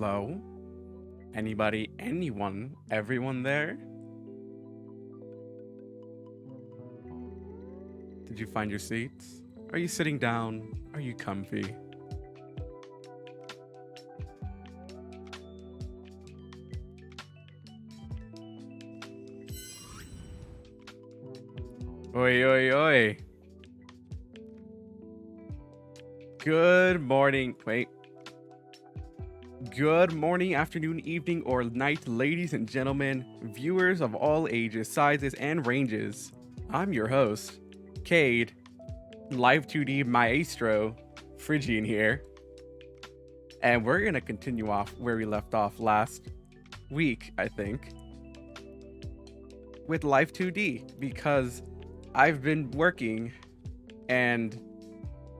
Hello? Anybody, anyone, everyone there? Did you find your seats? Are you sitting down? Are you comfy? Oi, oi, oi. Good morning. Wait. Good morning, afternoon, evening, or night, ladies and gentlemen, viewers of all ages, sizes, and ranges. I'm your host, Cade, Live2D Maestro, Phrygian here. And we're going to continue off where we left off last week, I think, with Live2D, because I've been working and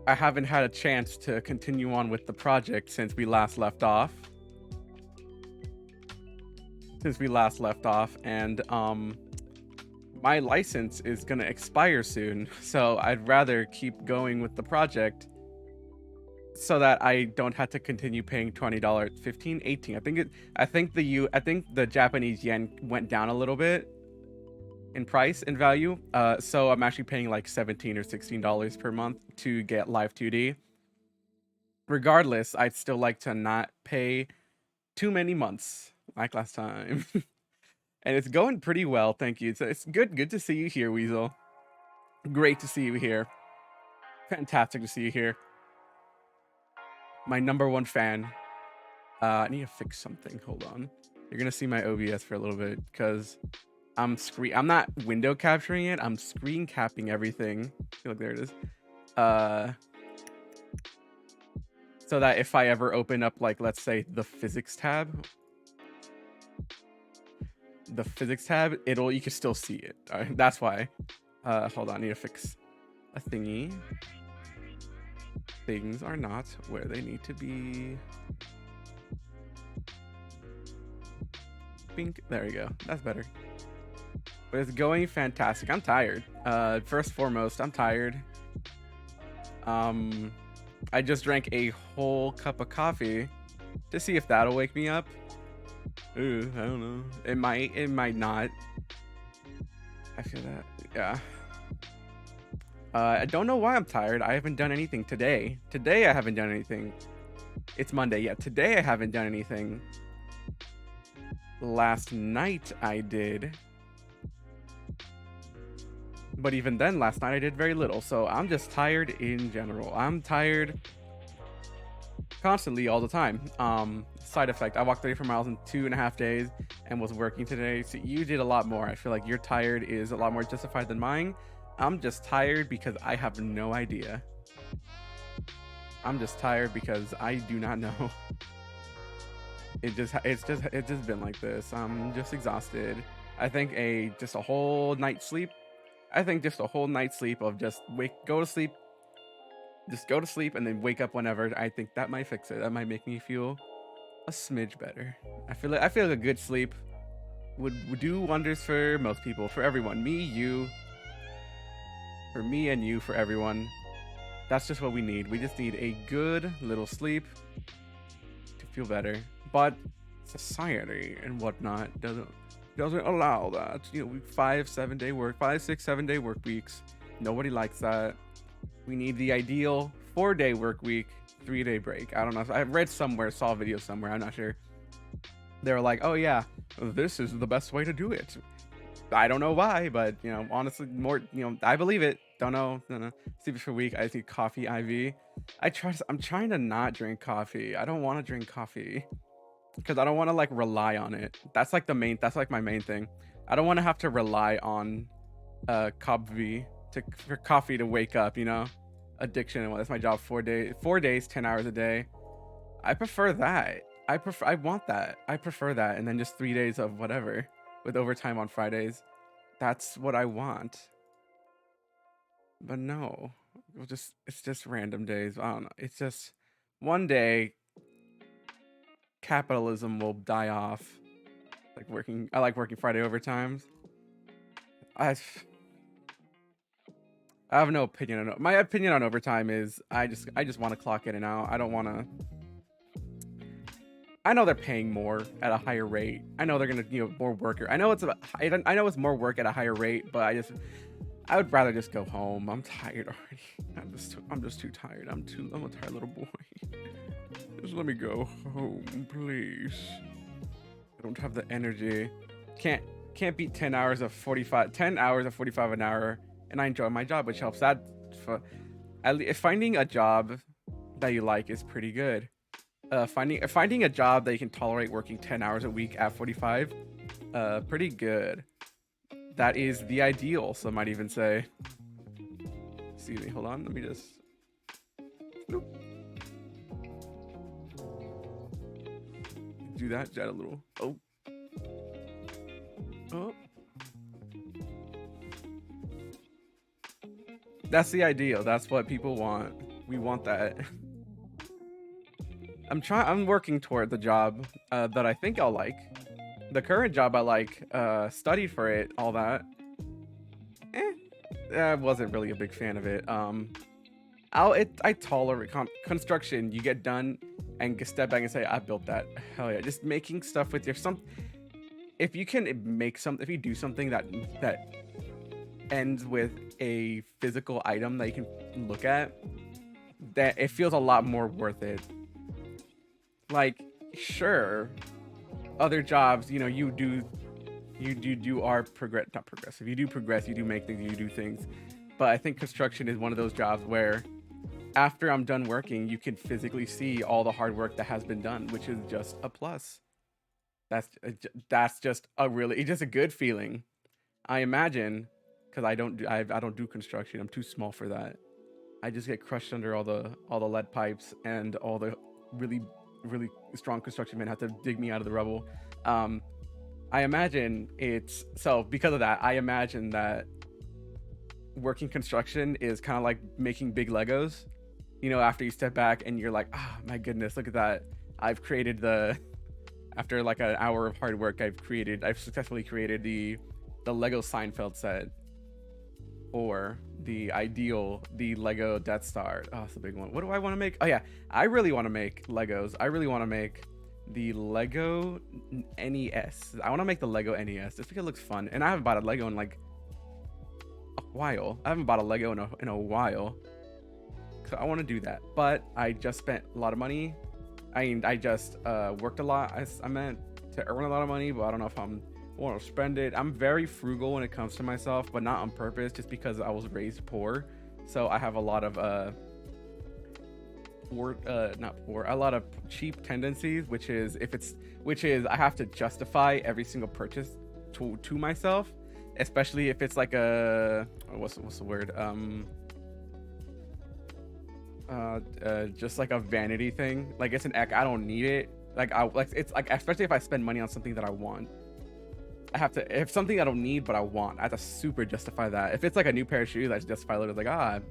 I haven't had a chance to continue on with the project since we last left off. And my license is gonna expire soon, so I'd rather keep going with the project so that I don't have to continue paying $20, 15, 18. I think the Japanese yen went down a little bit in price and value. So I'm actually paying like $17 or $16 per month to get Live2D. Regardless, I'd still like to not pay too many months like last time. And it's going pretty well, thank you. It's good to see you here, Weasel. Great to see you here. Fantastic to see you here. My number one fan. I need to fix something. Hold on. You're gonna see my OBS for a little bit because I'm not window capturing it. I'm screen capping everything. Look, there it is. So that if I ever open up, like, let's say the physics tab, you can still see it. That's why. Hold on, I need to fix a thingy. Things are not where they need to be. Bink. There we go. That's better. But it's going fantastic. I'm tired. First and foremost, I'm tired. I just drank a whole cup of coffee to see if that'll wake me up. Ooh, I don't know. It might not. I feel that. Yeah. I don't know why I'm tired. I haven't done anything today. Today I haven't done anything. It's Monday. Yeah, today I haven't done anything. Last night I did. But even then, last night I did very little. So I'm just tired in general. I'm tired constantly all the time. Side effect, I walked 34 miles in 2.5 days and was working today. So you did a lot more. I feel like your tired is a lot more justified than mine. I'm just tired because I have no idea. I'm just tired because I do not know. It's just been like this. I'm just exhausted. I think just a whole night's sleep. Just a whole night's sleep of just go to sleep and then wake up whenever. I think that might fix it. That might make me feel a smidge better. I feel like a good sleep would do wonders for most people, for everyone. Me, you, for me and you, for everyone. That's just what we need. We just need a good little sleep to feel better. But society and whatnot doesn't allow that. You know, 5, 7 day work, 5, 6, 7 day work weeks. Nobody likes that. We need the ideal 4-day work week, 3-day break. I don't know. I read somewhere, saw a video somewhere. I'm not sure. They were like, oh yeah, this is the best way to do it. I don't know why, but you know, honestly, I believe it. Don't know. Sleep for a week. I need coffee IV. I'm trying to not drink coffee. I don't want to drink coffee because I don't want to like rely on it. That's like my main thing. I don't want to have to rely on coffee for coffee to wake up, you know. Addiction. Well, that's my job. 4 days, 10 hours a day. I prefer that. I want that. I prefer that. And then just 3 days of whatever with overtime on Fridays. That's what I want. But no, it's just random days. I don't know. It's just one day capitalism will die off. I like working Friday overtimes. I have no opinion on it. My opinion on overtime is I just want to clock in and out. I don't want to. I know they're paying more at a higher rate. I know they're gonna, more worker. I know I know it's more work at a higher rate, but I would rather just go home. I'm tired already. I'm just too tired. I'm a tired little boy. Just let me go home, please. I don't have the energy. Can't beat 10 hours of 45 an hour, and I enjoy my job, which helps. Finding a job that you like is pretty good. Finding a job that you can tolerate working 10 hours a week at 45, pretty good. That is the ideal, some might even say. Excuse me, hold on, let me just... Nope. Do that, jet a little. Oh. Oh. That's the ideal. That's what people want. We want that. I'm working toward the job that I think I'll like. The current job I like, studied for it, all that. I wasn't really a big fan of it. I tolerate construction. You get done and step back and say, I built that. Hell yeah. Just making stuff with your if you do something that ends with a physical item that you can look at, that it feels a lot more worth it. Like, sure, other jobs, you are not progressive. You do progress, you do make things, you do things. But I think construction is one of those jobs where after I'm done working, you can physically see all the hard work that has been done, which is just a plus. That's just a good feeling. I imagine, because I don't do construction. I'm too small for that. I just get crushed under all the lead pipes, and all the really strong construction men have to dig me out of the rubble. I imagine because of that, I imagine that working construction is kind of like making big Legos. After you step back and you're like, oh my goodness, look at that. After like an hour of hard work, I've successfully created the Lego Seinfeld set, or the Lego Death Star. Oh, that's a big one. What do I want to make? Oh yeah, I really want to make Legos. I really want to make the Lego NES. I want to make the Lego NES just because it looks fun. And I haven't bought a Lego in like a while. I haven't bought a Lego in a while. So I want to do that. But I just spent a lot of money. I just worked a lot. I meant to earn a lot of money, but I don't know if I want to spend it. I'm very frugal when it comes to myself, but not on purpose, just because I was raised poor. So I have a lot of a lot of cheap tendencies, which is I have to justify every single purchase to myself, especially if it's like what's the word, just like a vanity thing. Like, it's I don't need it. It's like, especially if I spend money on something that I want, if something I don't need but I want, I have to super justify that. If it's like a new pair of shoes, I just justify it. It's like,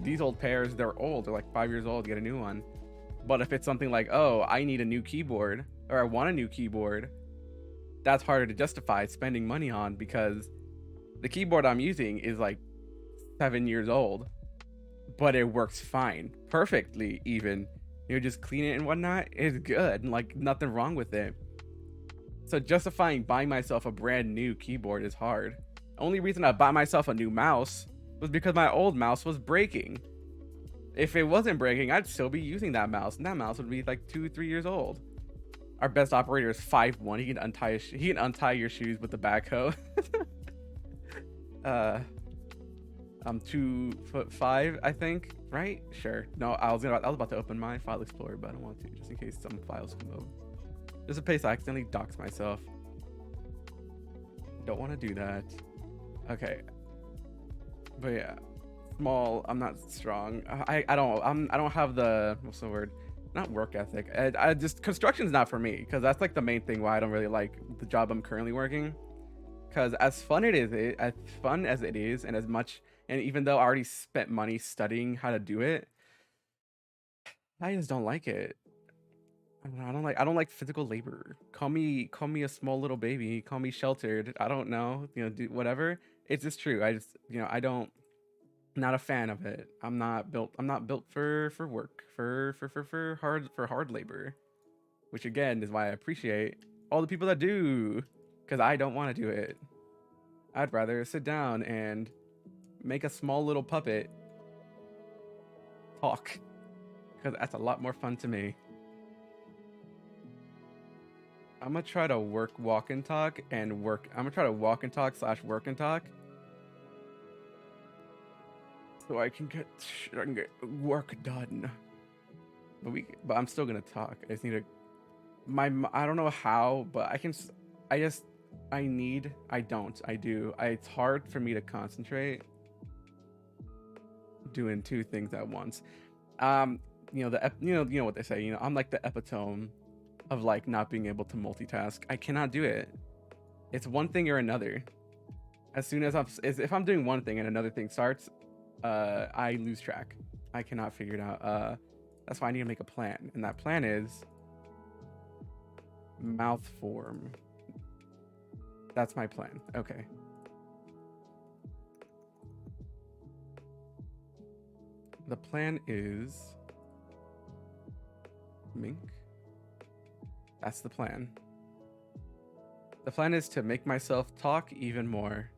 these old pairs, they're old, they're like 5 years old, get a new one. But if it's something like, oh, I need a new keyboard, or I want a new keyboard, that's harder to justify spending money on, because the keyboard I'm using is like 7 years old, but it works fine, perfectly even. Just clean it and whatnot, it's good, like nothing wrong with it. So justifying buying myself a brand new keyboard is hard. Only reason I bought myself a new mouse was because my old mouse was breaking. If it wasn't breaking, I'd still be using that mouse, and that mouse would be like 2-3 years old. Our best operator is 5'1". He can untie your shoes with the backhoe. I'm 2'5", I think, right? Sure. No, I was about to open my file explorer, but I don't want to, just in case some files come over. Just in case I accidentally dox myself. Don't want to do that. Okay. But yeah, small. I'm not strong. I don't have the, what's the word? Not work ethic. I just, construction's not for me, because that's like the main thing why I don't really like the job I'm currently working. Because as fun as it is, and even though I already spent money studying how to do it, I just don't like it. I don't like physical labor. Call me a small little baby. Call me sheltered. I don't know. Do whatever. It's just true. Not a fan of it. I'm not built for work, for hard labor. which again is why I appreciate all the people that do, because I don't want to do it. I'd rather sit down and make a small little puppet talk, because that's a lot more fun to me. I'm gonna try to walk and talk and work. I'm gonna try to walk and talk / work and talk, so I can get work done. But I'm still gonna talk. I just need to. I don't know how, but I can. I do. It's hard for me to concentrate doing two things at once. You know what they say. You know, I'm like the epitome of like not being able to multitask. I cannot do it. It's one thing or another. As soon as if I'm doing one thing and another thing starts, I lose track. I cannot figure it out. That's why I need to make a plan, and that plan is mouth form. That's my plan. Okay. The plan is mink. That's the plan. The plan is to make myself talk even more.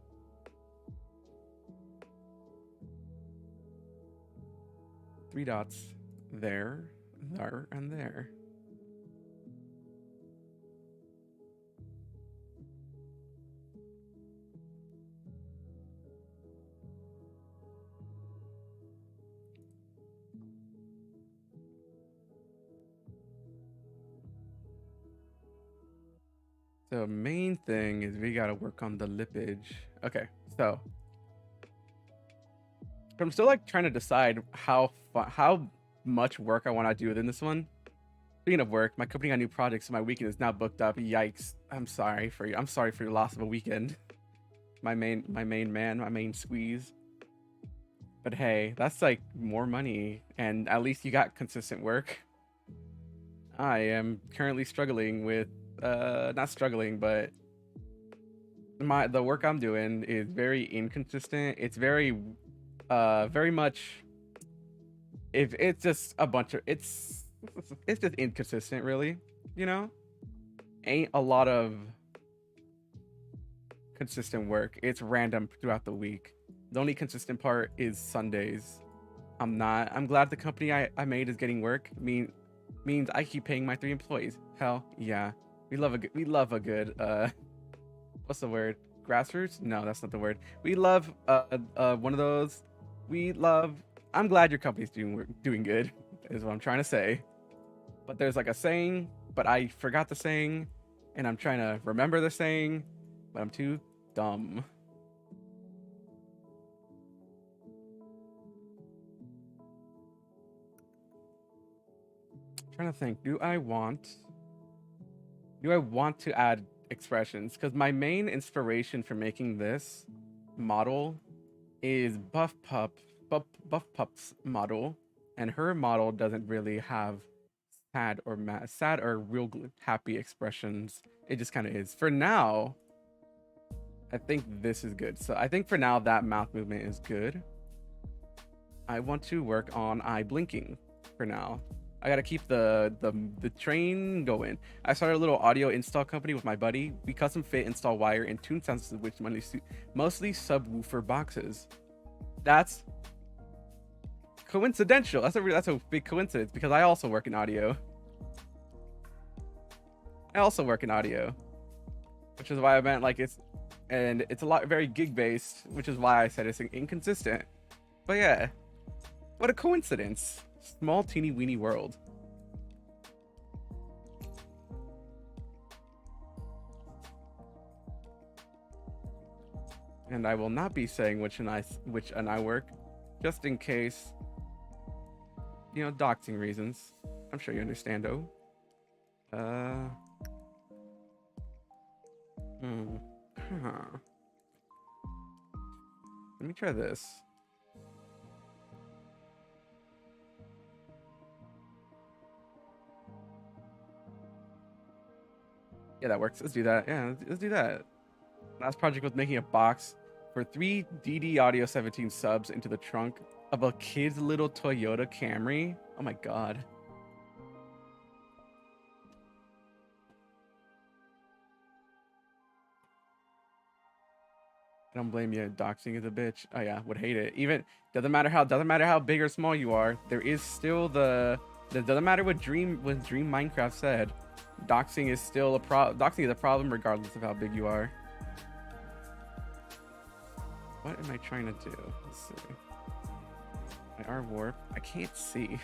Three dots. There, and there. So main thing is we gotta work on the lippage. Okay, so I'm still like trying to decide how much work I want to do within this one. Speaking of work, my company got new projects, so my weekend is now booked up. Yikes! I'm sorry for you. I'm sorry for your loss of a weekend. My main squeeze. But hey, that's like more money, and at least you got consistent work. I am currently struggling with not struggling, but the work I'm doing is very inconsistent. It's very much, if it's just a bunch of it's just inconsistent, really, you know. Ain't a lot of consistent work. It's random throughout the week. The only consistent part is Sundays. I'm glad the company I made is getting work. Means I keep paying my 3 employees. Hell yeah. We love a good what's the word? Grassroots? No, that's not the word. We love one of those. I'm glad your company's doing good, is what I'm trying to say. But there's like a saying, but I forgot the saying, and I'm trying to remember the saying, but I'm too dumb. I'm trying to think, do I want to add expressions? Because my main inspiration for making this model is Buff Pup's model, and her model doesn't really have sad or real happy expressions. It just kind of is. For now, I think this is good. So I think for now that mouth movement is good. I want to work on eye blinking for now. I gotta keep the train going. I started a little audio install company with my buddy. We custom fit, install wire, and tune sensors, which mostly subwoofer boxes. That's coincidental. That's a big coincidence, because I also work in audio. Which is why I meant like it's a lot very gig based, which is why I said it's inconsistent. But yeah, what a coincidence. Small teeny weeny world. And I will not be saying which and I work, just in case, you know, doxing reasons. I'm sure you understand, though. Let me try this. Yeah, that works. Let's do that. Yeah, let's do that. Last project was making a box for 3 DD Audio 17 subs into the trunk of a kid's little Toyota Camry. Oh my god. don't blame you. Doxing is a bitch. Oh yeah, would hate it. Even doesn't matter how big or small you are. There is still the doesn't matter what Dream Minecraft said. Doxing is still a Doxing is a problem regardless of how big you are. What am I trying to do? Let's see. My R warp. I can't see.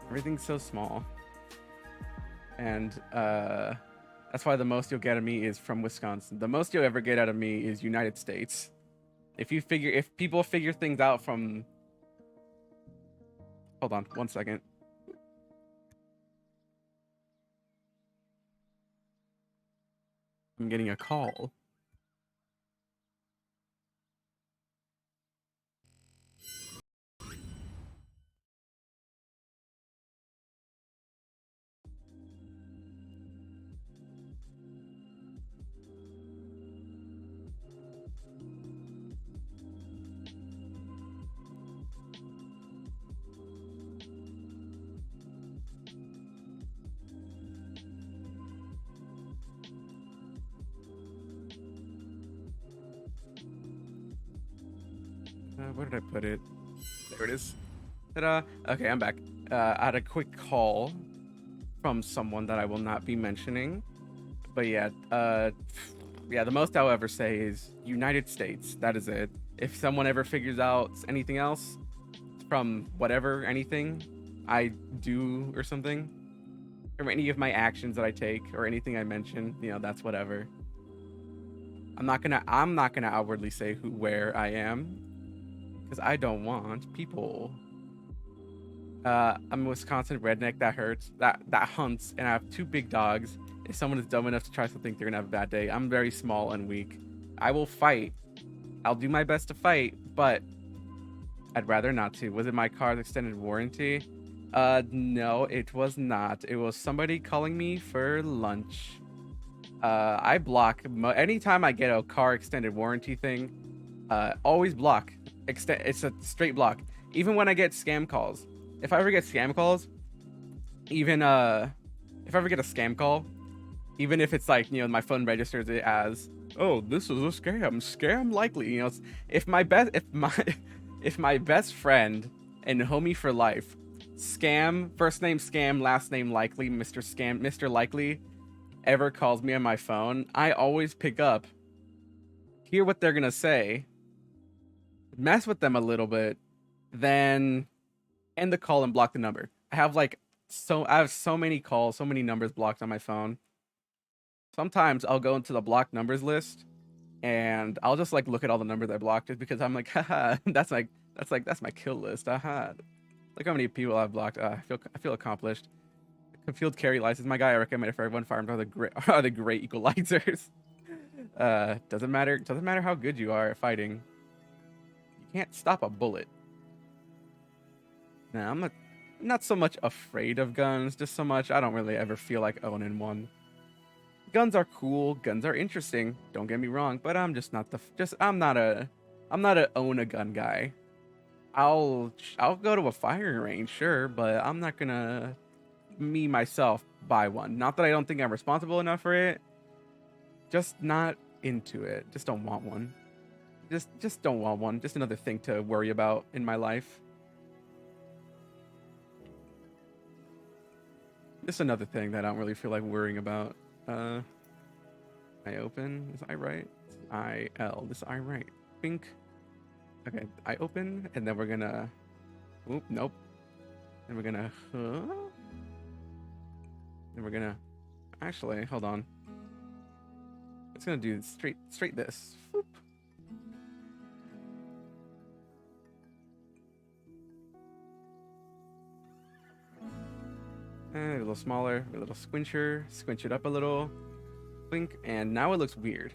Everything's so small. And that's why the most you'll get out of me is from Wisconsin. The most you'll ever get out of me is United States. If people figure things out from, hold on 1 second. I'm getting a call. Where did I put it? There it is. Ta-da. Okay, I'm back. I had a quick call from someone that I will not be mentioning. But yeah, yeah, the most I'll ever say is United States. That is it. If someone ever figures out anything else from whatever, anything I do or something, or any of my actions that I take or anything I mention, you know, that's whatever. I'm not gonna outwardly say where I am, because I don't want people. I'm a Wisconsin redneck that hunts, and I have 2 big dogs. If someone is dumb enough to try something, they're gonna have a bad day. I'm very small and weak. I will fight. I'll do my best to fight, but I'd rather not to. Was it my car's extended warranty? No, it was not. It was somebody calling me for lunch. I block anytime I get a car extended warranty thing. Always block. It's a straight block. Even when I get scam calls. If I ever get scam calls, even if I ever get a scam call, even if it's like, you know, my phone registers it as, oh, this is a scam likely, you know, if my best friend and homie for life, scam, first name scam, last name likely, Mr. Likely, ever calls me on my phone, I always pick up, hear what they're gonna say, mess with them a little bit, then end the call and block the number. I have so many calls, so many numbers blocked on my phone. Sometimes I'll go into the blocked numbers list and I'll just like look at all the numbers I blocked just because I'm like, haha, that's my kill list. Haha. Look how many people I've blocked. I feel accomplished. Concealed carry license. My guy I recommend it for everyone. Firearms are the great equalizers. Doesn't matter how good you are at fighting. You can't stop a bullet. Nah, I'm not so much afraid of guns, just so much I don't really ever feel like owning one. Guns are cool, guns are interesting, don't get me wrong, but I'm just not I'm not a own a gun guy. I'll go to a firing range, sure, but I'm not gonna myself buy one. Not that I don't think I'm responsible enough for it, just not into it. Just don't want one. Just don't want one. Just another thing to worry about in my life. Just another thing that I don't really feel like worrying about. I open. Is I right? I-L. This I right. Pink. Okay, I open, and then we're gonna. Oop, nope. And we're gonna. And we're gonna. Actually, hold on. It's gonna do straight this. Whoop. A little smaller, a little squinch it up a little, blink, and now it looks weird.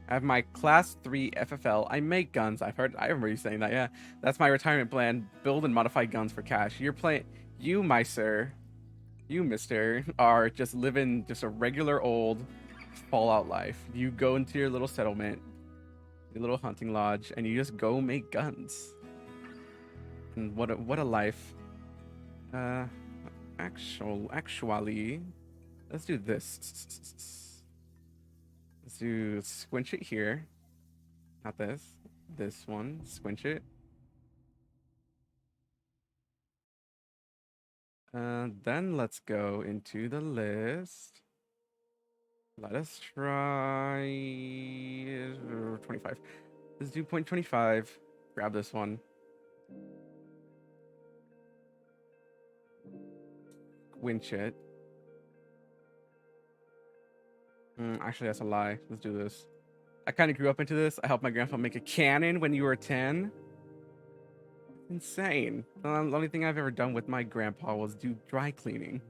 I have my class 3 FFL. I make guns. I remember you saying that. Yeah, that's my retirement plan. Build and modify guns for cash. You, my sir, you, mister, are just living just a regular old Fallout life. You go into your little settlement, your little hunting lodge, and you just go make guns. And what a life. Actually, let's do this. Let's do squinch it here. Not this. This one. Squinch it. Then let's go into the list. Let us try 25. Let's do 0.25. Grab this one. Squinch it. Actually, that's a lie. Let's do this. I kind of grew up into this. I helped my grandpa make a cannon when you were 10. Insane. The only thing I've ever done with my grandpa was do dry cleaning.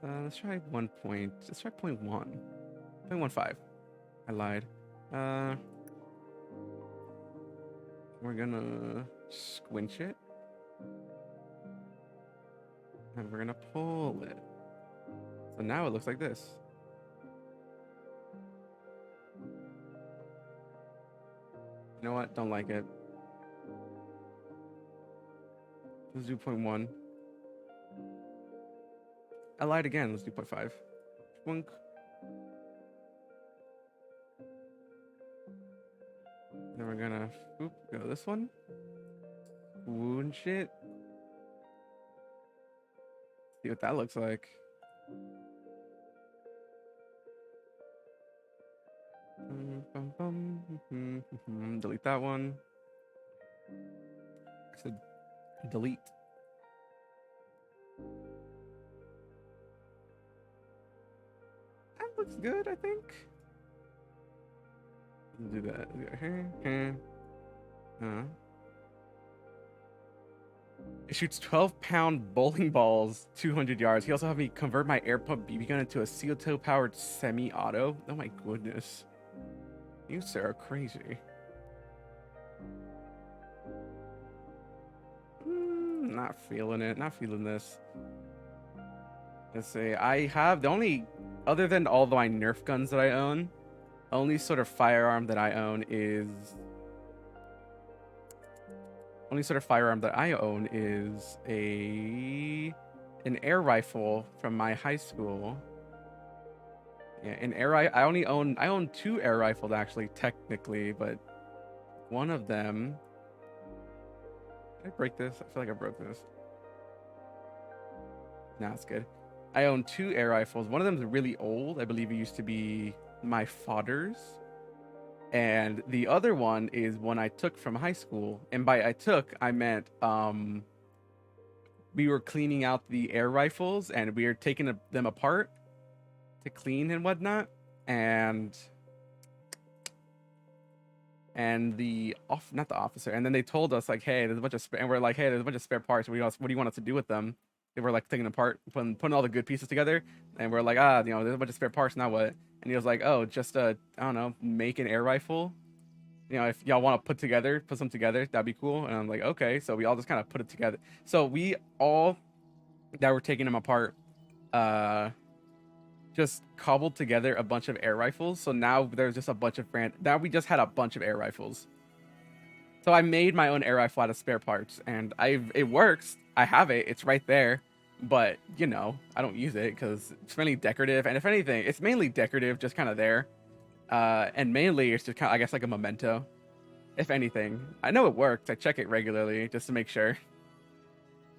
Let's try 1 point. Let's try 0.1. 0.15. I lied. We're gonna squinch it. And we're gonna pull it. So now it looks like this. You know what? Don't like it. Let's do 0.1. I lied again. Let's do 0.5. Twunk. Then we're gonna go this one. Wound shit. See what that looks like. Delete that one. I said delete. That looks good, I think. Do that. It shoots 12-pound bowling balls 200 yards. He also had me convert my air pump BB gun into a CO2 powered semi-auto. Oh my goodness. You sir are crazy. Not feeling it. Not feeling this. Let's see. I have the only, other than all of my Nerf guns that I own, only sort of firearm that I own is an air rifle from my high school. Yeah, an air I own 2 air rifles actually, technically, but one of them. Did I break this? I feel like I broke this. Nah, it's good. I own 2 air rifles. One of them is really old. I believe it used to be my father's. And the other one is one I took from high school. And by I took, I meant we were cleaning out the air rifles and we were taking them apart to clean and whatnot. And not the officer. And then they told us like, hey, there's a bunch of and we're like, hey, there's a bunch of spare parts. What do you want us to do with them? They were like taking them apart, putting all the good pieces together. And we're like, there's a bunch of spare parts. Now what? And he was like, oh, just I don't know, make an air rifle. If y'all want to put some together, that'd be cool. And I'm like, okay. So we all just kind of put it together. So we all that were taking them apart, just cobbled together a bunch of air rifles. So now there's just a bunch of now we just had a bunch of air rifles. So I made my own air rifle out of spare parts, and it works. I have it. It's right there. But, I don't use it because it's mainly decorative. And if anything, it's mainly decorative, just kind of there. And mainly it's just kind of, I guess, like a memento. If anything. I know it works. I check it regularly just to make sure.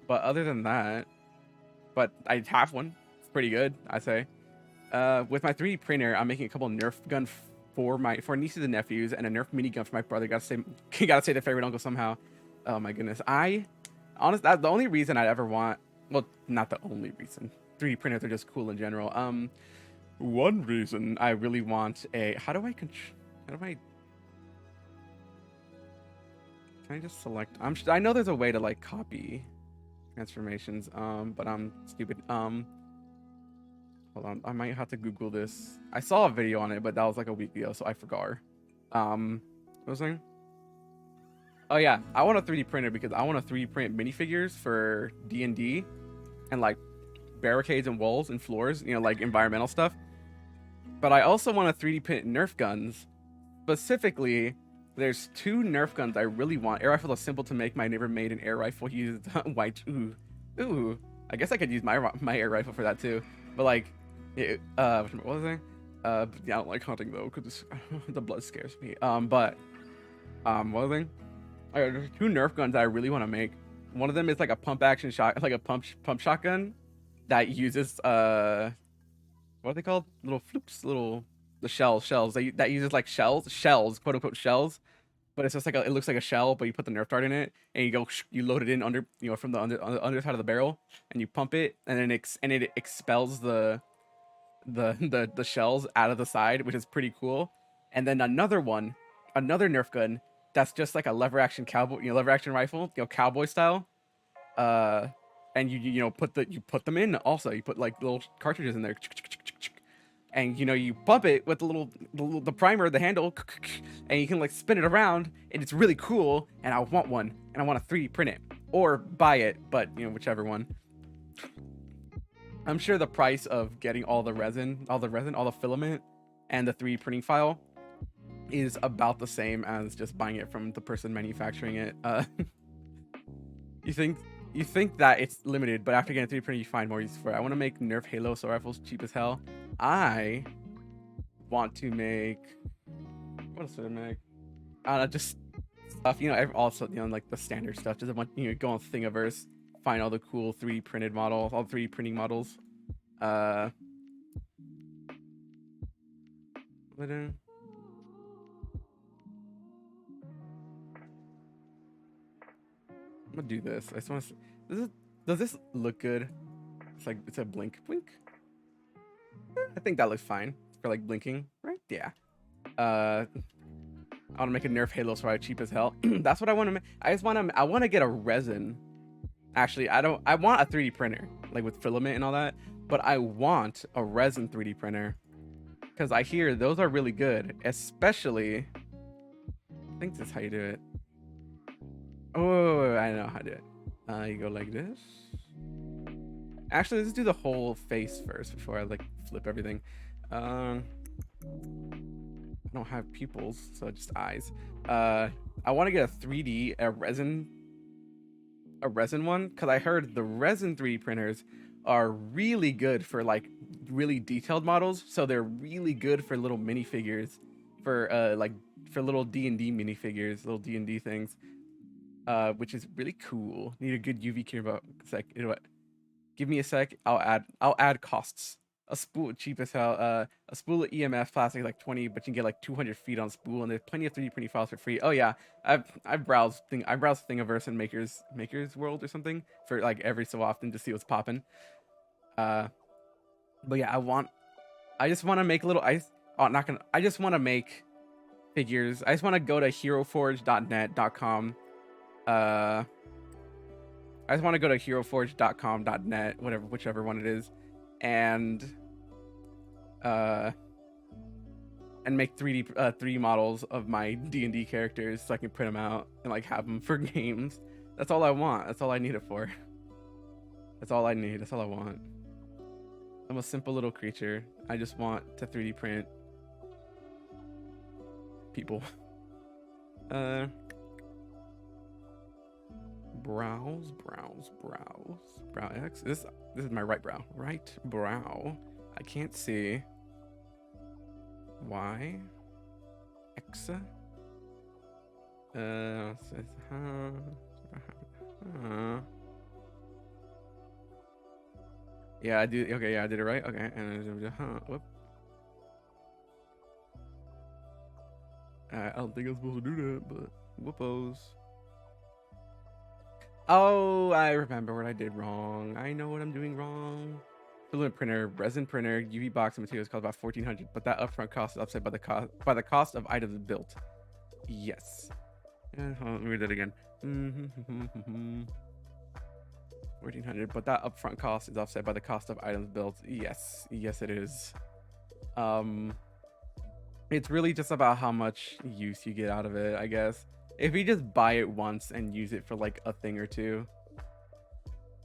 But other than that, but I have one. It's pretty good, I say. With my 3D printer, I'm making a couple Nerf guns for nieces and nephews, and a Nerf minigun for my brother. Gotta say the favorite uncle somehow. Oh my goodness. Honestly, that's the only reason I'd ever want. Well, not the only reason. 3D printers are just cool in general. One reason I really want how do I can I just select? I know there's a way to like copy transformations. But I'm stupid. Hold on, I might have to Google this. I saw a video on it, but that was like a week ago, so I forgot. What was I saying? Oh yeah, I want a 3D printer because I want to 3D print minifigures for D&D and like barricades and walls and floors, like environmental stuff. But I also want to 3D print Nerf guns. Specifically, there's 2 Nerf guns I really want. Air rifle is simple to make. My neighbor made an air rifle. He used white. Ooh. I guess I could use my air rifle for that too. But like, what was I saying? Yeah, I don't like hunting though because the blood scares me. But what was I saying? There's two Nerf guns that I really want to make. One of them is like a pump action shot, like a pump shotgun that uses what are they called? Little floops, the shells that uses like shells, quote unquote shells. But it's just like it looks like a shell, but you put the Nerf dart in it and you load it in under, from the on the underside of the barrel, and you pump it, and then it expels the shells out of the side, which is pretty cool. And then another Nerf gun that's just like a lever action lever action rifle, cowboy style. Uh, and you put them in also. You put like little cartridges in there, and you pump it with the primer, the handle, and you can like spin it around, and it's really cool. And I want one, and I want to 3D print it or buy it, but whichever one. I'm sure the price of getting all the filament, and the 3D printing file is about the same as just buying it from the person manufacturing it. You think that it's limited, but after getting 3D printing, you find more use for it. I want to make Nerf Halo assault rifles cheap as hell. I want to make, what else would I make? Just stuff, also like the standard stuff. Just a bunch, go on Thingiverse, find all the cool 3D printed models, all 3D printing models. I'm gonna do this. I just want to. Does this look good? It's a blink. I think that looks fine for like blinking, right? Yeah. I want to make a Nerf Halo so I cheap as hell. That's what I want to make. I want to get a resin. Actually, I want a 3D printer, like with filament and all that, but I want a resin 3D printer because I hear those are really good, especially, I think this is how you do it. Oh, I know how to do it. You go like this. Actually, let's do the whole face first before I like flip everything. I don't have pupils, so just eyes. I want to get a resin one, because I heard the resin 3D printers are really good for like really detailed models. So they're really good for little minifigures, for little D&D minifigures, little D&D things. Which is really cool. Need a good UV camera. Give me a sec. I'll add costs. A spool cheap as hell. A spool of EMF plastic like 20, but you can get like 200 feet on spool, and there's plenty of 3D printing files for free. Oh yeah, I've browsed Thingiverse and Maker's World or something for like every so often to see what's popping. But yeah, I just want to make little I just want to make figures. I just want to go to heroforge.net.com. I just want to go to heroforge.com.net, whichever one it is, and make 3D models of my D&D characters so I can print them out and like have them for games. That's all I want. That's all I need it for. That's all I need. That's all I want. I'm a simple little creature. I just want to 3D print people. Brows. Brow X. This is my right brow. Right brow. I can't see. Y. X. Yeah, I do. Okay, yeah, I did it right. Okay, and whoop. I don't think I'm supposed to do that, but whoopos. Oh, I remember what I did wrong. I know what I'm doing wrong. Filament printer, resin printer, UV box, and materials cost about $1,400, but that upfront cost is offset by the cost of items built. Yes. Let me read that again. 1,400, but that upfront cost is offset by the cost of items built. Yes, it is. It's really just about how much use you get out of it, I guess. If you just buy it once and use it for like a thing or two,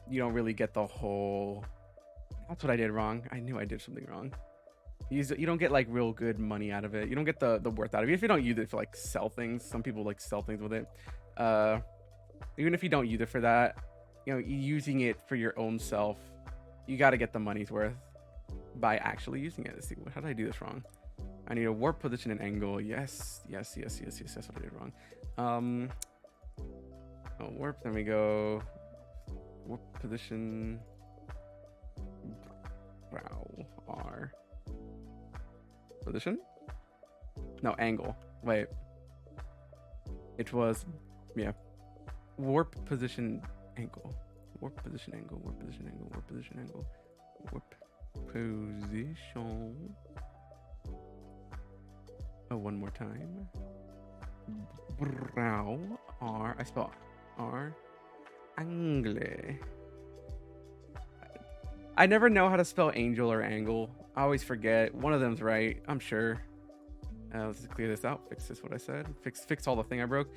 you don't really get the whole. That's what I did wrong. I knew I did something wrong. You don't get like real good money out of it. You don't get the worth out of it if you don't use it for like sell things. Some people like sell things with it. Even if you don't use it for that, using it for your own self, you got to get the money's worth. by actually using it. Let's see, how did I do this wrong? I need a warp position and angle. Yes. That's what I did wrong. Warp, then we go warp position, brow, R. Position? No, angle. Wait. It was, yeah. Warp position angle. Warp position angle. Warp position angle. Warp position angle. Warp position. Oh, one more time. Brow. R. I spell R. Angle. I never know how to spell angel or angle. I always forget. One of them's right, I'm sure. Let's clear this out. Fix this, what I said. Fix all the thing I broke.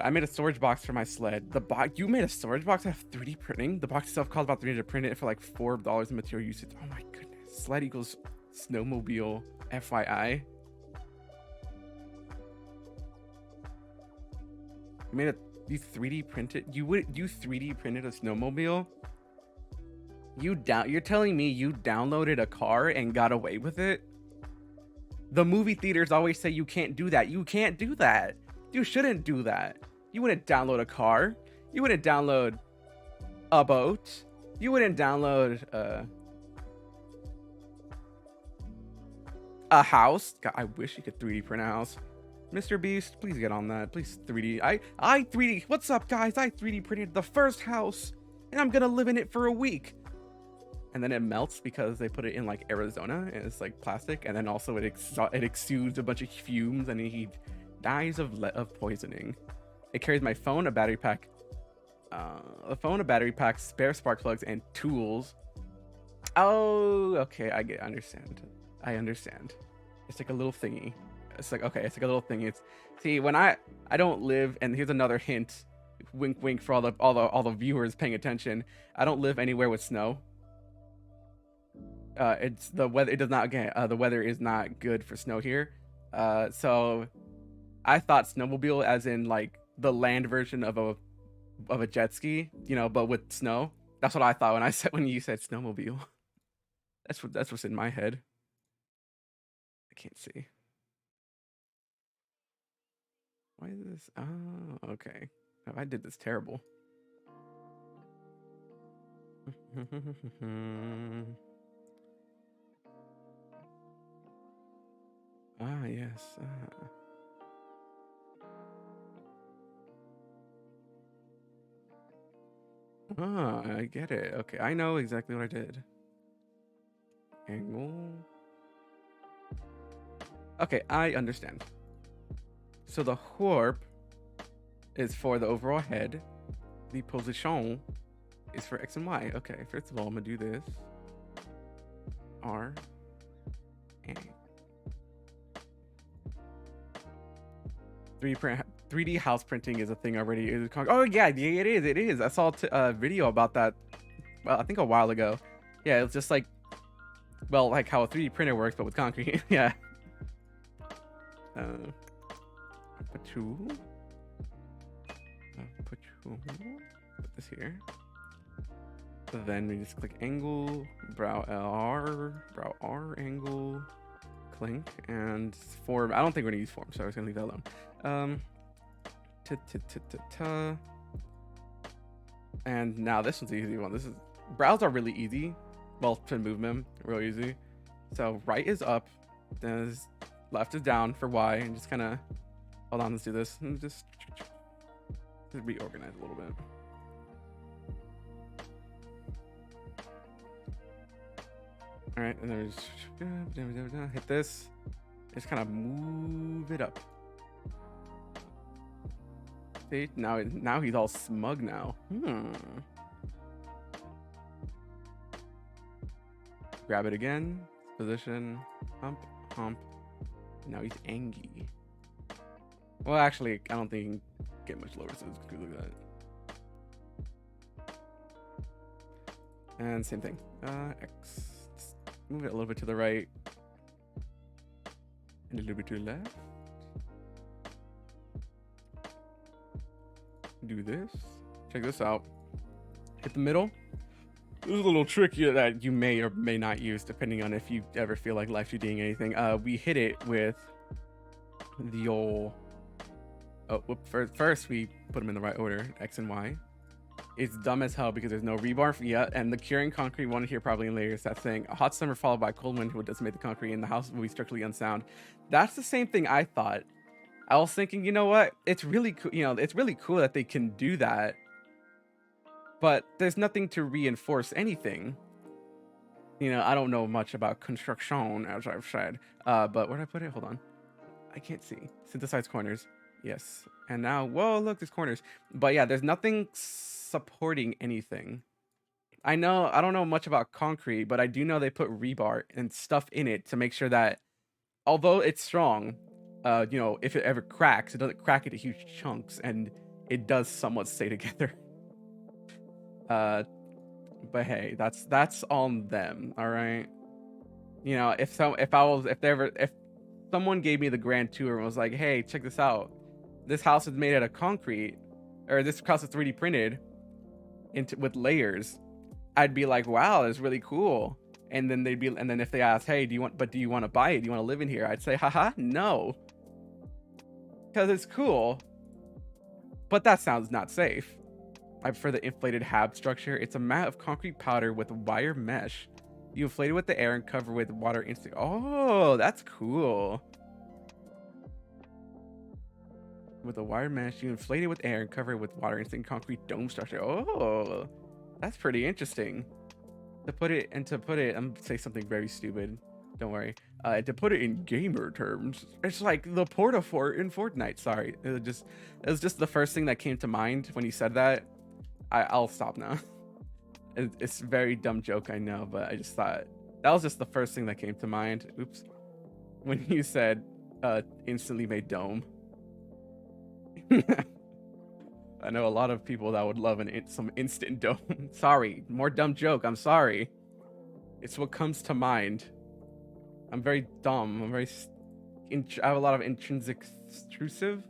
I made a storage box for my sled. You made a storage box that have 3D printing? The box itself cost about $3 to print it for like $4 in material usage. Oh my goodness. Sled equals snowmobile. FYI. You made you 3D printed? You 3D printed a snowmobile? You're telling me you downloaded a car and got away with it? The movie theaters always say you can't do that. You can't do that. You shouldn't do that. You wouldn't download a car. You wouldn't download a boat. You wouldn't download a house. God, I wish you could 3D print a house. Mr. Beast, please get on that. Please 3D. I 3D. What's up, guys? I 3D printed the first house, and I'm gonna live in it for a week. And then it melts because they put it in like Arizona and it's like plastic, and then also it exudes a bunch of fumes and he dies of poisoning. It carries my phone, a battery pack, spare spark plugs, and tools. Oh, okay, I understand. It's like a little thingy. It's like, okay, it's like a little thing. See, when I don't live, and here's another hint, wink wink for all the viewers paying attention. I don't live anywhere with snow. It's the weather. It does not the weather is not good for snow here. So I thought snowmobile as in like the land version of a jet ski, but with snow. That's what I thought when you said snowmobile. That's what's in my head. I can't see. Why is this? Oh, okay. Oh, I did this terrible. Ah, yes. I get it. Okay, I know exactly what I did. Angle. Okay, I understand. So the warp is for the overall head. The position is for X and Y. Okay, first of all, I'm gonna do this. R. A. 3D house printing is a thing already. Oh yeah, it is. I saw a video about that. Well, I think a while ago. Yeah, it's just like, well, like how a 3D printer works, but with concrete. Yeah. Put this here. Then we just click angle, brow R, angle, clink, and form. I don't think we're gonna use form, so I was gonna leave that alone. And now this one's the easy one. Brows are really easy. Well, to move them, real easy. So right is up, then left is down for Y, and just kind of hold on. Let's do this and just reorganize a little bit. All right, and then we just hit this. Just kind of move it up. See, now he's all smug now. Grab it again. Position. Hump. Now he's angry. Well, actually, I don't think he can get much lower, so let's look at that. And same thing. X. Just move it a little bit to the right. And a little bit to the left. Do this. Check this out. Hit the middle. This is a little trick here that you may or may not use depending on if you ever feel like Live2Ding anything. We hit it with the old. Oh, whoop, first we put them in the right order, X and Y. It's dumb as hell because there's no rebar yet, and the curing concrete one here probably in layers. That saying a hot summer followed by a cold winter would decimate the concrete, and the house will be structurally unsound. That's the same thing I thought. I was thinking, you know what? It's really cool. You know, it's really cool that they can do that, but there's nothing to reinforce anything. You know, I don't know much about construction, as I've said. But where did I put it? Hold on. I can't see. Synthesize corners. Yes. And now, whoa, look, there's corners. But yeah, there's nothing supporting anything. I don't know much about concrete, but I do know they put rebar and stuff in it to make sure that although it's strong, you know, if it ever cracks, it doesn't crack into huge chunks, and it does somewhat stay together. But hey, that's on them, all right? You know, if someone gave me the grand tour and was like, hey, check this out, this house is made out of concrete, or this house is 3D printed with layers, I'd be like, wow, that's really cool. And then if they ask, hey, do you want to buy it? Do you want to live in here? I'd say, haha, no. Because it's cool. But that sounds not safe. I prefer the inflated hab structure. It's a mat of concrete powder with wire mesh. You inflate it with the air and cover with water instant. Oh, that's cool. With a wire mesh, you inflate it with air and cover it with water instant concrete dome structure. Oh, that's pretty interesting. To put it, I'm gonna say something very stupid. Don't worry. To put it in gamer terms, it's like the Portafort in Fortnite. Sorry, it was just the first thing that came to mind when you said that. I'll stop now. It's a very dumb joke, I know, but I just thought that was just the first thing that came to mind. Oops. When you said instantly made dome. I know a lot of people that would love some instant dome. Sorry, more dumb joke. I'm sorry. It's what comes to mind. I'm very dumb. I have a lot of intrusive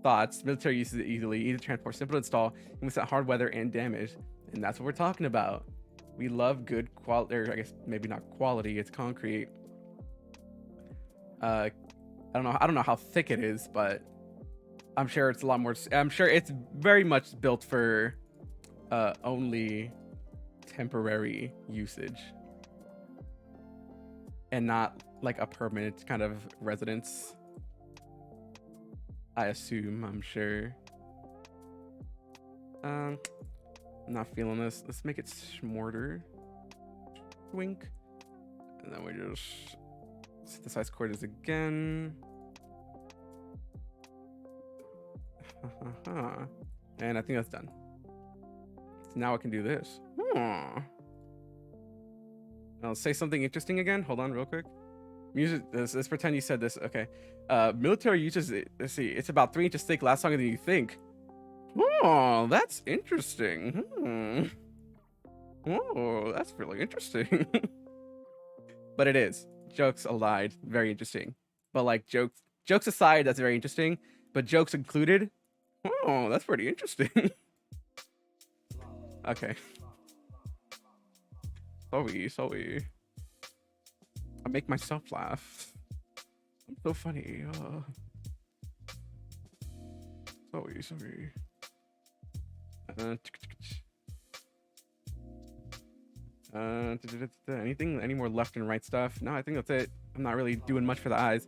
thoughts. Military uses it easily. Easy to transport, simple to install, and withstand hard weather and damage. And that's what we're talking about. We love good quality, or I guess maybe not quality. It's concrete. I don't know how thick it is, but I'm sure it's a lot more. I'm sure it's very much built for only temporary usage and not like a permanent kind of residence. I assume. I'm sure. I'm not feeling this. Let's make it smarter. Wink. And then we just synthesize quarters again. And I think that's done. So now I can do this. I'll say something interesting again. Hold on real quick. Music. Let's pretend you said this. Okay. Military uses it. Let's see. It's about 3 inches thick. Lasts longer than you think. Oh, that's interesting. Oh, that's really interesting. But it is. Jokes aside, very interesting. But like jokes aside, that's very interesting. But jokes included. Oh, that's pretty interesting. Okay. Sorry. I make myself laugh. I'm so funny. Sorry. Any more left and right stuff? No, I think that's it. I'm not really doing much for the eyes.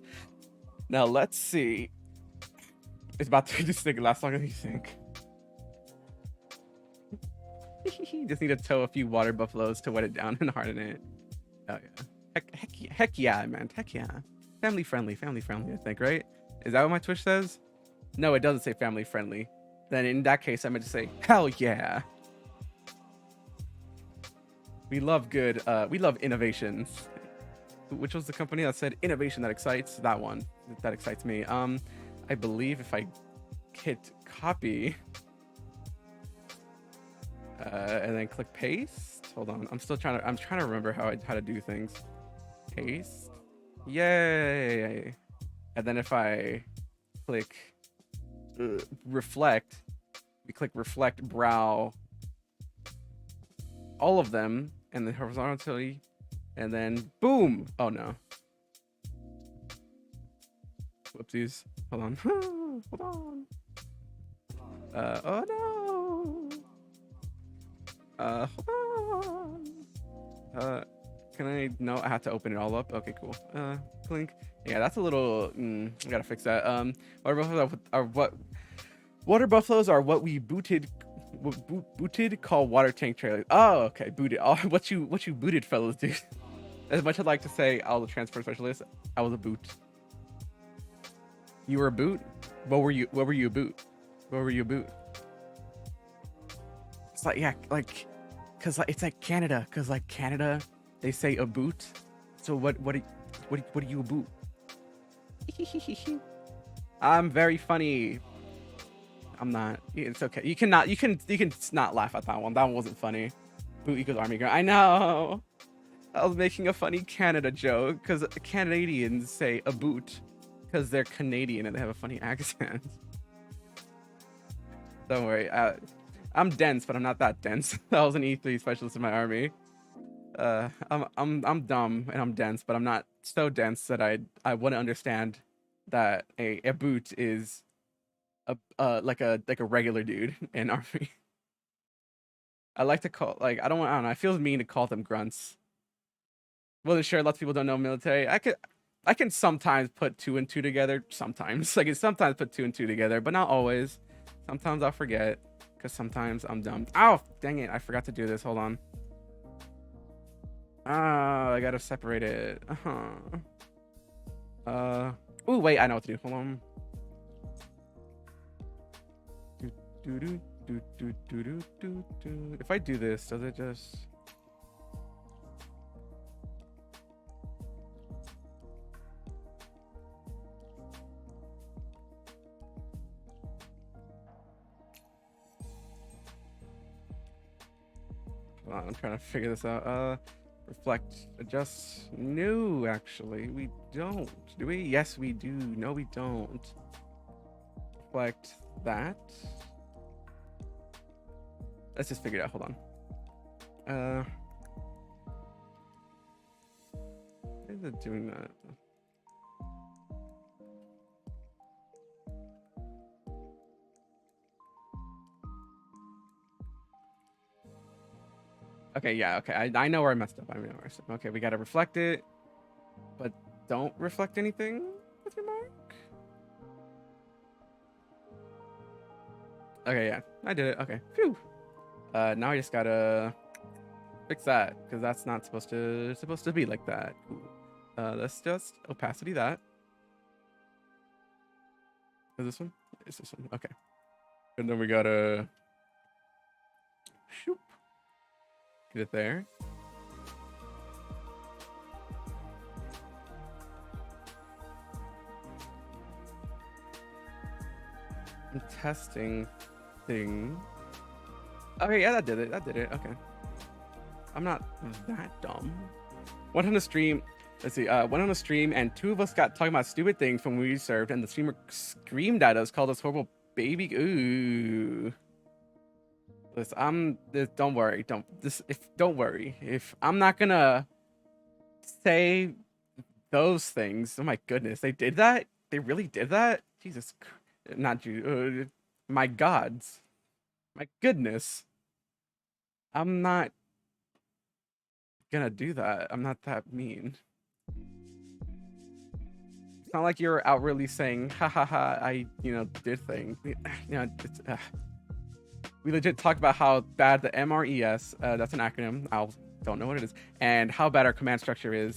Now let's see. It's about to just last longer than you think. Just need to tow a few water buffaloes to wet it down and harden it. Oh yeah. Heck yeah, man. Heck yeah. Family friendly, I think, right? Is that what my Twitch says? No, it doesn't say family friendly. Then in that case, I meant to say, hell yeah. We love innovations. Which was the company that said innovation that excites? That one. That excites me. I believe if I hit copy and then click paste. Hold on. I'm trying to remember how to do things. Paste. Yay. And then if I click reflect, we click reflect brow all of them, and then horizontally, and then boom. Oh no. Whoopsies. Hold on. Hold on. Oh no. Hold on. Can I? No, I have to open it all up. Okay, cool. Clink. Yeah, that's a little. I gotta fix that. Water buffaloes are water buffaloes are what we booted call water tank trailers. Oh, okay, booted. Oh, what you booted, fellas, dude. As much as I'd like to say I was a transport specialist, I was a boot. You were a boot? What were you? What were you a boot? What were you a boot? It's like, yeah, like, cause like, it's like Canada, cause like Canada, they say a boot. So what are you a boot? I'm very funny. I'm not. It's okay. You can not laugh at that one. That one wasn't funny. Boot equals army girl. I know. I was making a funny Canada joke because Canadians say a boot because they're Canadian and they have a funny accent. Don't worry. I'm dense, but I'm not that dense. I was an E3 specialist in my army. I'm dumb and I'm dense, but I'm not so dense that I wouldn't understand that a boot is like a regular dude in army. I like to call, like, I don't know, it feels mean to call them grunts. Well, sure, lots of people don't know military. I can sometimes put 2 and 2 together. Sometimes. I can sometimes put 2 and 2 together, but not always. Sometimes I'll forget, because sometimes I'm dumb. Oh, dang it. I forgot to do this. Hold on. I gotta separate it. Oh, wait, I know what to do. Hold on. If I do this, does it just... I'm trying to figure this out. Reflect, adjust. No, actually, we don't. Do we? Yes, we do. No, we don't. Reflect that. Let's just figure it out. Hold on. Why is it doing that? Okay, yeah, okay. I know where I messed up. I know where I messed up. Okay, we gotta reflect it, but don't reflect anything with your mark. Okay, yeah, I did it. Okay, phew. Now I just gotta fix that because that's not supposed to be like that. Let's just opacity that. Is this one? Is this one? Okay. And then we gotta shoop. Get it there. I'm testing thing. Okay, yeah, that did it. Okay. I'm not that dumb. Went on a stream. Let's see. Went on a stream and 2 of us got talking about stupid things from when we served, and the streamer screamed at us, called us horrible baby. Ooh. Listen, don't worry. Don't worry. If I'm not gonna say those things. Oh my goodness, they did that? They really did that? Jesus, not you. My gods. My goodness. I'm not gonna do that. I'm not that mean. It's not like you're outwardly saying, ha ha ha, I, did things. We legit talk about how bad the MRES, that's an acronym, I don't know what it is, and how bad our command structure is.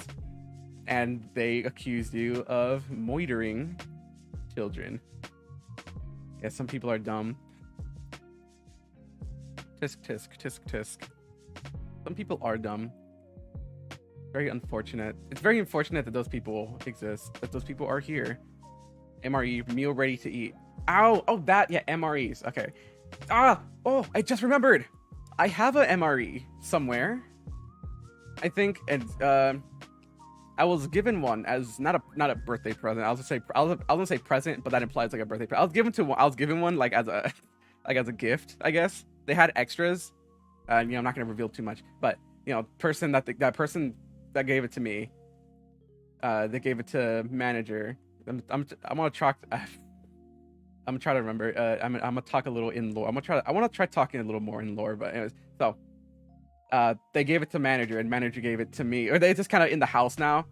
And they accused you of moitering children. Yeah, some people are dumb. Tisk, tisk, tisk, tisk. Some people are dumb. Very unfortunate. It's very unfortunate that those people exist, that those people are here. MRE, meal ready to eat. Ow! Oh, that, yeah, MREs. Okay. Oh, I just remembered. I have a MRE somewhere. I think, and I was given one as not a birthday present. I was gonna say present, but that implies like a birthday present. I was given one like as a gift, I guess. They had extras, and I'm not gonna reveal too much, but person that person that gave it to me, they gave it to manager. I'm gonna try. I'm gonna try to remember. I'm gonna talk a little in lore. I want to try talking a little more in lore. But anyways, so they gave it to manager, and manager gave it to me, or they just kind of in the house now.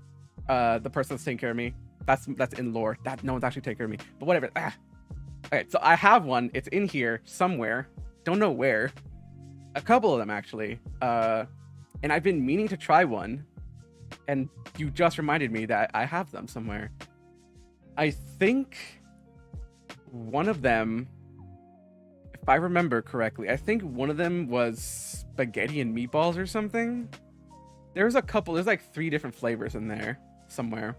The person that's taking care of me. That's in lore. That no one's actually taking care of me. But whatever. Okay, so I have one. It's in here somewhere. Don't know where. A couple of them actually. And I've been meaning to try one. And you just reminded me that I have them somewhere. I think one of them, if I remember correctly, I think one of them was spaghetti and meatballs or something. There's like 3 different flavors in there somewhere.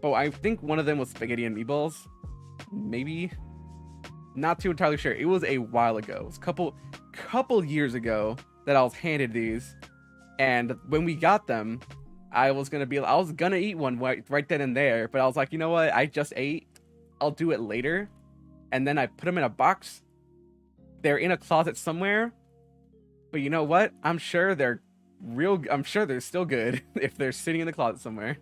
But I think one of them was spaghetti and meatballs. Maybe. Not too entirely sure. It was a while ago. It was a couple years ago that I was handed these. And when we got them, I was gonna eat one right then and there, but I was like, you know what? I just ate. I'll do it later. And then I put them in a box. They're in a closet somewhere. But you know what? I'm sure they're still good if they're sitting in the closet somewhere.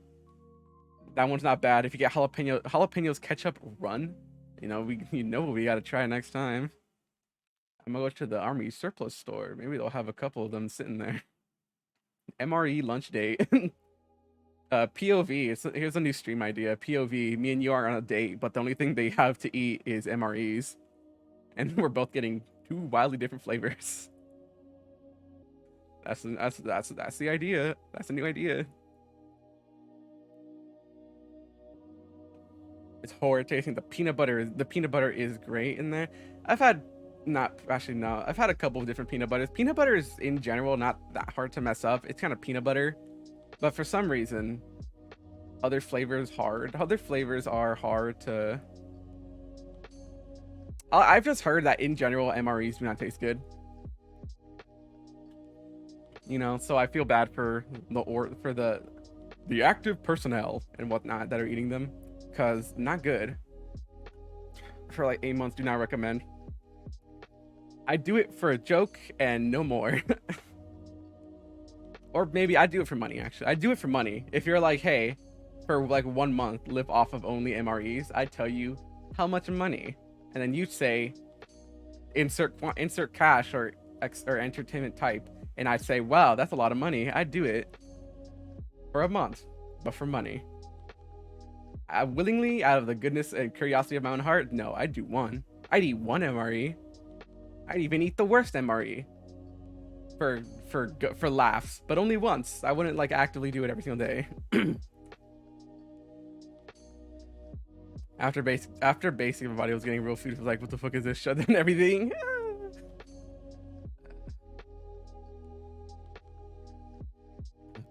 That one's not bad. If you get jalapenos ketchup, run. What we gotta try next time. I'm gonna go to the army surplus store. Maybe they'll have a couple of them sitting there. MRE lunch date. POV. Here's a new stream idea. POV. Me and you are on a date, but the only thing they have to eat is MREs, and we're both getting 2 wildly different flavors. That's the idea. That's a new idea. It's horrid tasting. The peanut butter is great in there. I've had a couple of different peanut butters. Peanut butter is in general not that hard to mess up. It's kind of peanut butter, but for some reason, other flavors are hard to. I've just heard that in general MREs do not taste good. So I feel bad for the active personnel and whatnot that are eating them, because not good. For like 8 months, do not recommend. I do it for a joke and no more. Or maybe I do it for money, actually. I do it for money. If you're like, hey, for like 1 month, live off of only MREs, I tell you how much money. And then you say, insert cash or entertainment type. And I say, wow, that's a lot of money. I do it for a month, but for money. I willingly, out of the goodness and curiosity of my own heart, no, I'd do one. I'd eat one MRE. I'd even eat the worst MRE for laughs, but only once. I wouldn't like actively do it every single day. After basic, everybody was getting real food. Was like, what the fuck is this? Shut down everything.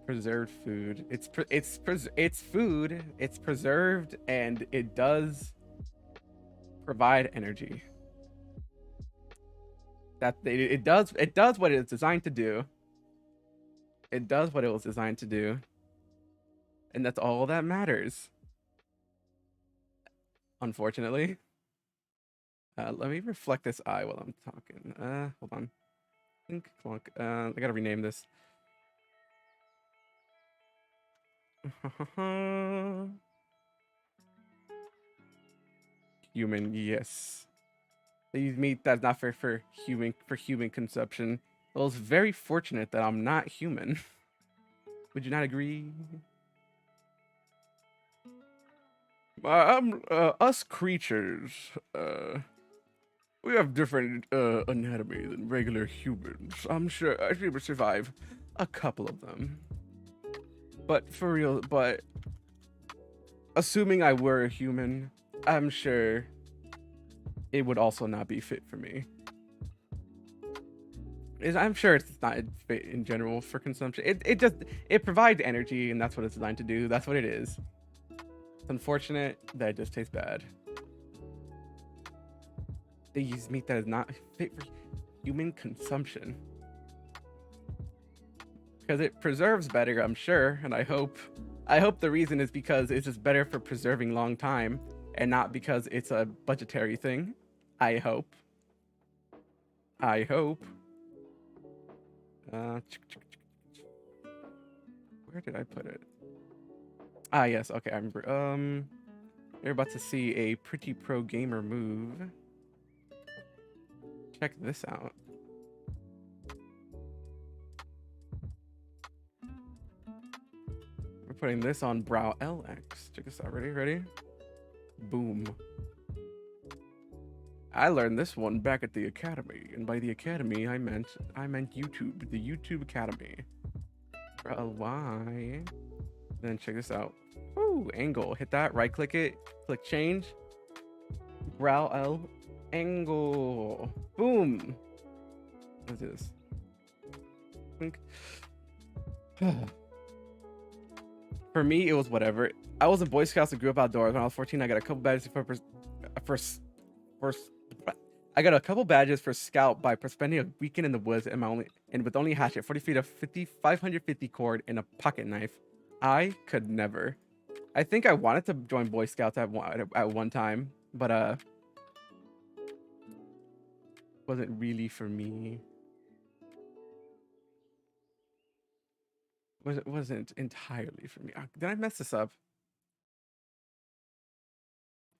Preserved food. It's food. It's preserved, and it does provide energy. It does what it's designed to do. It does what it was designed to do, and that's all that matters. Unfortunately. Let me reflect this eye while I'm talking. Hold on. Think clunk. I gotta rename this. Human, yes. They use meat that's not for human consumption. Well, it's very fortunate that I'm not human. Would you not agree? Us creatures, we have different anatomy than regular humans. I'm sure I'd be able to survive a couple of them. But for real, assuming I were a human, I'm sure it would also not be fit for me. I'm sure it's not fit in general for consumption. It provides energy, and that's what it's designed to do. That's what it is. It's unfortunate that it just tastes bad. They use meat that is not fit for human consumption. Because it preserves better, I'm sure, and I hope the reason is because it's just better for preserving long time, and not because it's a budgetary thing. I hope. Where did I put it? Ah, yes. Okay, I remember. You're about to see a pretty pro gamer move. Check this out. We're putting this on brow LX. Check this out. Ready? Boom. I learned this one back at the academy, and by the academy I meant YouTube, the YouTube Academy. Brow Y. Then check this out. Ooh, angle. Hit that. Right click it. Click change. Brow L. Angle. Boom. Let's do this. Think. For me, it was whatever. I was in Boy Scouts and grew up outdoors. When I was 14, I got a couple badges I got a couple badges for scout by spending a weekend in the woods and with only a hatchet, 40 feet of 550 cord, and a pocket knife. I could never. I think I wanted to join Boy Scouts at one time, but wasn't really for me. Wasn't entirely for me. Did I mess this up?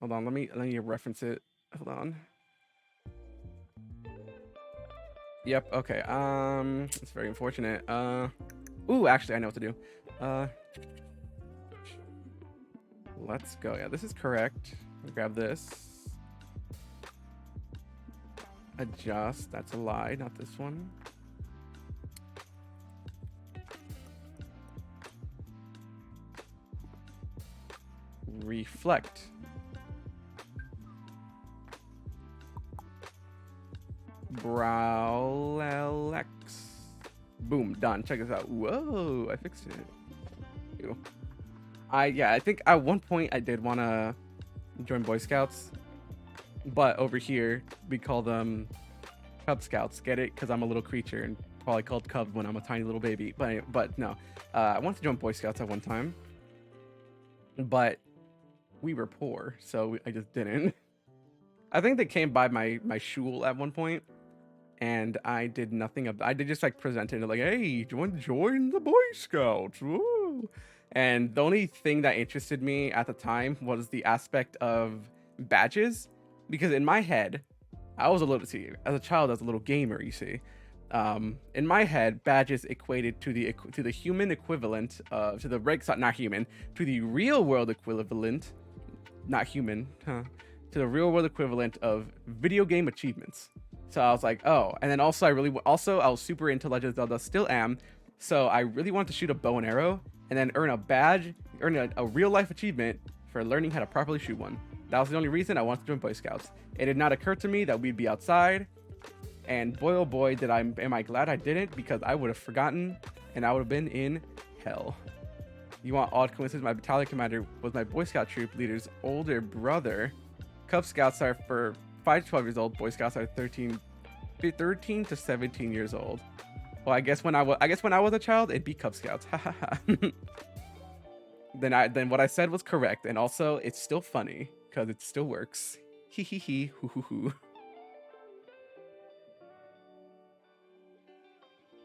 Hold on, let me reference it. Hold on. Yep, okay. It's very unfortunate. Ooh, actually I know what to do. Let's go. Yeah, this is correct. Grab this. Adjust. That's a lie, not this one. Reflect. Brow LX. Boom, done. Check this out. Whoa, I fixed it. Ew. I think at one point I did want to join Boy Scouts, but over here we call them Cub Scouts. Get it? Because I'm a little creature and probably called Cub when I'm a tiny little baby. But no, I wanted to join Boy Scouts at one time, but we were poor, so I just didn't. I think they came by my shul at one point, and I did nothing of. I did just like present it like, hey, join the Boy Scouts. Woo! And the only thing that interested me at the time was the aspect of badges, because in my head, I was a little, see, as a child, I was a little gamer, you see. In my head, badges equated to the human equivalent of, to the real world equivalent, not human, huh? To the real world equivalent of video game achievements. So I was like, oh, and then also I was super into Legend of Zelda, still am. So I really wanted to shoot a bow and arrow, and then earn a badge, earn a real life achievement for learning how to properly shoot one. That was the only reason I wanted to join Boy Scouts. It did not occur to me that we'd be outside, and boy oh boy am I glad I didn't, because I would have forgotten and I would have been in hell. You want odd coincidence? My battalion commander was my Boy Scout troop leader's older brother. Cub Scouts are for 5 to 12 years old. Boy Scouts are 13 to 17 years old. Well, I guess when I was a child, it'd be Cub Scouts. Then what I said was correct, and also it's still funny because it still works. Hee hee hee hoo hoo hoo.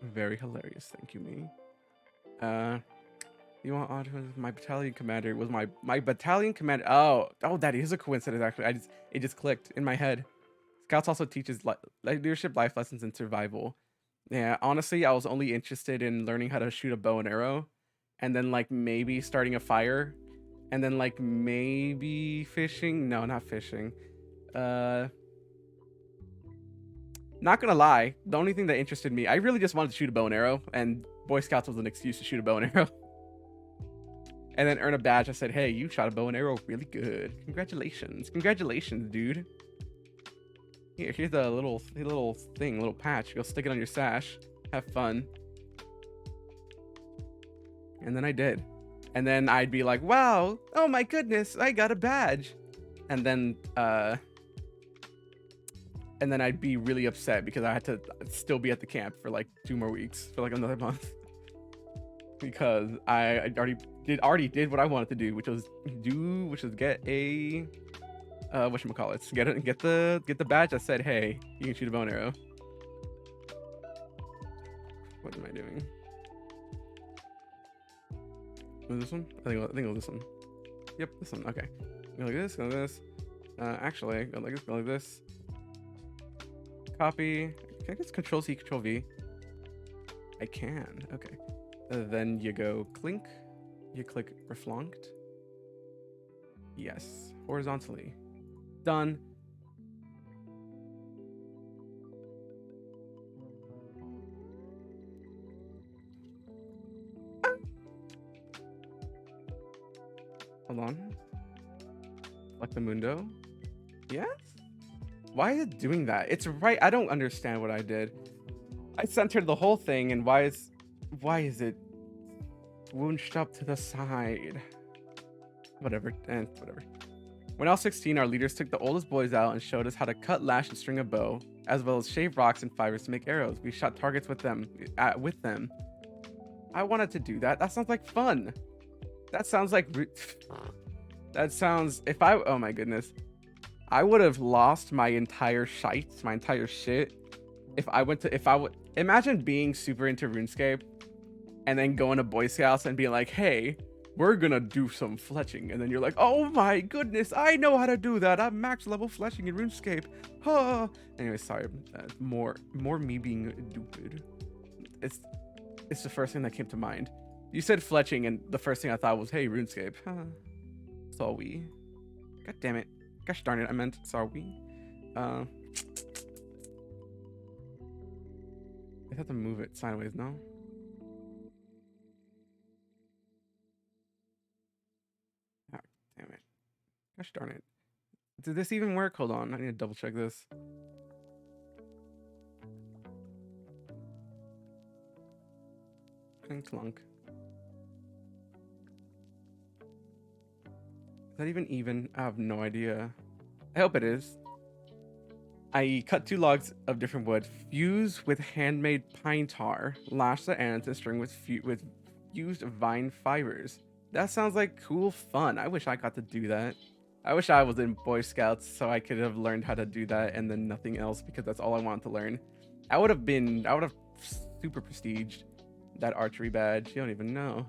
Very hilarious. Thank you, me. You want my battalion commander was my battalion commander. Oh, that is a coincidence. Actually, it just clicked in my head. Scouts also teaches leadership, life lessons, and survival. Yeah, honestly, I was only interested in learning how to shoot a bow and arrow, and then like maybe starting a fire, and then like maybe fishing. No, not fishing. Not gonna lie, the only thing that interested me, I really just wanted to shoot a bow and arrow, and Boy Scouts was an excuse to shoot a bow and arrow. And then earn a badge. I said, hey, you shot a bow and arrow really good. Congratulations, dude. Here's a little thing, little patch. Go stick it on your sash. Have fun. And then I did. And then I'd be like, wow, oh my goodness, I got a badge. And then I'd be really upset because I had to still be at the camp for like 2 more weeks, for like another month. Because I already did what I wanted to do, which was get a whatchamacallits, get the badge that said, hey, you can shoot a bow and arrow. What am I doing? Was this one? I think it was this one. Yep, this one. Okay. Go like this. Go like this. Actually, go like this. Go like this. Copy. Can I just Control C, Control V? I can. Okay. Then you go clink. You click reflanked. Yes. Horizontally. Done. Hold on. Select the mundo. Yes? Why is it doing that? It's right. I don't understand what I did. I centered the whole thing, and why is it wounched up to the side? Whatever. And whatever. When I was 16, our leaders took the oldest boys out and showed us how to cut, lash, and string a bow, as well as shave rocks and fibers to make arrows. We shot targets with them. I wanted to do that. That sounds like fun. That sounds like. That sounds. Oh my goodness. I would have lost my entire shite, my entire shit, if I would imagine being super into RuneScape and then going to Boy Scouts and being like, hey, we're gonna do some fletching, and then you're like, oh my goodness, I know how to do that. I'm max level fletching in RuneScape. Huh. Anyway, sorry. More me being stupid. It's the first thing that came to mind. You said fletching, and the first thing I thought was, hey, RuneScape. Huh. Sorry. God damn it. Gosh darn it, I meant sorry. I have to move it sideways, no? Oh, damn it. Gosh darn it. Did this even work? Hold on, I need to double check this. Clink clunk. Is that even? I have no idea. I hope it is. I cut 2 logs of different wood, fuse with handmade pine tar, lash the ends, and string with fused vine fibers. That sounds like cool fun. I wish I got to do that. I wish I was in Boy Scouts so I could have learned how to do that and then nothing else, because that's all I wanted to learn. I would have super prestiged that archery badge. You don't even know.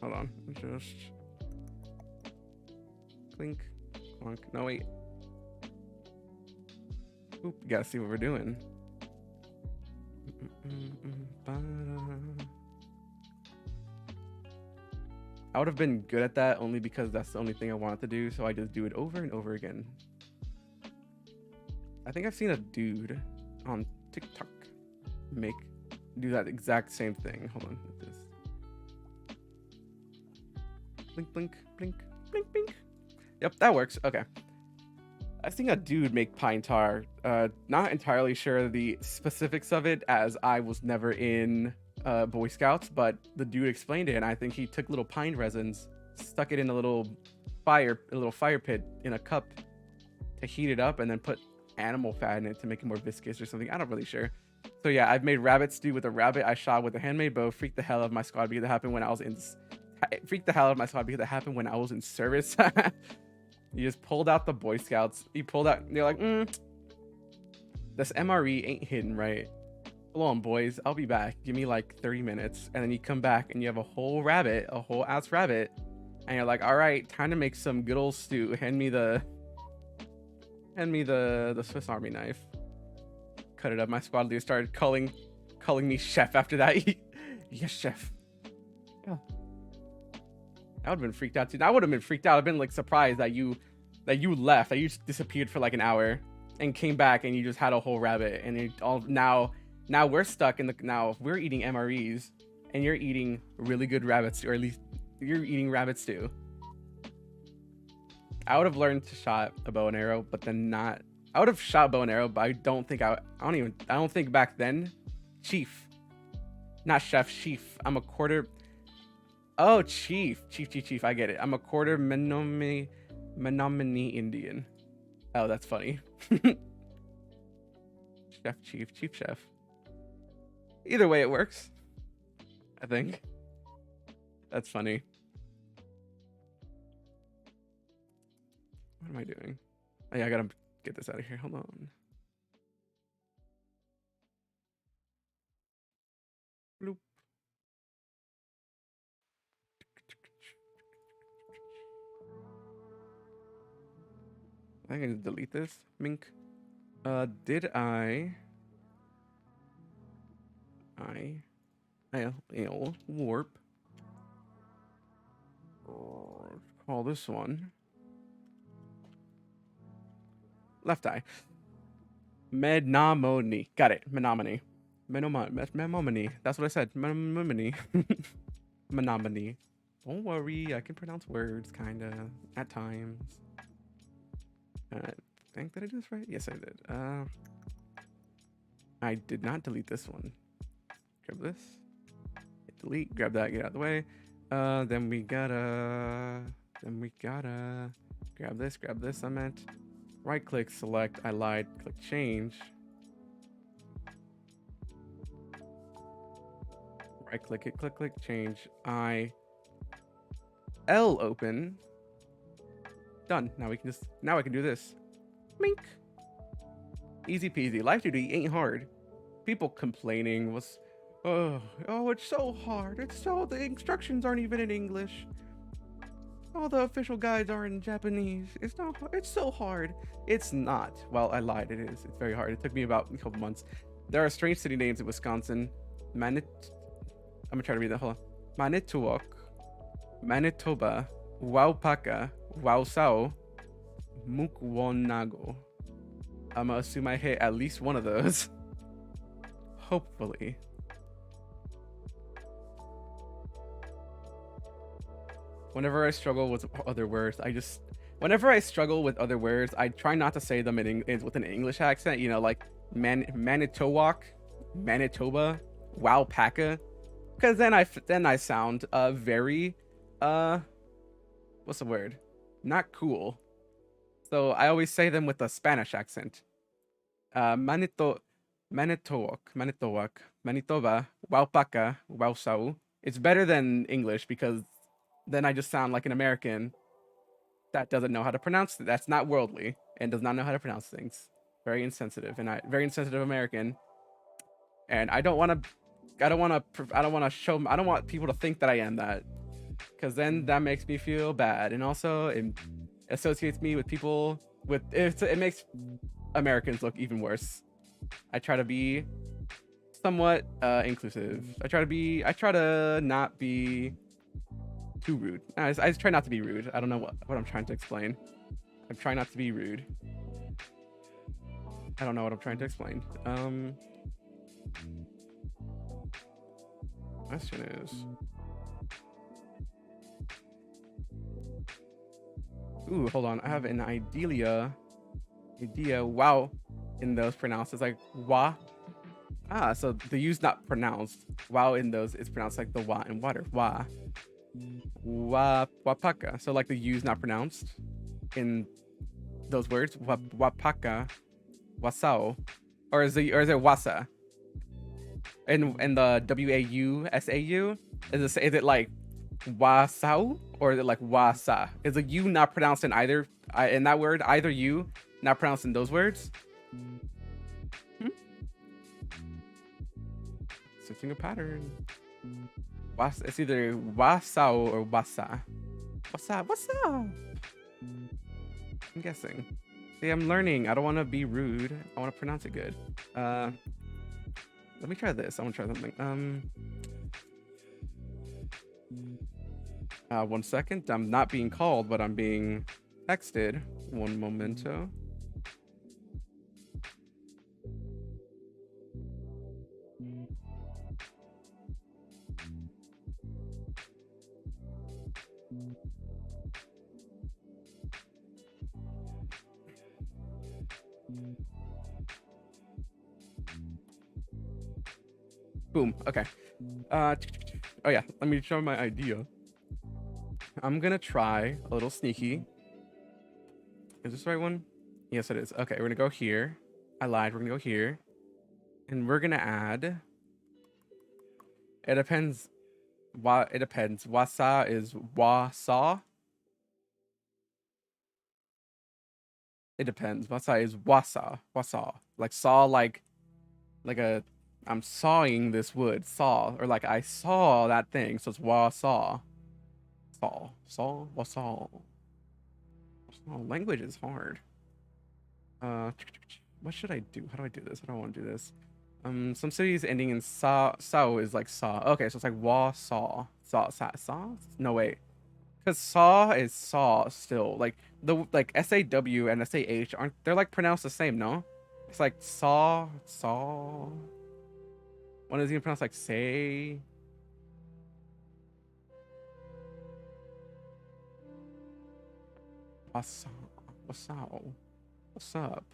Hold on, just clink, clunk. No, wait. Oop, you gotta see what we're doing. I would have been good at that only because that's the only thing I wanted to do, so I just do it over and over again. I think I've seen a dude on TikTok do that exact same thing. Hold on, with this. Blink, blink, blink, blink, blink. Yep, that works. Okay. I've seen a dude make pine tar. Not entirely sure the specifics of it, as I was never in Boy Scouts, but the dude explained it, and I think he took little pine resins, stuck it in a little fire pit in a cup to heat it up, and then put animal fat in it to make it more viscous or something. I'm not really sure. So yeah, I've made rabbit stew with a rabbit I shot with a handmade bow. Freaked the hell out of my squad because it happened when I was in. Freaked the hell out of my squad because it happened when I was in service. You just pulled out the Boy Scouts. You pulled out. You're like, this MRE ain't hidden, right? Hold on, boys. I'll be back. Give me like 30 minutes, and then you come back and you have a whole ass rabbit, and you're like, all right, time to make some good old stew. Hand me the Swiss Army knife. Cut it up. My squad leader started calling me chef after that. Yes, chef. Yeah. I would have been freaked out too. I would have been freaked out. I've been like surprised that you left, that you just disappeared for like an hour and came back and you just had a whole rabbit, and it all now we're stuck in we're eating MREs and you're eating really good rabbits, or at least you're eating rabbit stew. I would have learned to shot a bow and arrow, but then not. I would have shot bow and arrow, but I don't think I don't think back then. Chief, not chef. Chief. I'm a quarter. Oh, chief. I get it. I'm a quarter Menominee Indian. Oh, that's funny. Chief chef. Either way, it works. I think. That's funny. What am I doing? Oh yeah, I gotta get this out of here. Hold on. I can just delete this. Mink. Did I warp. Call this one left eye. Menominee. Got it. Menominee. Menominee. That's what I said. Menominee. Menominee. Don't worry, I can pronounce words kinda at times. I think that I did this right? Yes, I did. I did not delete this one. Grab this. Hit delete. Grab that. Get out of the way. Then we gotta grab this. Grab this. I meant. Right click. Select. I lied. Click change. Right click it. Click change. L open. Done. Now I can do this. Mink. Easy peasy. Live2D ain't hard. People complaining was, oh, it's so hard. The instructions aren't even in English. All the official guides are in Japanese. It's so hard. It's not. Well, I lied. It is. It's very hard. It took me about a couple months. There are strange city names in Wisconsin. I'm gonna try to read that. Hold on. Manitowoc, Manitoba, Waupaka, Wausau, Mukwonago. I'm gonna assume I hit at least one of those. Hopefully. Whenever I struggle with other words, I try not to say them with an English accent. You know, like Manitowoc, Manitoba, Waupaka, because then I sound very what's the word? Not cool. So I always say them with a Spanish accent. Manitowoc, Manitoba, Waupaka, Wausau. It's better than English because then I just sound like an American that doesn't know how to pronounce it. That's not worldly and does not know how to pronounce things. Very insensitive, and very insensitive American. And I don't want people to think that I am that, because then that makes me feel bad, and also it associates me with people it makes Americans look even worse. I try to be somewhat inclusive. I try to not be too rude. I just try not to be rude. I don't know what I'm trying to explain. I'm trying not to be rude. I don't know what I'm trying to explain. Question is, ooh, hold on. I have an idea. Wow, in those pronounced is like wa. Ah, so the u's not pronounced. Wow in those is pronounced like the wa in water. Wa. Wapaka. So like the u's not pronounced in those words. Wapaka. Wasao. Or is it wasa? And the WAUSAU? Is it like wasau or is it like wasa? Is a U not pronounced in either in that word? Either U not pronounced in those words? Switching a pattern. It's either wasau or wasa. Wasa. I'm guessing. See, I'm learning. I don't want to be rude. I want to pronounce it good. Let me try this. I want to try something. 1 second. I'm not being called, but I'm being texted. One momento. Boom. Okay. Oh yeah. Let me show my idea. I'm gonna try a little sneaky. Is this the right one? Yes, it is. Okay, we're gonna go here. I lied. We're gonna go here, and we're gonna add. It depends. It depends. Wasa is wasa. It depends. Wasa is wasa. Like saw, like a. I'm sawing this wood. Saw, or like I saw that thing. So it's wasa. Saw. Wasa. Oh, language is hard. Uh, what should I do? How do I do this? I don't want to do this. Some cities ending in sa. Sao is like saw. Okay, so it's like wa saw. Saw. No wait, because saw is saw still. Like the like SAW and SAH aren't they're like pronounced the same? No, it's like saw. One is even pronounced like say. What's what's up? What's up?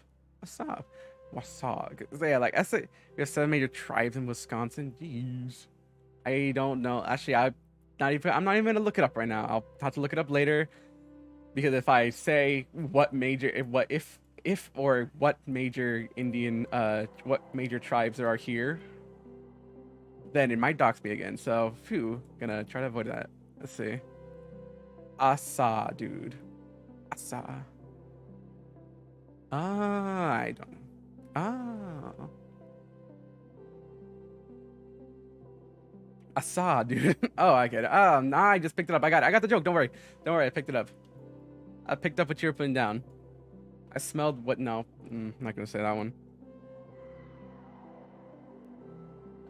What's up? What's up? So yeah, like I say, we have 7 major tribes in Wisconsin. Jeez, I don't know. Actually, I'm not even gonna look it up right now. I'll have to look it up later because if I say if or what major Indian what major tribes there are here, then it might dox me again. So phew, gonna try to avoid that. Let's see. Asa, dude. Asa. I don't know. Ah. Asa, dude. Oh, I get it. Nah, I just picked it up. I got it. I got the joke. Don't worry. Don't worry. I picked it up. I picked up what you were putting down. I smelled what? No, I'm not gonna say that one.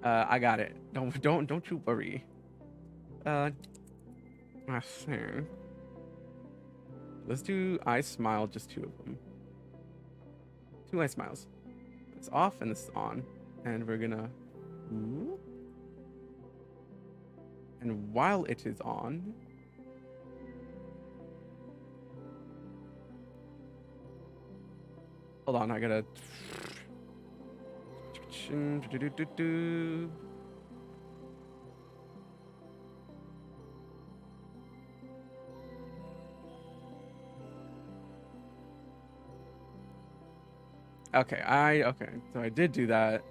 I got it. Don't you worry. I think let's do I smile. Just 2 of them. 2 I smiles. It's off and it's on, and we're gonna. Ooh. And while it is on, hold on. I gotta. Okay, so I did do that.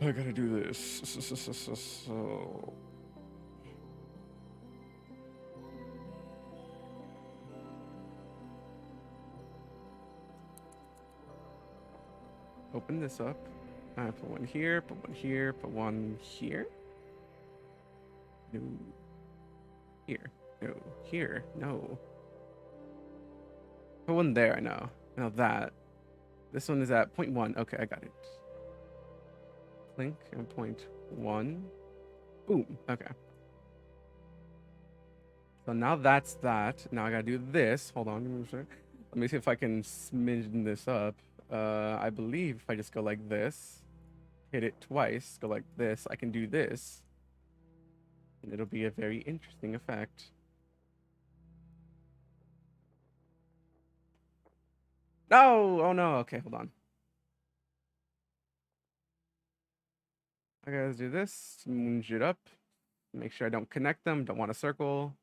I gotta do this. So open this up. I put one here, put one here, put one here. No. Here. No. Here. No. Put one there, I know. Now that. This one is at 0.1. Okay, I got it. Clink and 0.1. Boom. Okay. So now that's that. Now I gotta do this. Hold on. Let me see if I can smidgen this up. I believe if I just go like this, hit it twice, go like this, I can do this. And it'll be a very interesting effect. No! Oh no, okay, hold on. I gotta do this, smooch it up, make sure I don't connect them, don't want a circle.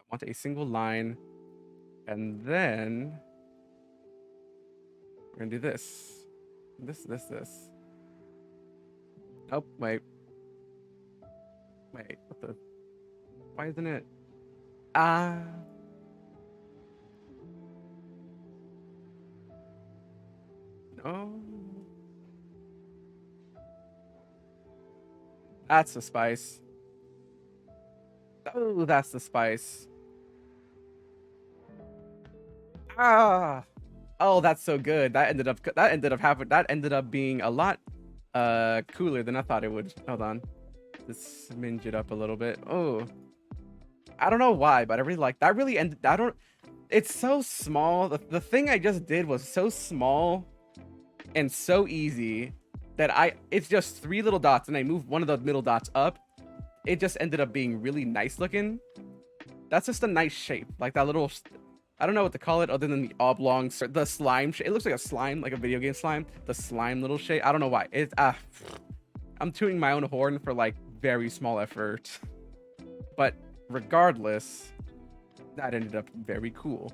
I want a single line. And then we're gonna do this. This. Oh, wait. Wait, what the? Why isn't it? Ah. No. That's the spice. Oh, that's the spice. Ah. Oh, that's so good. That ended up being a lot cooler than I thought it would. Hold on. Just minge it up a little bit. Oh. I don't know why, but I really like that. Really ended. I don't. It's so small. The thing I just did was so small and so easy that it's just 3 little dots and I moved one of the middle dots up. It just ended up being really nice looking. That's just a nice shape. Like that little, I don't know what to call it other than the oblong, the slime shape. It looks like a slime, like a video game slime. The slime little shape. I don't know why. I'm tooting my own horn for like very small effort. But regardless, that ended up very cool.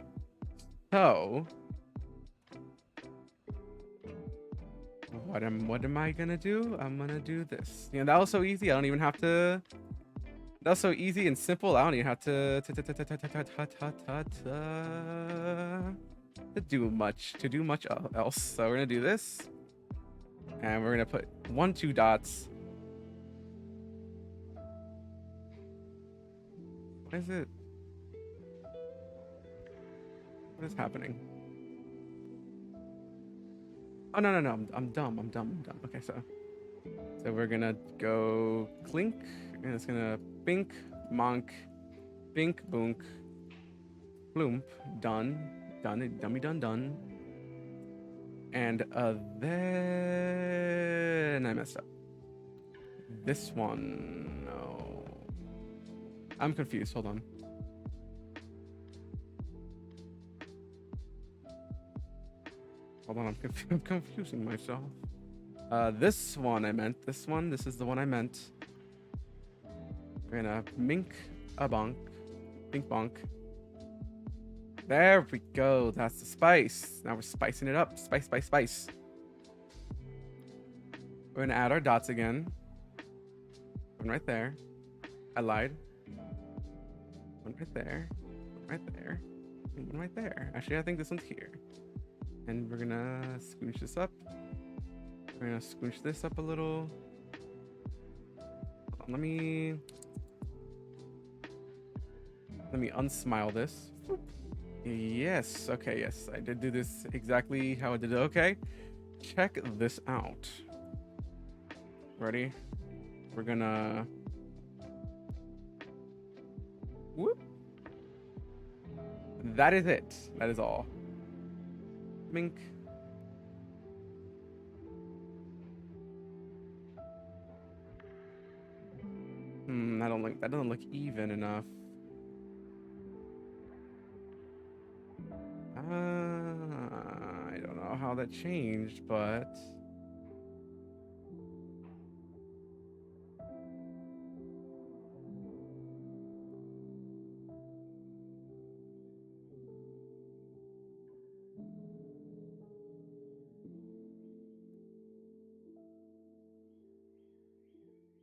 So what am I gonna do? I'm gonna do this. You know, that was so easy. I don't even have to. That's so easy and simple. I don't even have to do much else. So we're gonna do this, and we're gonna put 1, 2 dots. What is it? What is happening? Oh no, I'm dumb. I'm dumb. Okay, so we're gonna go clink, and it's gonna bink, monk, bink, boonk, bloomp, done, dummy done. And then I messed up. This one, no. I'm confused. Hold on. I'm confusing myself. This one I meant. This is the one I meant. We're gonna mink a bonk. Bink bonk. There we go. That's the spice. Now we're spicing it up. Spice. We're gonna add our dots again. One right there. I lied. One right there. One right there. And one right there. Actually, I think this one's here. And we're gonna scooch this up. We're gonna scooch this up a little. Hold on, let me unsmile this. Yes. Okay. Yes, I did do this exactly how I did it. Okay. Check this out. Ready? We're gonna. Whoop. That is it. That is all. Mink. That doesn't look even enough. I don't know how that changed, but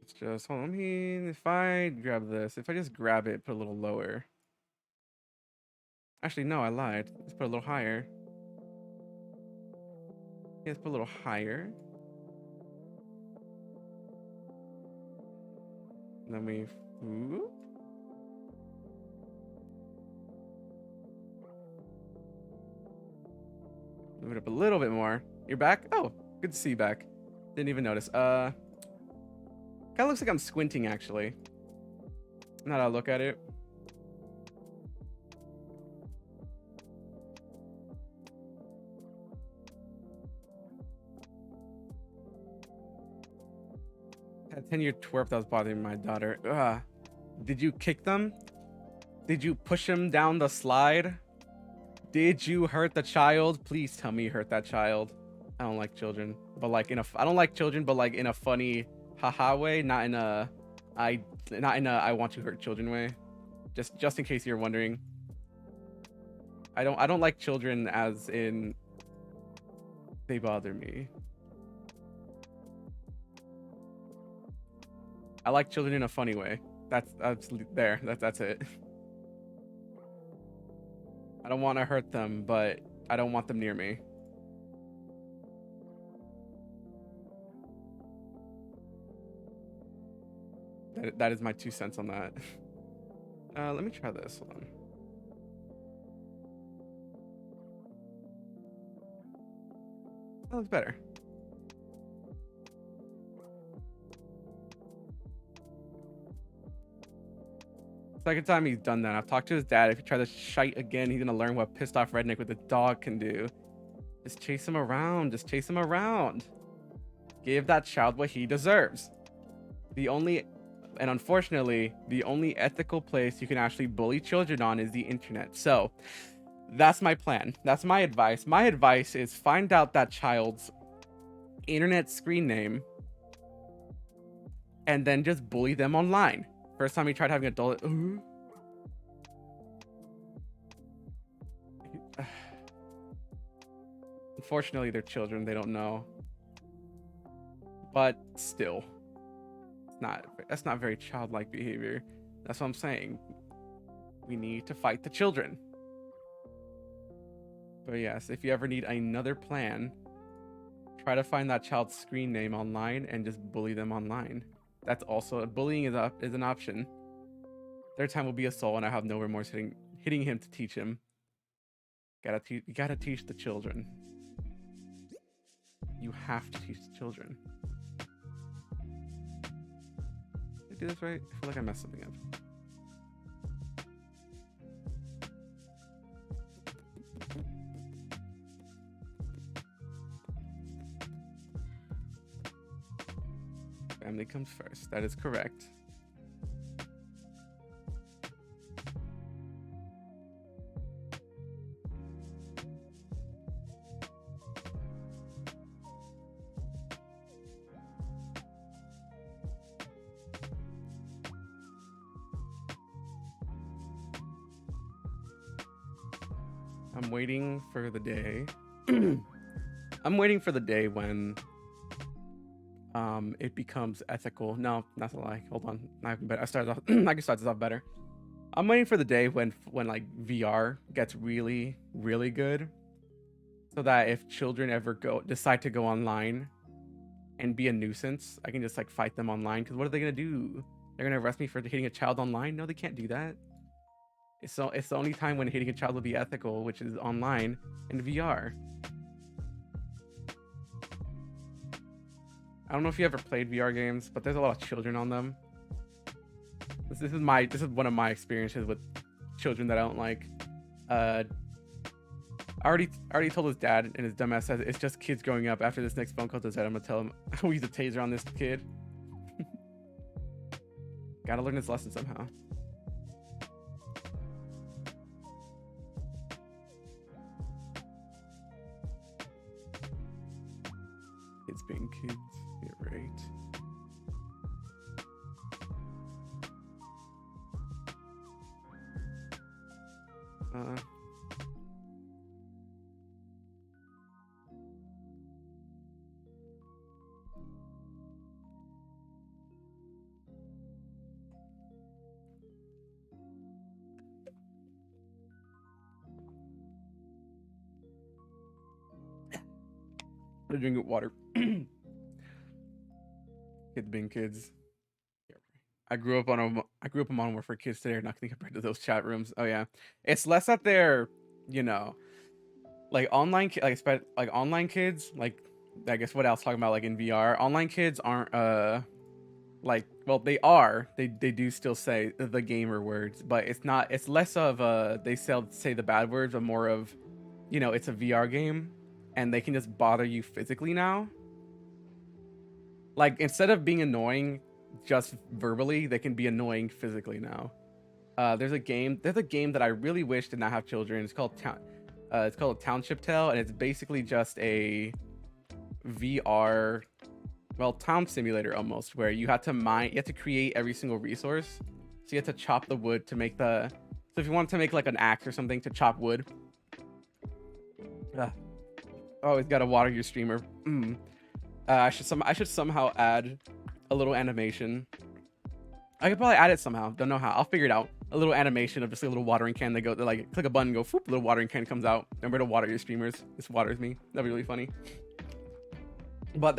it's just, hold on, I mean, if I grab this, if I just grab it, put a little lower. Actually, no, I lied. Let's put a little higher. Yeah, let's put a little higher. And then we whoop. Move it up a little bit more. You're back? Oh, good to see you back. Didn't even notice. Kind of looks like I'm squinting, actually. Now that I look at it. That 10-year twerp that was bothering my daughter. Ugh. Did you kick them? Did you push him down the slide? Did you hurt the child? Please tell me you hurt that child. I don't like children, but like I don't like children, but like in a funny haha way, not in a I want to hurt children way. Just in case you're wondering. I don't like children as in they bother me. I like children in a funny way. That's there. That's it. I don't want to hurt them, but I don't want them near me. That is my 2 cents on that. Let me try this. Hold on. That looks better. Second time he's done that. I've talked to his dad. If he tries to shite again, he's gonna learn what pissed off redneck with a dog can do. Just chase him around. Just chase him around. Give that child what he deserves. And unfortunately, the only ethical place you can actually bully children on is the internet. So that's my plan. That's my advice. My advice is find out that child's internet screen name and then just bully them online. First time he tried having adult. Unfortunately, they're children. They don't know. But still, that's not very childlike behavior. That's what I'm saying. We need to fight the children. But yes, if you ever need another plan, try to find that child's screen name online and just bully them online. That's also bullying is an option. Third time will be assault, and I have no remorse hitting him to teach him. You gotta teach the children. You have to teach the children. Did I do this right? I feel like I messed something up. Family comes first. That is correct. I'm waiting for the day. I'm waiting for the day when it becomes ethical. No, not to lie. Hold on. I can start this off better. I'm waiting for the day when like VR gets really, really good, so that if children ever decide to go online and be a nuisance, I can just like fight them online. Because what are they gonna do? They're gonna arrest me for hitting a child online? No, they can't do that. It's the only time when hitting a child will be ethical, which is online in VR. I don't know if you ever played VR games, but there's a lot of children on them. This is one of my experiences with children that I don't like. I already told his dad, and his dumbass says it's just kids growing up. After this next phone call to his dad, I'm gonna tell him we use a taser on this kid. Gotta learn his lesson somehow. Kids being kids. You're right. I'm drinking water. Kids being kids. I grew up on Modern Warfare Kids today, are not gonna compared to those chat rooms. Oh yeah, it's less that they're, you know, like online kids. Like, I guess what else talking about, like in VR, online kids aren't like, well, they are. They do still say the gamer words, but it's not. It's less of they say the bad words, but more of, you know, it's a VR game, and they can just bother you physically now. Like, instead of being annoying just verbally, they can be annoying physically now. There's a game that I really wish did not have children. It's called Township Tale, and it's basically just a VR, well, town simulator almost, where you have to create every single resource. So you have to chop the wood to make so if you want to make like an axe or something to chop wood. Always gotta water your streamer. I should somehow add a little animation. I could probably add it somehow. Don't know how. I'll figure it out. A little animation of just a little watering can. They like click a button, go whoop, little watering can comes out. Remember to water your streamers. This waters me. That'd be really funny. But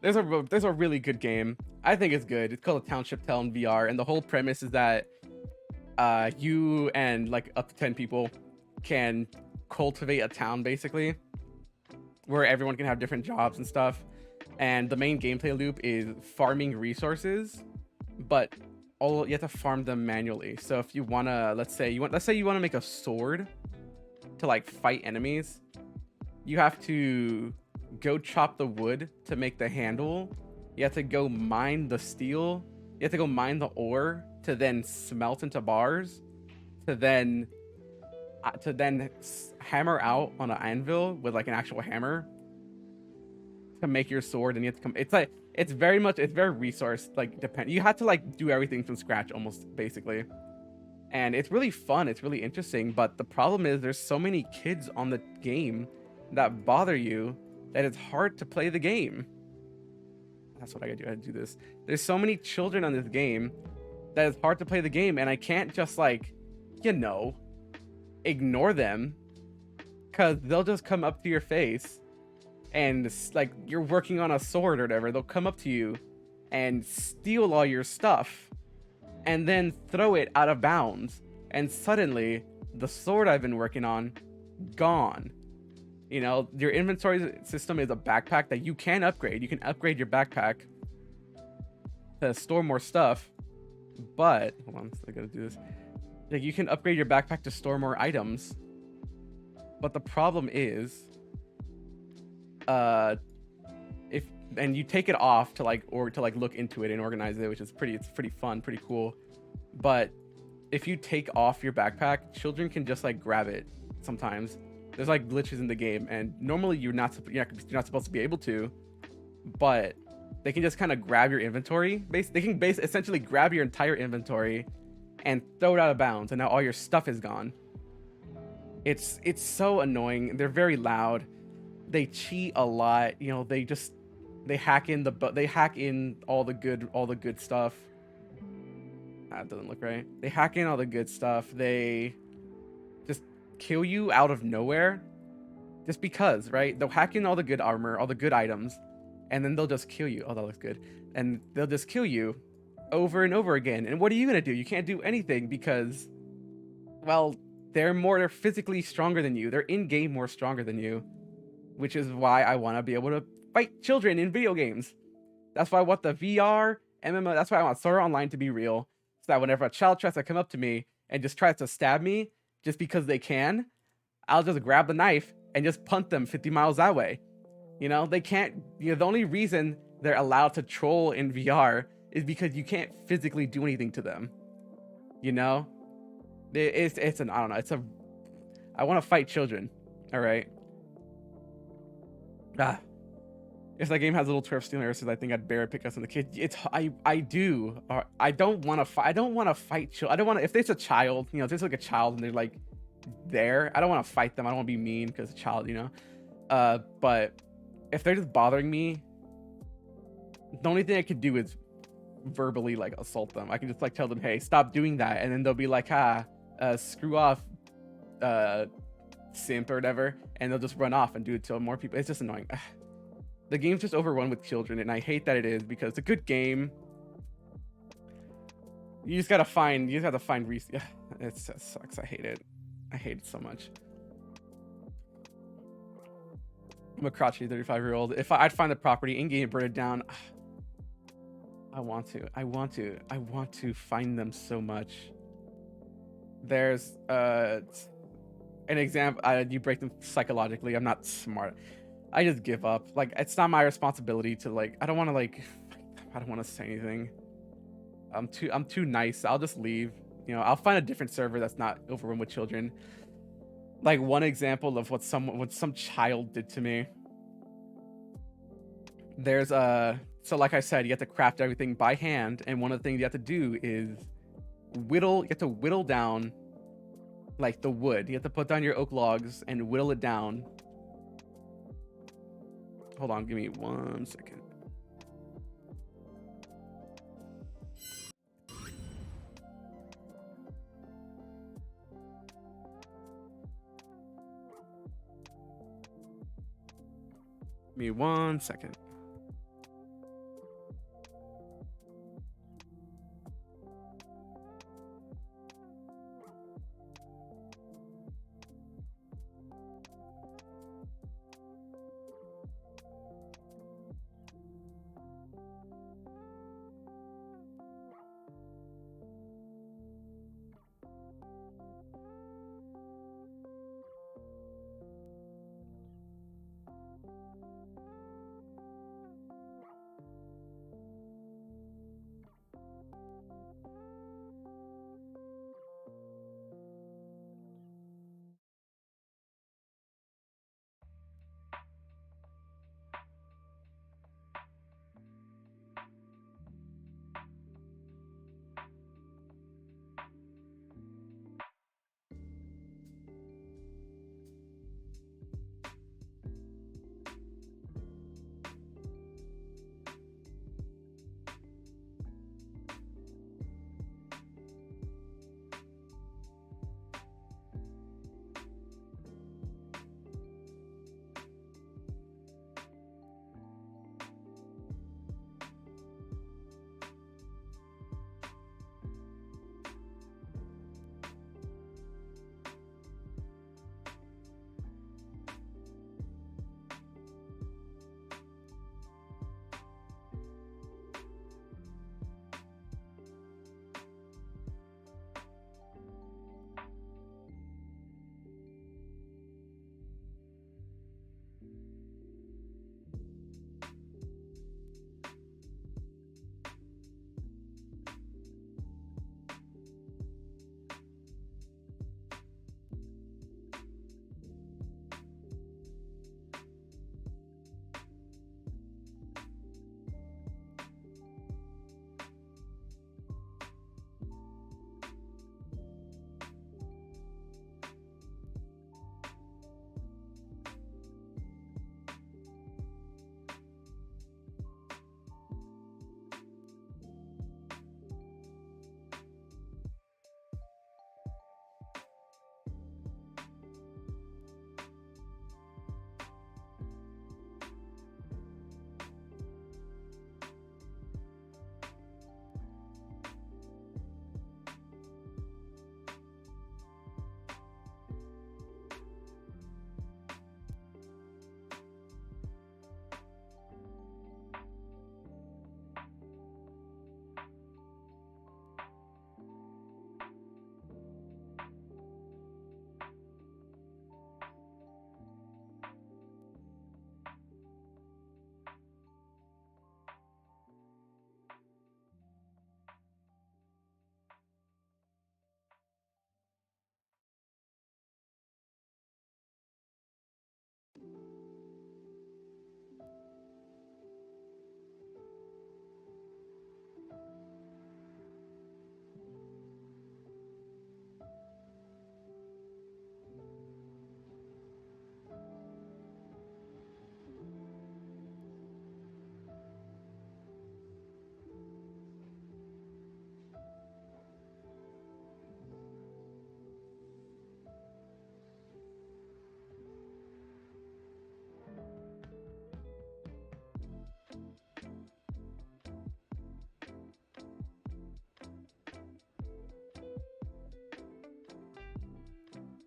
there's a really good game. I think it's good. It's called Township Tale in VR, and the whole premise is that you and like up to 10 people can cultivate a town, basically, where everyone can have different jobs and stuff. And the main gameplay loop is farming resources, but you have to farm them manually. So if you wanna, let's say you want to make a sword to like fight enemies, you have to go chop the wood to make the handle. You have to go mine the steel. You have to go mine the ore to then smelt into bars, to then hammer out on an anvil with like an actual hammer to make your sword. And you have to it's very resource like dependent. You have to like do everything from scratch almost, basically. And it's really fun, it's really interesting, but the problem is there's so many kids on the game that bother you that it's hard to play the game. That's what I gotta do this. There's so many children on this game that it's hard to play the game, and I can't just like, you know, ignore them, because they'll just come up to your face and like you're working on a sword or whatever. They'll come up to you and steal all your stuff and then throw it out of bounds, and suddenly the sword I've been working on, gone. You know, your inventory system is a backpack that you can upgrade. You can upgrade your backpack to store more stuff, but hold on, I gotta do this. Like, you can upgrade your backpack to store more items, but the problem is, if and you take it off to like look into it and organize it, which is it's pretty fun, pretty cool. But if you take off your backpack, children can just like grab it sometimes. There's like glitches in the game, and normally you're not supposed to be able to, but they can just kind of grab your inventory. They can essentially grab your entire inventory and throw it out of bounds, and now all your stuff is gone. It's so annoying. They're very loud. They cheat a lot. You know, they hack in all the good stuff. That doesn't look right. They hack in all the good stuff. They just kill you out of nowhere just because, right? They'll hack in all the good armor, all the good items, and then they'll just kill you. Oh, that looks good. And they'll just kill you over and over again. And what are you gonna do? You can't do anything because, well, they're physically stronger than you. They're in-game more stronger than you, which is why I want to be able to fight children in video games. That's why I want the VR, MMO, that's why I want Sword Art Online to be real. So that whenever a child tries to come up to me and just tries to stab me just because they can, I'll just grab the knife and just punt them 50 miles that way. You know, they can't, you know, the only reason they're allowed to troll in VR is because you can't physically do anything to them. You know? I don't know, I want to fight children. All right. If that game has little turf stealing nurses, I think I'd bear pick us in the kid. I do. I don't want to fight. I don't want to fight children. I don't want to. If there's a child, you know, if there's like a child and they're like there, I don't want to fight them. I don't want to be mean because a child, you know. But if they're just bothering me, the only thing I could do is verbally like assault them. I can just like tell them, hey, stop doing that, and then they'll be like, screw off, simp or whatever, and they'll just run off and do it to more people. It's just annoying. The game's just overrun with children, and I hate that it is, because it's a good game. You just have to find it sucks. I hate it so much. I'm a crotchety 35-year-old. If I'd find the property in game and burn it down, I want to find them so much. There's an example. You break them psychologically. I'm not smart. I just give up. Like, it's not my responsibility to like. I don't want to say anything. I'm too nice. I'll just leave. You know, I'll find a different server that's not overrun with children. Like, one example of what some child did to me. There's so like I said, you have to craft everything by hand, and one of the things you have to do is whittle. You have to whittle down like the wood. You have to put down your oak logs and whittle it down. Hold on, give me 1 second. Give me 1 second.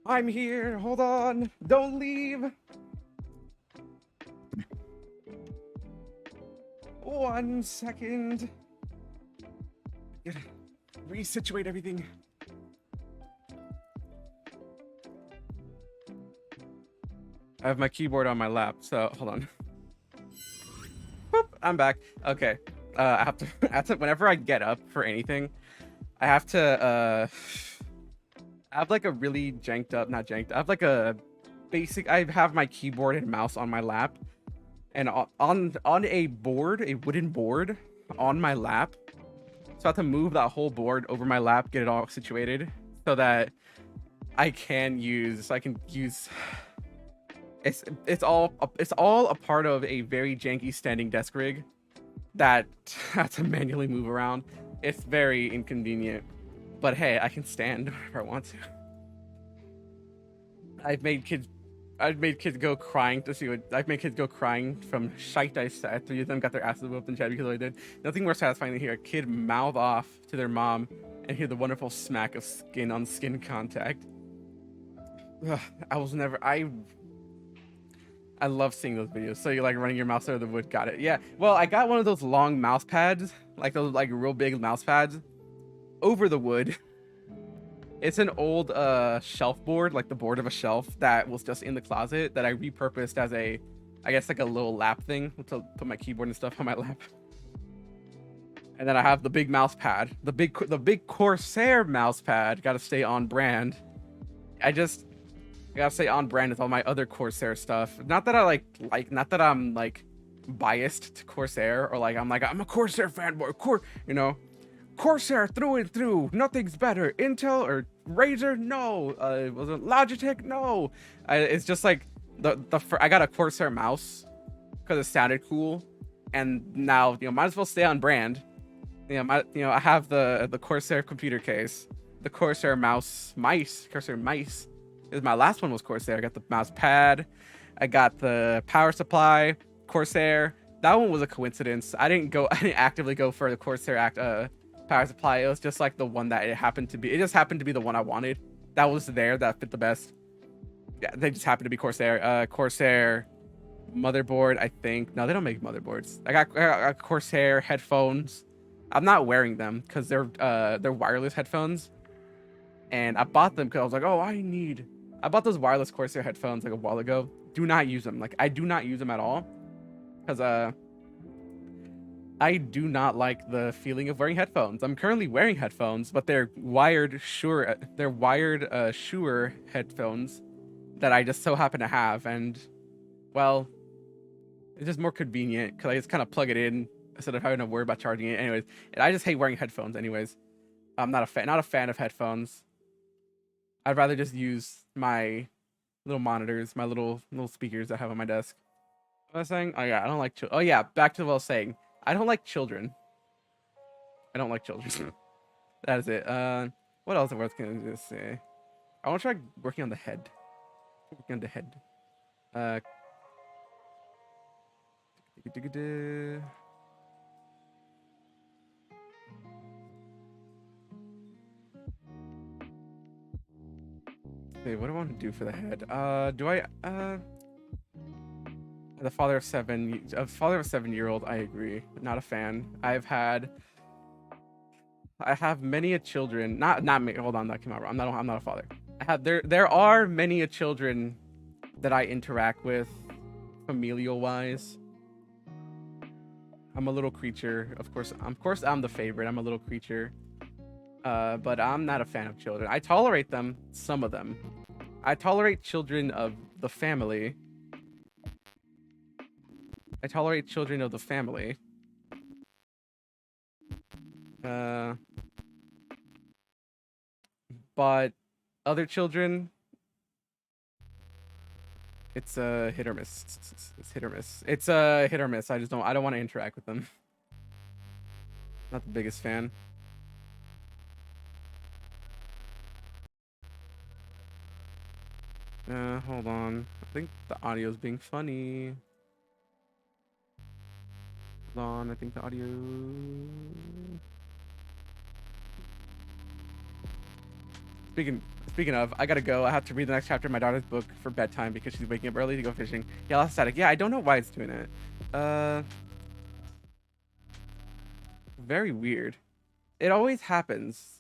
I'm here. Hold on. Don't leave. 1 second. Gotta resituate everything. I have my keyboard on my lap, so hold on. Boop, I'm back. Okay. I have to whenever I get up for anything, I have to I have like a really janked up, not janked. I have like a basic. I have my keyboard and mouse on my lap, and on a board, a wooden board, on my lap. So I have to move that whole board over my lap, get it all situated, so that I can use. I can use. It's all a part of a very janky standing desk rig that I have to manually move around. It's very inconvenient. But hey, I can stand whenever I want to. I've made kids go crying to see what I've made kids go crying from shite I said. 3 of them got their asses whooped in chat because I did. Nothing more satisfying than hear a kid mouth off to their mom and hear the wonderful smack of skin on skin contact. Ugh, I love seeing those videos. So you're like running your mouse over the wood. Got it. Yeah. Well, I got one of those long mouse pads, like those like real big mouse pads, over the wood. It's an old shelf board, like the board of a shelf that was just in the closet that I repurposed as a, I guess like a little lap thing to put my keyboard and stuff on my lap. And then I have the big mouse pad, the big Corsair mouse pad. Got to stay on brand. I gotta stay on brand with all my other Corsair stuff. Not that I not that I'm like biased to Corsair or like I'm a Corsair fanboy. Corsair through and through. Nothing's better. Intel or Razer? No. Was it Logitech? No. It's just like I got a Corsair mouse because it sounded cool, and now might as well stay on brand. I have the Corsair computer case, the Corsair mice. My last one was Corsair. I got the mouse pad, I got the power supply, Corsair. That one was a coincidence. I didn't actively go for the Corsair power supply. It was just like the one that it happened to be. It just happened to be the one I wanted. That was there. That fit the best. Yeah, they just happened to be Corsair. Corsair motherboard, I think. No, they don't make motherboards. I got Corsair headphones. I'm not wearing them because they're wireless headphones. And I bought them because I was like, oh, I bought those wireless Corsair headphones like a while ago. Do not use them. Like I do not use them at all because I do not like the feeling of wearing headphones. I'm currently wearing headphones, but they're wired Shure headphones that I just so happen to have, and well, it's just more convenient because I just kind of plug it in instead of having to worry about charging it. Anyways, and I just hate wearing headphones. Anyways, I'm not a fan of headphones. I'd rather just use my little monitors, my little speakers I have on my desk. What was I saying? Oh yeah, I don't like children. Oh yeah, back to what I was saying. I don't like children. I don't like children. That is it. What else was I gonna say? I want to try working on the head. Working on the head. Hey, what do I want to do for the head? The father of a 7-year-old, I agree. Not a fan. I have many a children. Not me. Hold on, that came out wrong. I'm not a father. There are many a children that I interact with, familial wise. I'm a little creature, of course. I'm the favorite. I'm a little creature. But I'm not a fan of children. I tolerate them, some of them. I tolerate children of the family. But other children, it's a hit or miss. It's hit or miss. It's a hit or miss. I don't want to interact with them. Not the biggest fan. Hold on. I think the audio's being funny. Hold on, I think the audio... Speaking of, I gotta go. I have to read the next chapter of my daughter's book for bedtime because she's waking up early to go fishing. Yeah, that's static. Yeah, I don't know why it's doing it. Very weird. It always happens.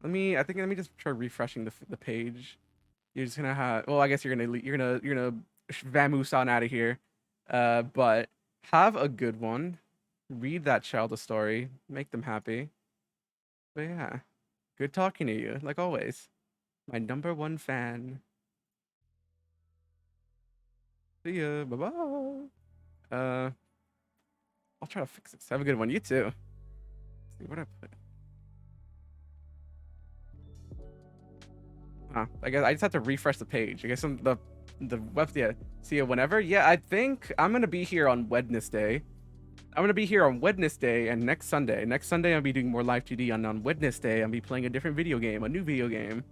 Let me just try refreshing the page. You're just gonna have. Well, I guess you're gonna vamoose on out of here. But have a good one. Read that child a story. Make them happy. But yeah, good talking to you, like always. My #1 fan. See ya. Bye bye. I'll try to fix this. Have a good one. You too. Let's see what I put. I guess I just have to refresh the page. I guess the web. Yeah. See you whenever. Yeah, I think I'm gonna be here on Wednesday. I'm gonna be here on Wednesday and next Sunday. Next Sunday I'll be doing more Live2D, and on Wednesday I'll be playing a different video game, a new video game.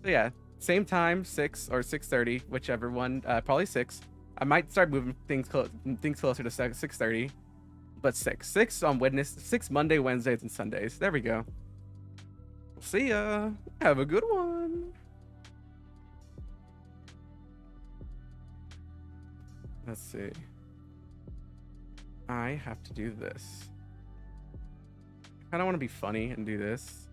So yeah, same time, 6 or 6:30, whichever one. Probably 6. I might start moving things closer to 6:30, but 6 on Wednesday, 6 Monday, Wednesdays, and Sundays. There we go. See ya. Have a good one. Let's see. I have to do this. I kind of want to be funny and do this.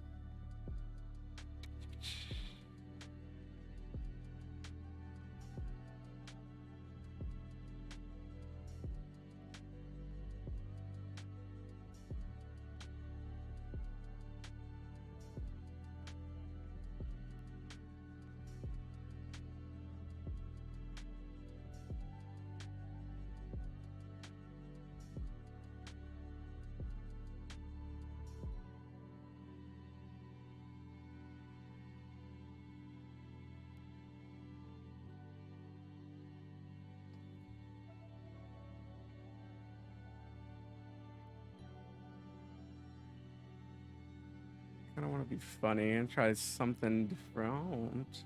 I don't want to be funny and try something different.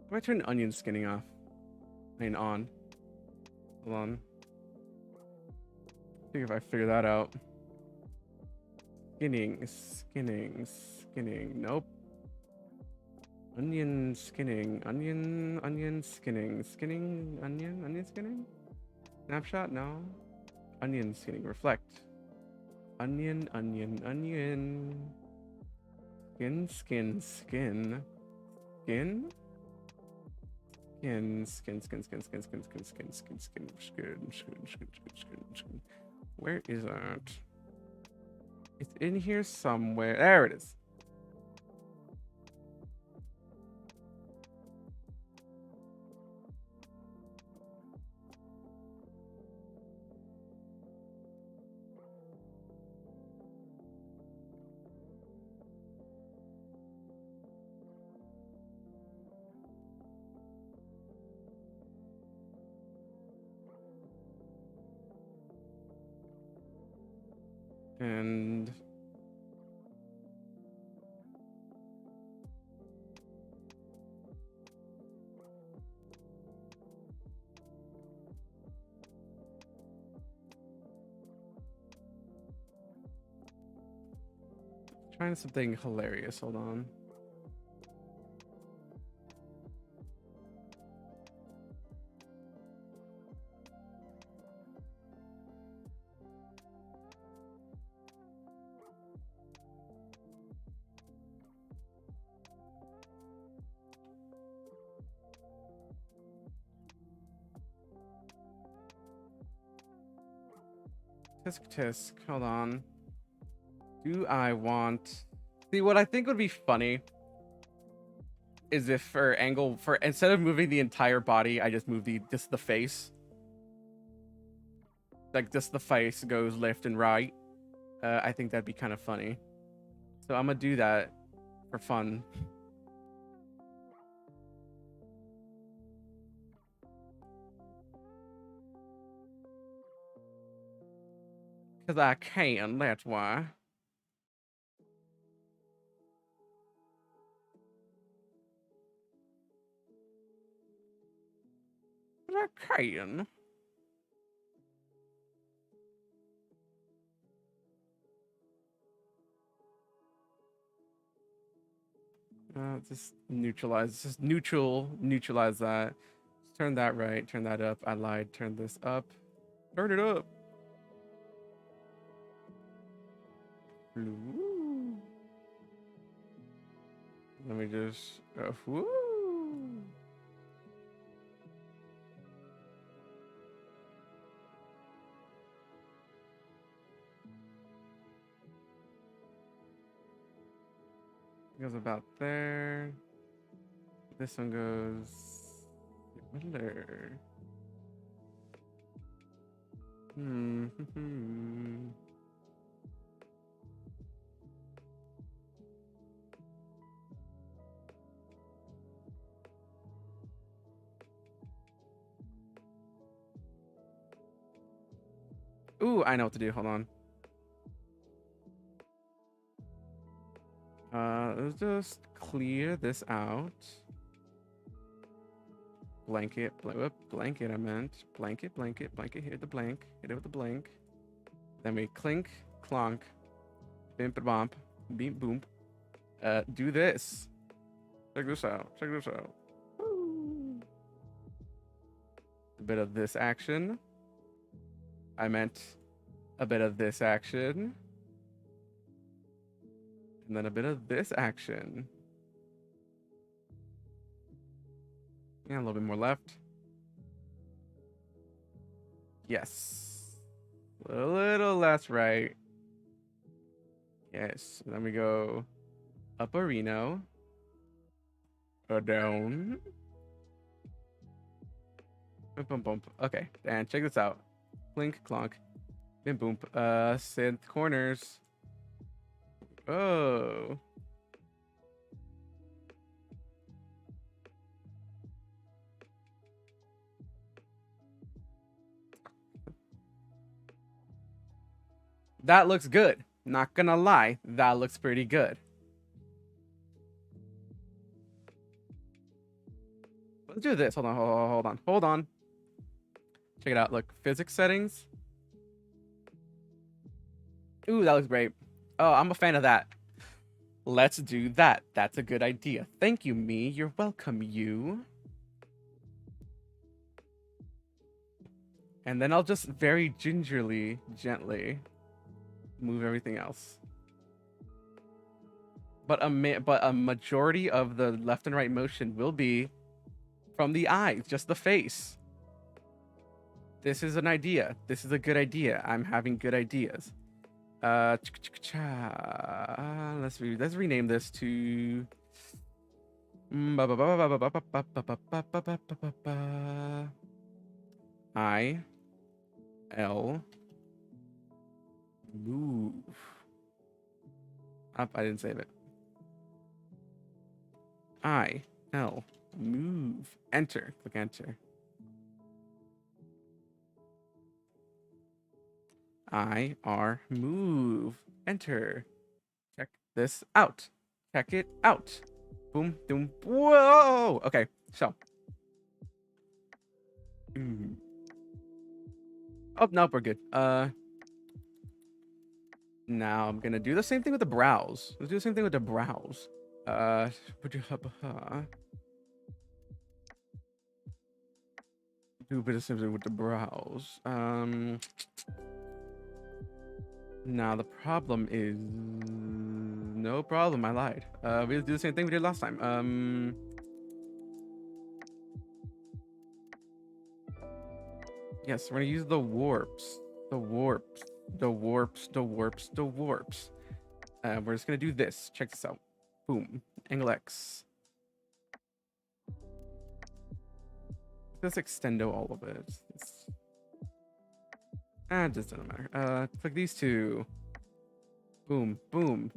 How do I turn onion skinning off? I mean, on. Hold on. See if I figure that out. Skinning. Nope. Onion skinning. Onion skinning. Onion skinning? Snapshot? No. Onion skinning. Reflect. Onion. Skin. Where is that? It's in here somewhere. There it is. And trying something hilarious. Hold on. Tisk. Hold on. Do I want... See, what I think would be funny is if for instead of moving the entire body, I just move just the face. Like just the face goes left and right. I think that'd be kind of funny. So I'm gonna do that for fun. Because I can, that's why. I can. Just neutralize. Just neutralize that. Turn that right. Turn that up. I lied. Turn this up. Turn it up. Ooh. Let me just. Woo. Goes about there. This one goes there. Ooh, I know what to do. Hold on. Let's just clear this out. Blanket, blanket, I meant. Blanket, hit the blank. Hit it with the blank. Then we clink, clonk, bimp, bump, beep, boom. Do this. Check this out. Woo. A bit of this action. I meant a bit of this action. And then a bit of this action. Yeah, a little bit more left. Yes. A little less right. Yes. Then we go up a Reno. Or down. Bump, bump. Okay, and check this out. Clink, clonk. Bim, boom. Synth corners. Oh. That looks good. Not gonna lie, that looks pretty good. Let's do this. Hold on. Check it out. Look, physics settings. Ooh, that looks great. Oh, I'm a fan of that. Let's do that. That's a good idea. Thank you, me. You're welcome, you. And then I'll just very gingerly, gently move everything else. But a majority of the left and right motion will be from the eyes, just the face. This is an idea. This is a good idea. I'm having good ideas. Let's rename this to I L move. Up, I didn't save it. I L move. Enter. Click enter. I R move. Enter. Check this out. Check it out. Boom, boom. Whoa. Okay, so. Oh, nope, we're good. Now I'm gonna do the same thing with the brows. Let's do the same thing with the brows. Do a bit of something with the brows. Now the problem is no problem. I lied. We'll do the same thing we did last time. Yes, we're gonna use the warps. We're just gonna do this. Check this out. Boom. Angle X. Let's extendo all of it. It just doesn't matter. Click these two. Boom, boom.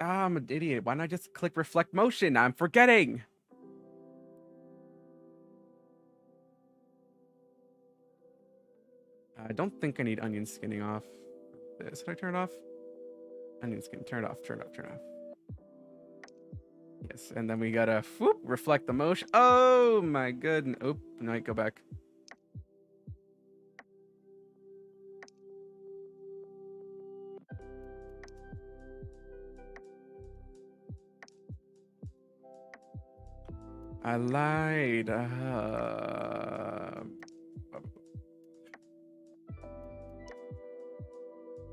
I'm an idiot. Why not just click reflect motion? I'm forgetting. I don't think I need onion skinning off. This, did I turn it off? Onion skin, turn it off, turn it off, turn it off. Yes, and then we gotta whoop, reflect the motion. Oh my goodness. Oop, no, go back. I lied.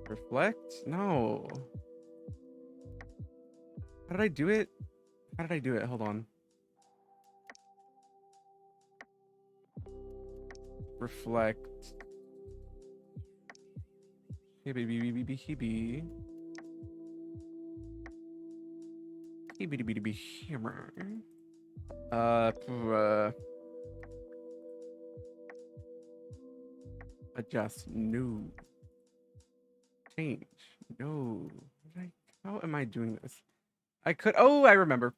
Reflect? No. How did I do it? How did I do it? Hold on. Reflect. Hibby. Adjust. No. Change. No. How am I doing this? I could. Oh, I remember.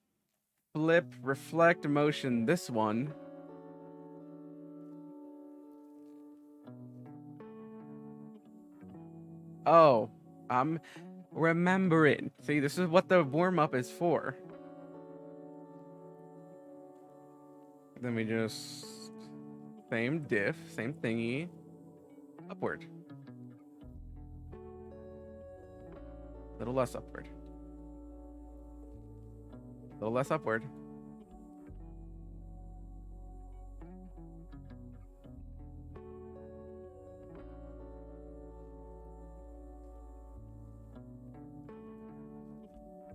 Flip, reflect, motion. This one. Oh, I'm remembering. See, this is what the warm up is for. Then we just same diff, same thingy, upward. A little less upward. A little less upward.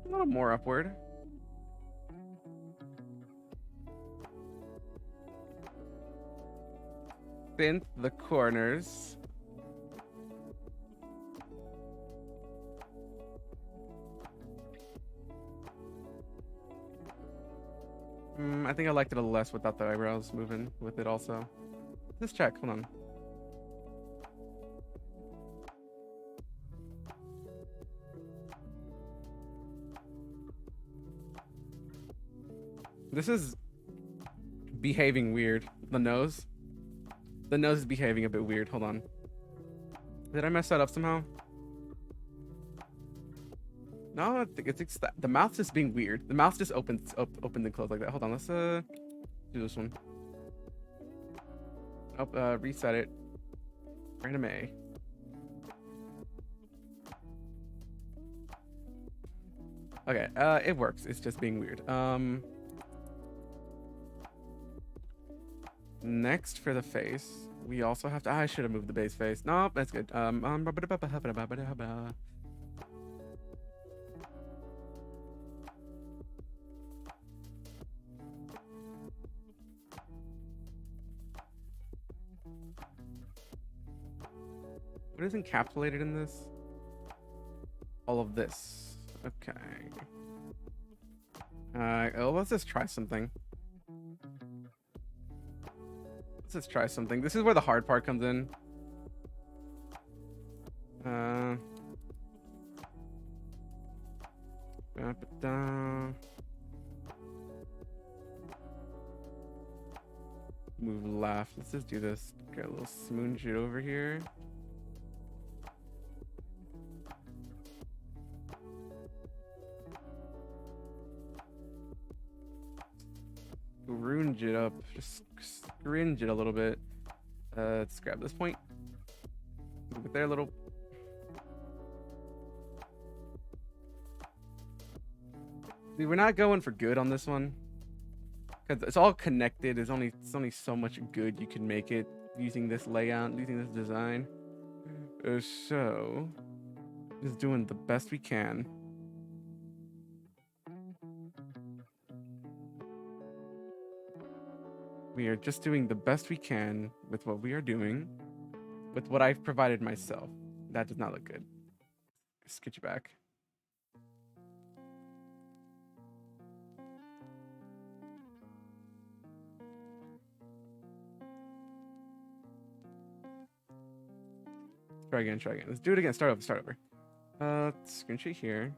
A little more upward. Synth the corners. I think I liked it a little less without the eyebrows moving with it also. Let's check, hold on. This is behaving weird. The nose. The nose is behaving a bit weird. Hold on. Did I mess that up somehow? No, I think it's the mouth's just being weird. The mouth just opens and closes like that. Hold on, let's do this one. Oh, reset it. Random A. Okay, it works. It's just being weird. Next for the face, we also have to. I should have moved the base face. Nope, that's good. What is encapsulated in this? All of this. Okay. Oh, let's just try something. Let's just try something. This is where the hard part comes in. Move left. Let's just do this. Get a little smooch it over here. Scrounge it up. Just scringe it a little bit. Let's grab this point. Move it there a little. See, we're not going for good on this one. Because it's all connected. It's only so much good you can make it using this layout, using this design. So, just doing the best we can. We are just doing the best we can with what we are doing, with what I've provided myself. That does not look good. Let's get you back. Try again, try again. Let's do it again. Start over, start over. Screenshot here.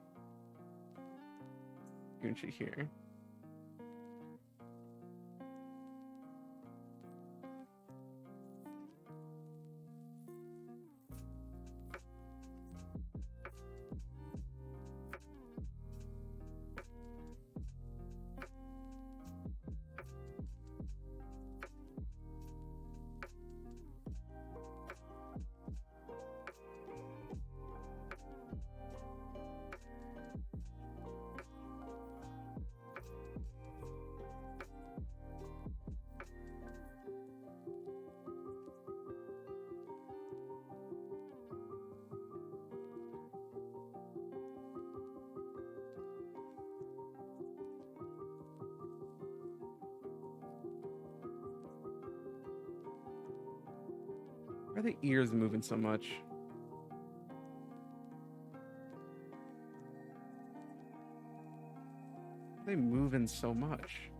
Screenshot here. Why are the ears moving so much? Why are they moving so much?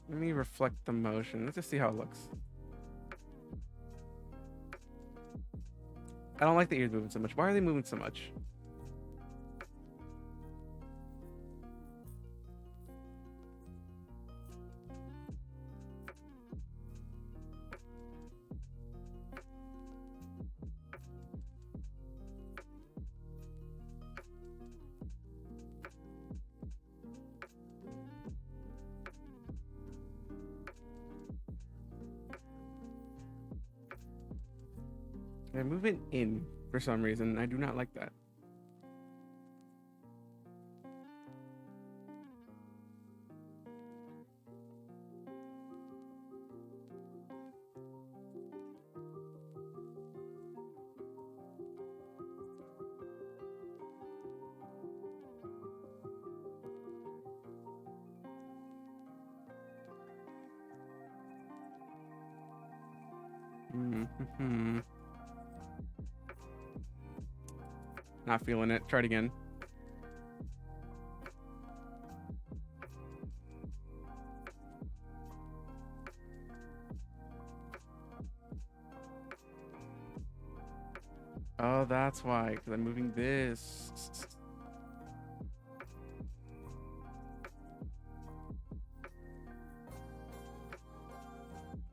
Let me reflect the motion. Let's just see how it looks. I don't like the ears moving so much. Why are they moving so much? They're moving in for some reason. I do not like that. Mm-hmm. Not feeling it. Try it again. Oh, that's why. Because I'm moving this.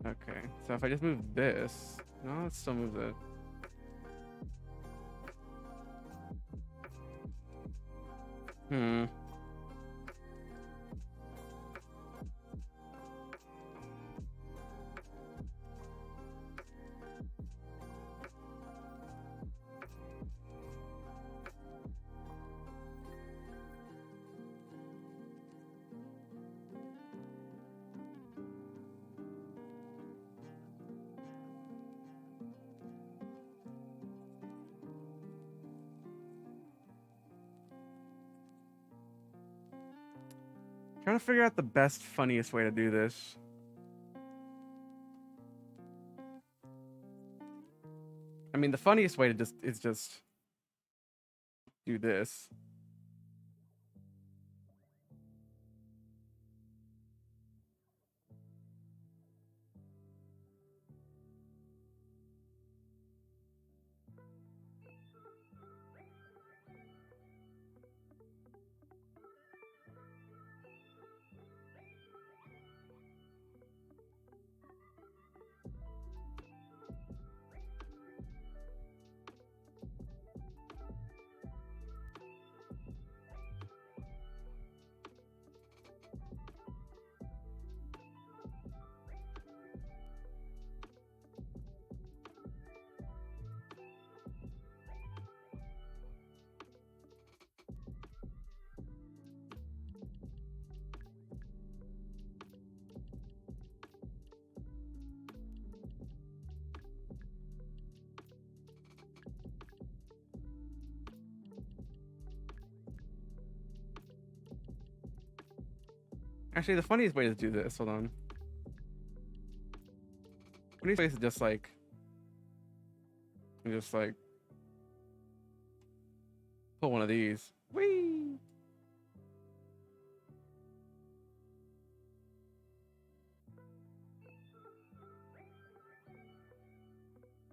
Okay. So if I just move this. No, it still moves it. Hmm. Trying to figure out the best, funniest way to do this. I mean, the funniest way to is just do this. Actually, the funniest way to do this, hold on. Funniest way is just like Pull one of these. Whee!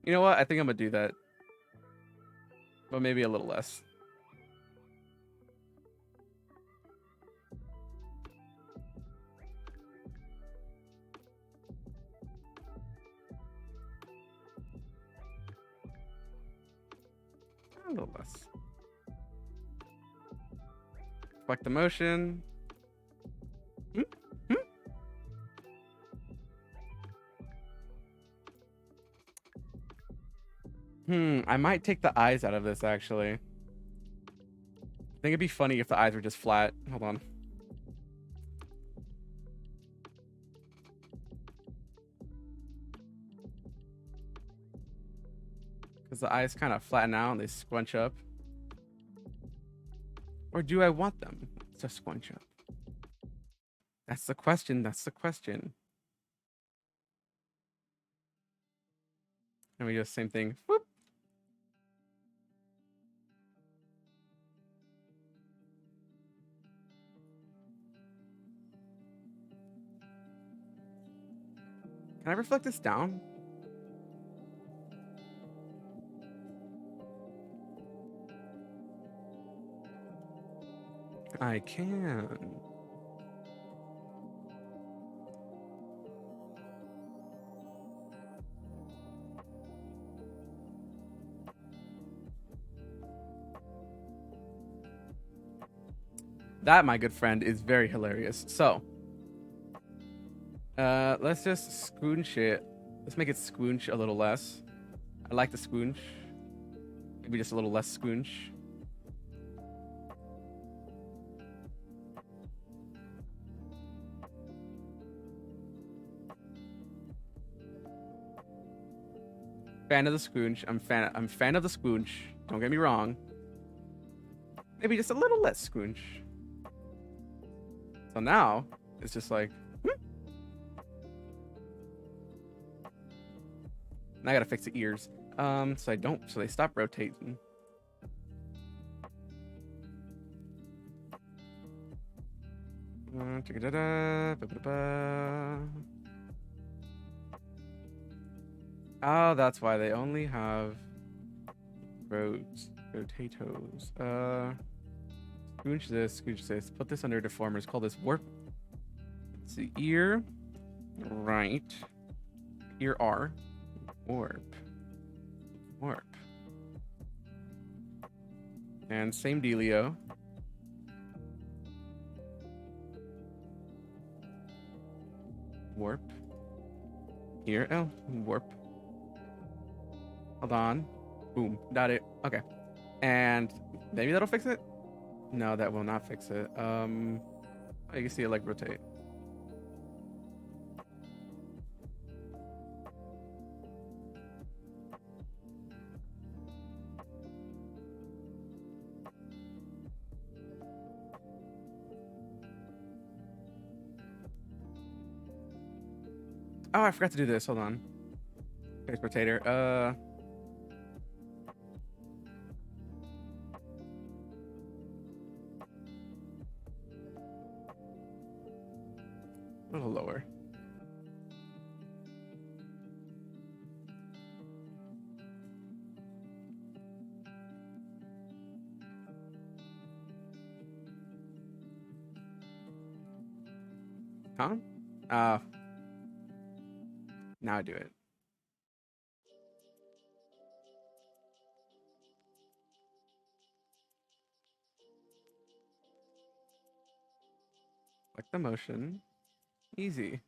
You know what? I think I'm gonna do that. But maybe a little less. A little less. Reflect the motion. I might take the eyes out of this, actually. I think it'd be funny if the eyes were just flat. Hold on. Because the eyes kind of flatten out and they squinch up. Or do I want them to squinch up? That's the question. That's the question. And we do the same thing. Whoop. Can I reflect this down? I can. That, my good friend, is very hilarious. So, let's just squinch it. Let's make it squinch a little less. I like the squinch. Maybe just a little less squinch. Fan of the squinch. I'm fan of the squinch. Don't get me wrong. Maybe just a little less squinch. So now it's just like, Now I gotta fix the ears. So they stop rotating. Oh, that's why they only have potatoes. Scooch this, scooch this. Put this under deformers. Call this warp. Let's see, ear, right, ear R, warp, warp, and same dealio. Warp. Here, oh, warp. Hold on. Boom, got it. Okay, and maybe that'll fix it. No, that will not fix it. You can see it like rotate. Oh, I forgot to do this. Hold on. Face rotator. A little lower. Huh? Now I do it. Like the motion. Easy.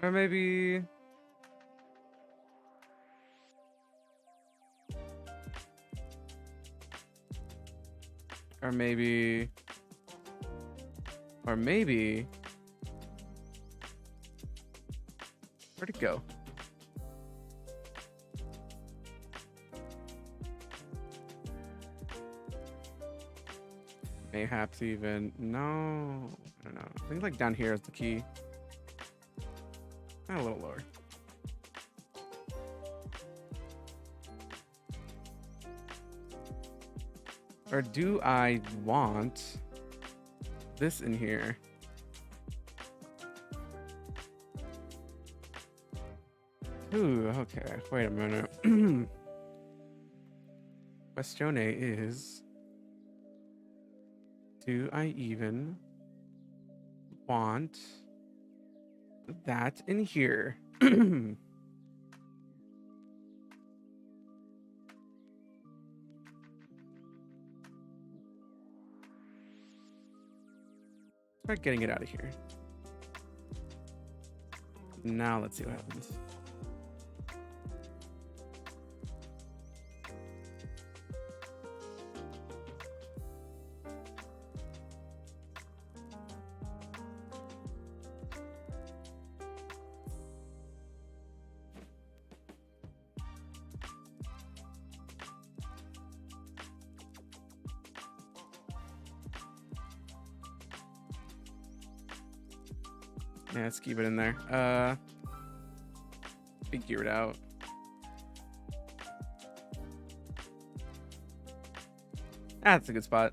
Or maybe... Or maybe... Or maybe... Where'd it go? Mayhaps even... No... I don't know. I think like down here is the key. A little lower. Or do I want this in here? Ooh, okay. Wait a minute. Questione is, do I even want that in here? Start getting it out of here. Now let's see what happens. Yeah, let's keep it in there. Figure it out. That's a good spot.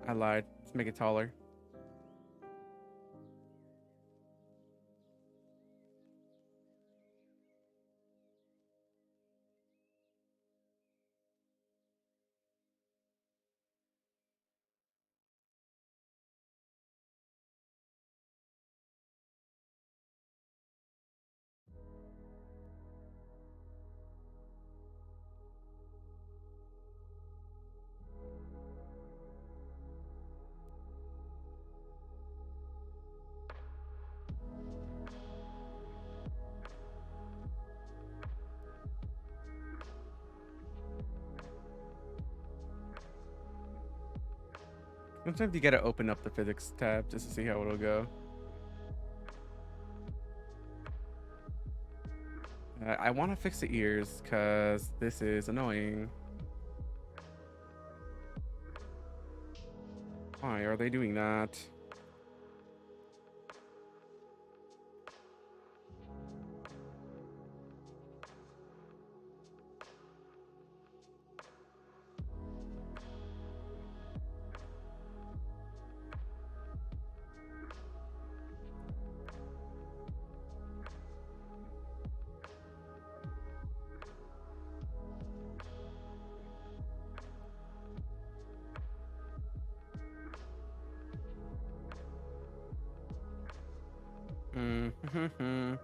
I lied. Let's make it taller. Sometimes you gotta open up the physics tab just to see how it'll go. I want to fix the ears because this is annoying. Why are they doing that? Mm-hmm.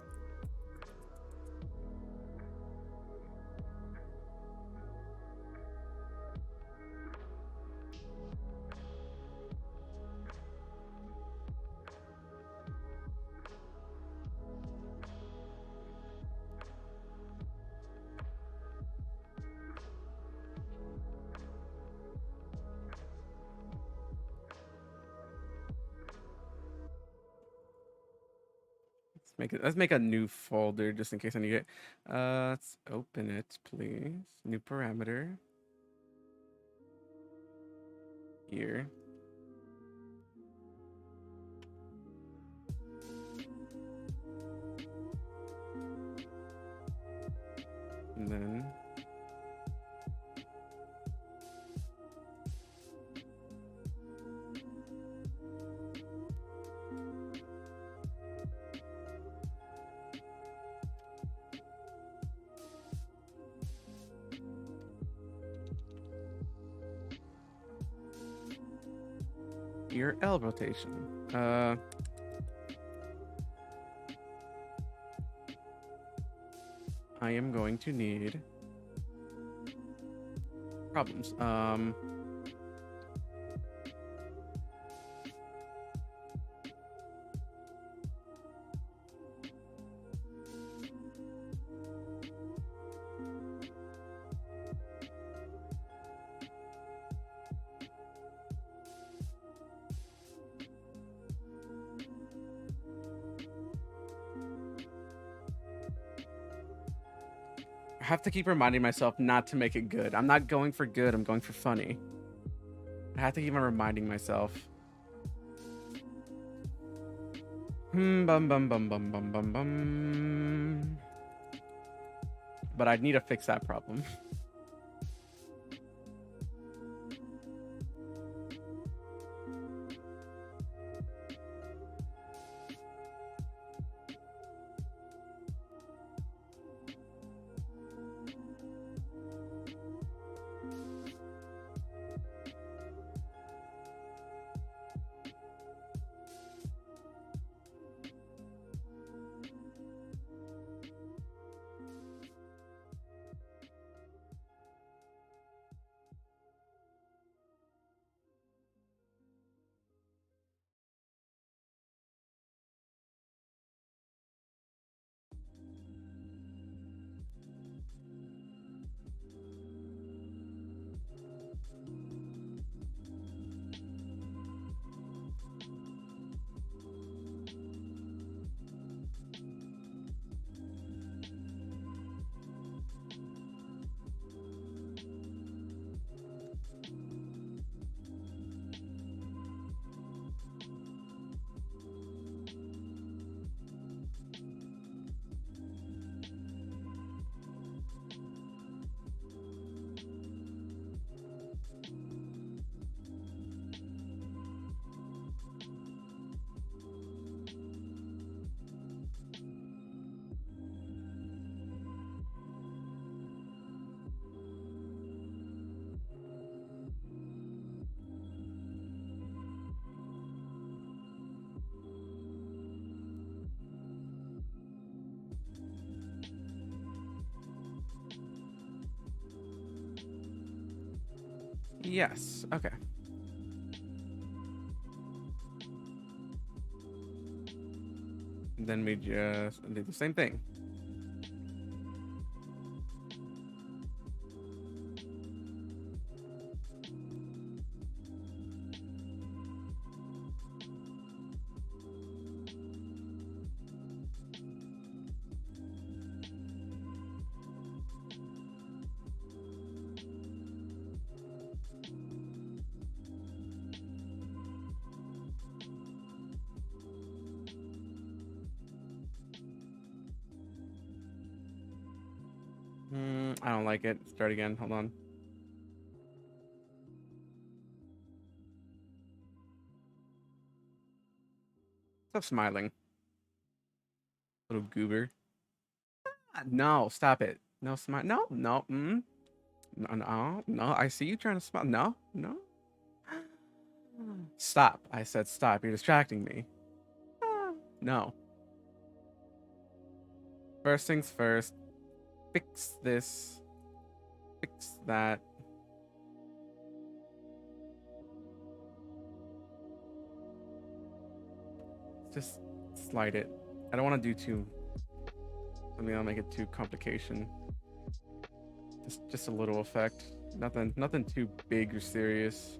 Let's make a new folder just in case I need it. Let's open it, please. New parameter. Here. And then your L rotation. I am going to need problems. I have to keep reminding myself not to make it good. I'm not going for good. I'm going for funny. I have to keep on reminding myself. Bum bum bum bum bum bum bum. But I need to fix that problem. Yes. Okay. And then we just do the same thing. I don't like it. Start again. Hold on. Stop smiling, little goober. No, stop it. No smile. No, no. No, no, no. I see you trying to smile. No, no. Stop. I said stop. You're distracting me. No. First things first. Fix this. Fix that. Just slide it. I don't want to do too. I mean, I'll make it too complication. Just a little effect. Nothing too big or serious.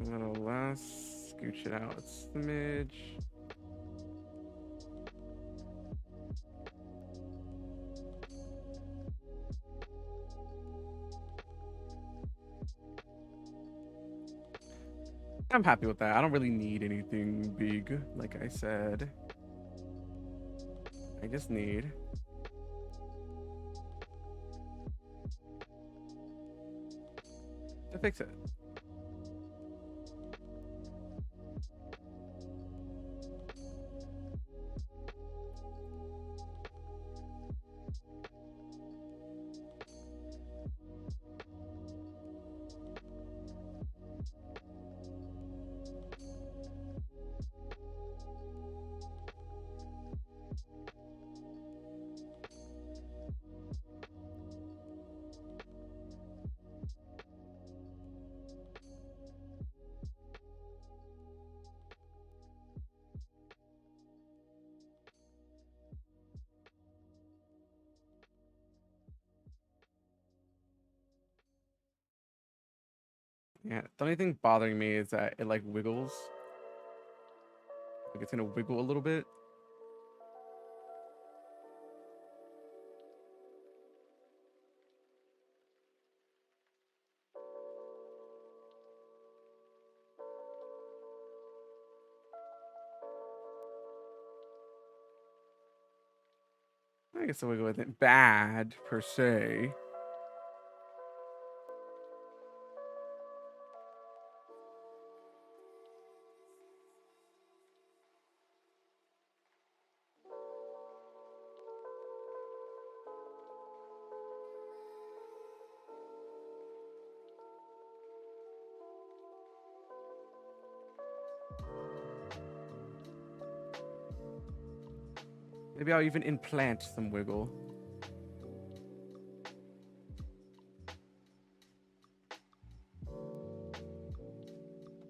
A little less. Scooch it out a smidge. I'm happy with that. I don't really need anything big, like I said. I just need to fix it. Yeah, the only thing bothering me is that it like wiggles. Like it's gonna wiggle a little bit. I guess the wiggle isn't bad per se. Maybe I'll even implant some wiggle.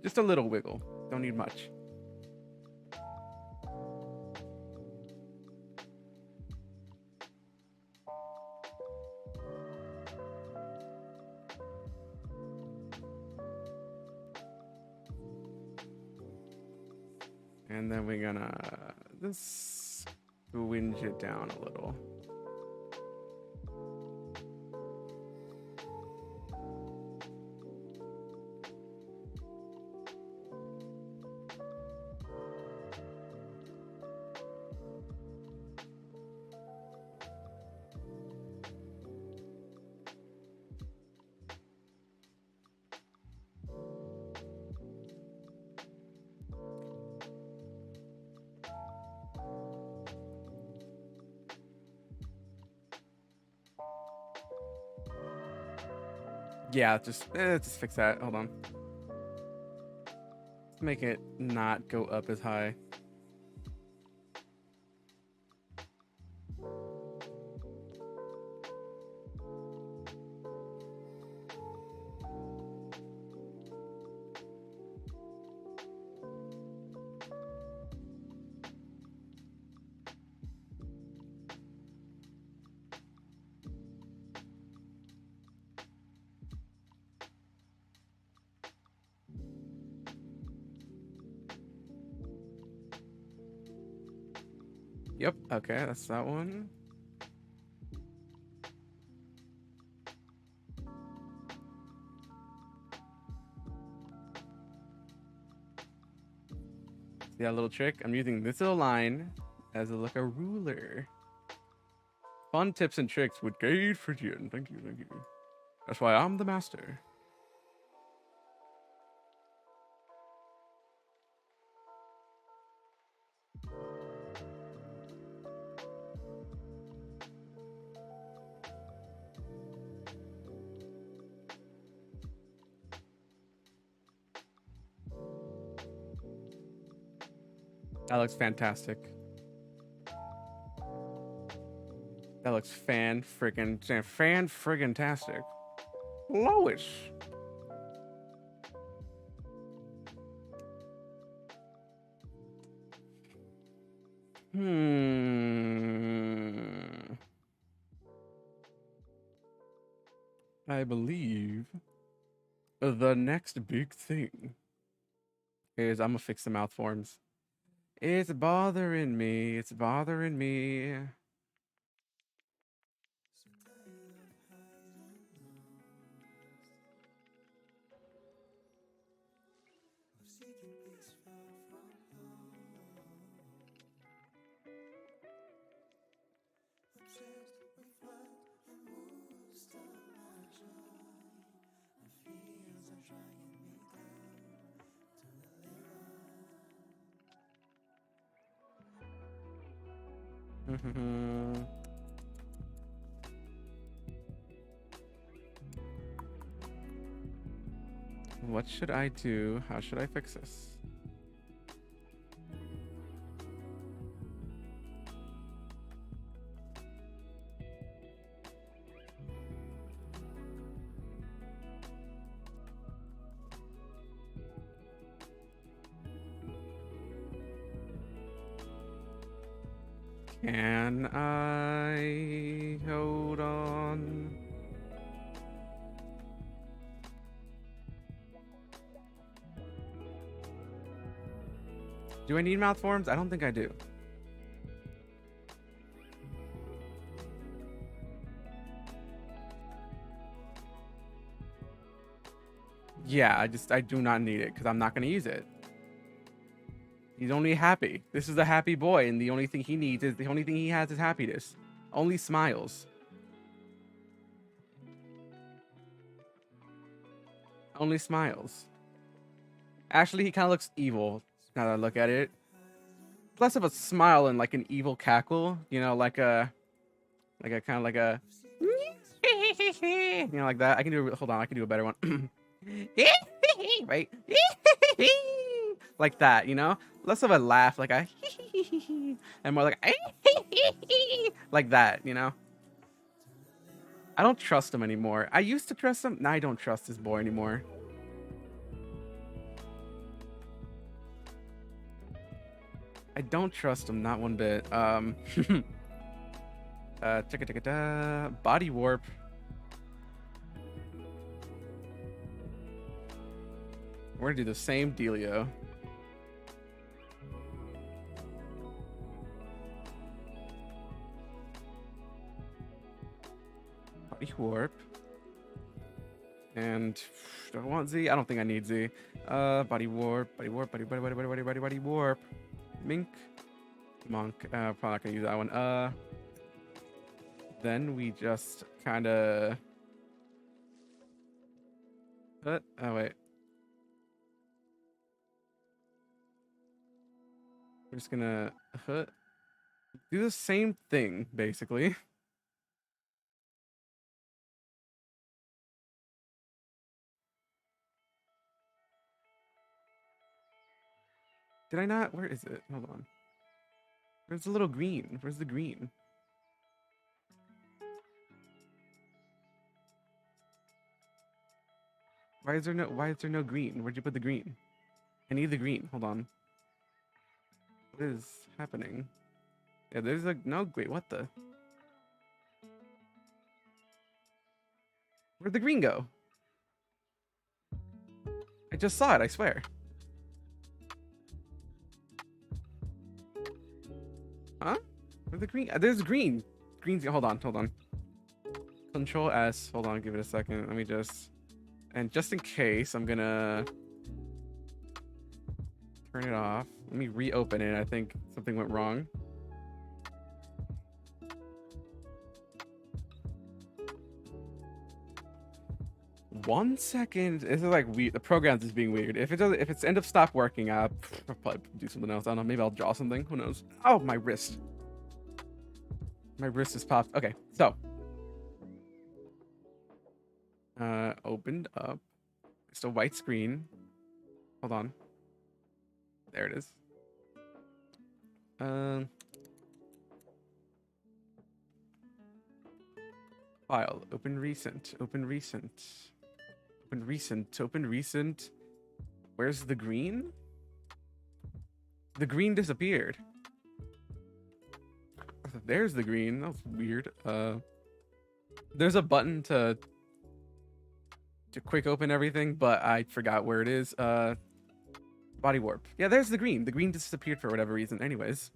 Just a little wiggle. Don't need much. And then we're gonna just squinge it down a little. Yeah, just fix that. Hold on. Let's make it not go up as high. Yep, okay, that's that one. See that little trick? I'm using this little line as like a ruler. Fun tips and tricks with Gade Phrygian. Thank you, thank you. That's why I'm the master. That looks fantastic. That looks fan-friggin-tastic. Lois. I believe the next big thing is I'm gonna fix the mouth forms. It's bothering me. It's bothering me. What should I do? How should I fix this? Can I hold on? Do I need mouth forms? I don't think I do. Yeah, I do not need it because I'm not going to use it. He's only happy. This is a happy boy, and the only thing he needs is the only thing he has is happiness. Only smiles. Only smiles. Actually, he kind of looks evil now that I look at it. Less of a smile and like an evil cackle, you know, like a kind of like a, you know, like that. I can do. Hold on, I can do a better one. Right, like that, you know. Less of a laugh, like a, and more like like that, you know. I don't trust him anymore. I used to trust him. Now I don't trust this boy anymore. I don't trust him, not one bit. Body warp. We're gonna do the same dealio. Body warp. And do I want Z? I don't think I need Z. Body warp, body warp, body warp. Mink. Monk. Probably not gonna use that one. Then we just kinda oh wait. We're just gonna do the same thing, basically. Did I not? Where is it? Hold on. Where's the little green? Where's the green? Why is there no green? Where'd you put the green? I need the green. Hold on. What is happening? Yeah, there's a no wait, what the? Where'd the green go? I just saw it, I swear. Huh? Where's the green? There's green. Green's hold on. Control S. Hold on, give it a second. Let me just and just in case, I'm gonna turn it off. Let me reopen it. I think something went wrong. One second. This is like weird. The program's is being weird. If it's end up stop working, I'll probably do something else. I don't know. Maybe I'll draw something. Who knows? Oh, my wrist. My wrist is popped. Okay, so opened up. It's a white screen. Hold on. There it is. File. Open recent. Open recent. Open recent. Open recent. Where's the green? The green disappeared. There's the green. That was weird. There's a button to quick open everything, but I forgot where it is. Body warp. Yeah, there's the green. The green disappeared for whatever reason. Anyways.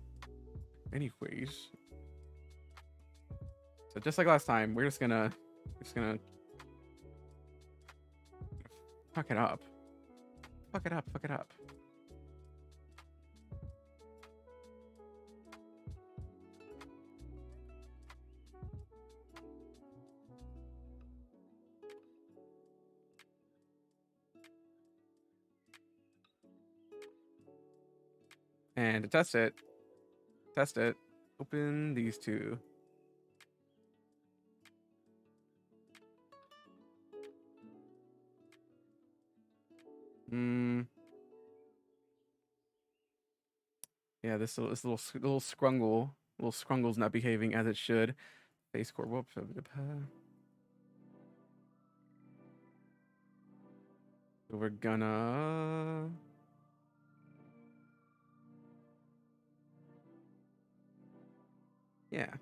So just like last time, we're just gonna fuck it up. Fuck it up. And to test it, open these two. Yeah, this little scrungle's not behaving as it should. Face core. Whoops. So we're gonna. Yeah.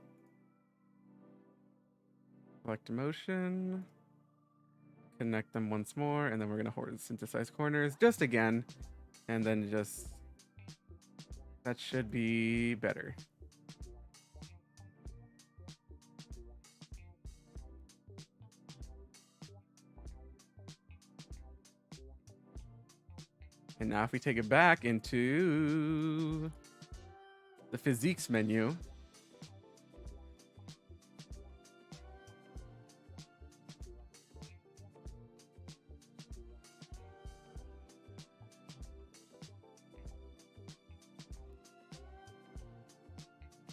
Select motion. Connect them once more, and then we're gonna synthesize corners just again, and then just That should be better. And now if we take it back into the physiques menu,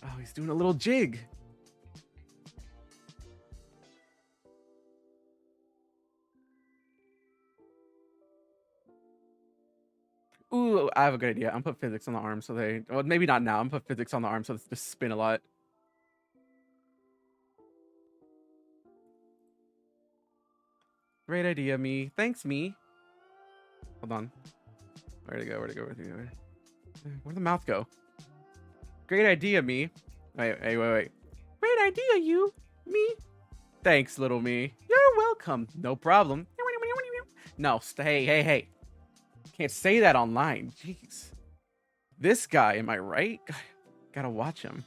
oh, he's doing a little jig. Ooh, I have a good idea. I'm put physics on the arm so they, well, maybe not now. I'm put physics on the arm so it's just spin a lot. Great idea, me. Thanks, me. Hold on. Where'd it go? Where'd it go? Where'd it go? Where'd the mouth go? Great idea, me. Wait. Great idea, you. Me. Thanks, little me. You're welcome. No problem. No, hey. Can't say that online. Jeez. This guy, am I right? Gotta watch him.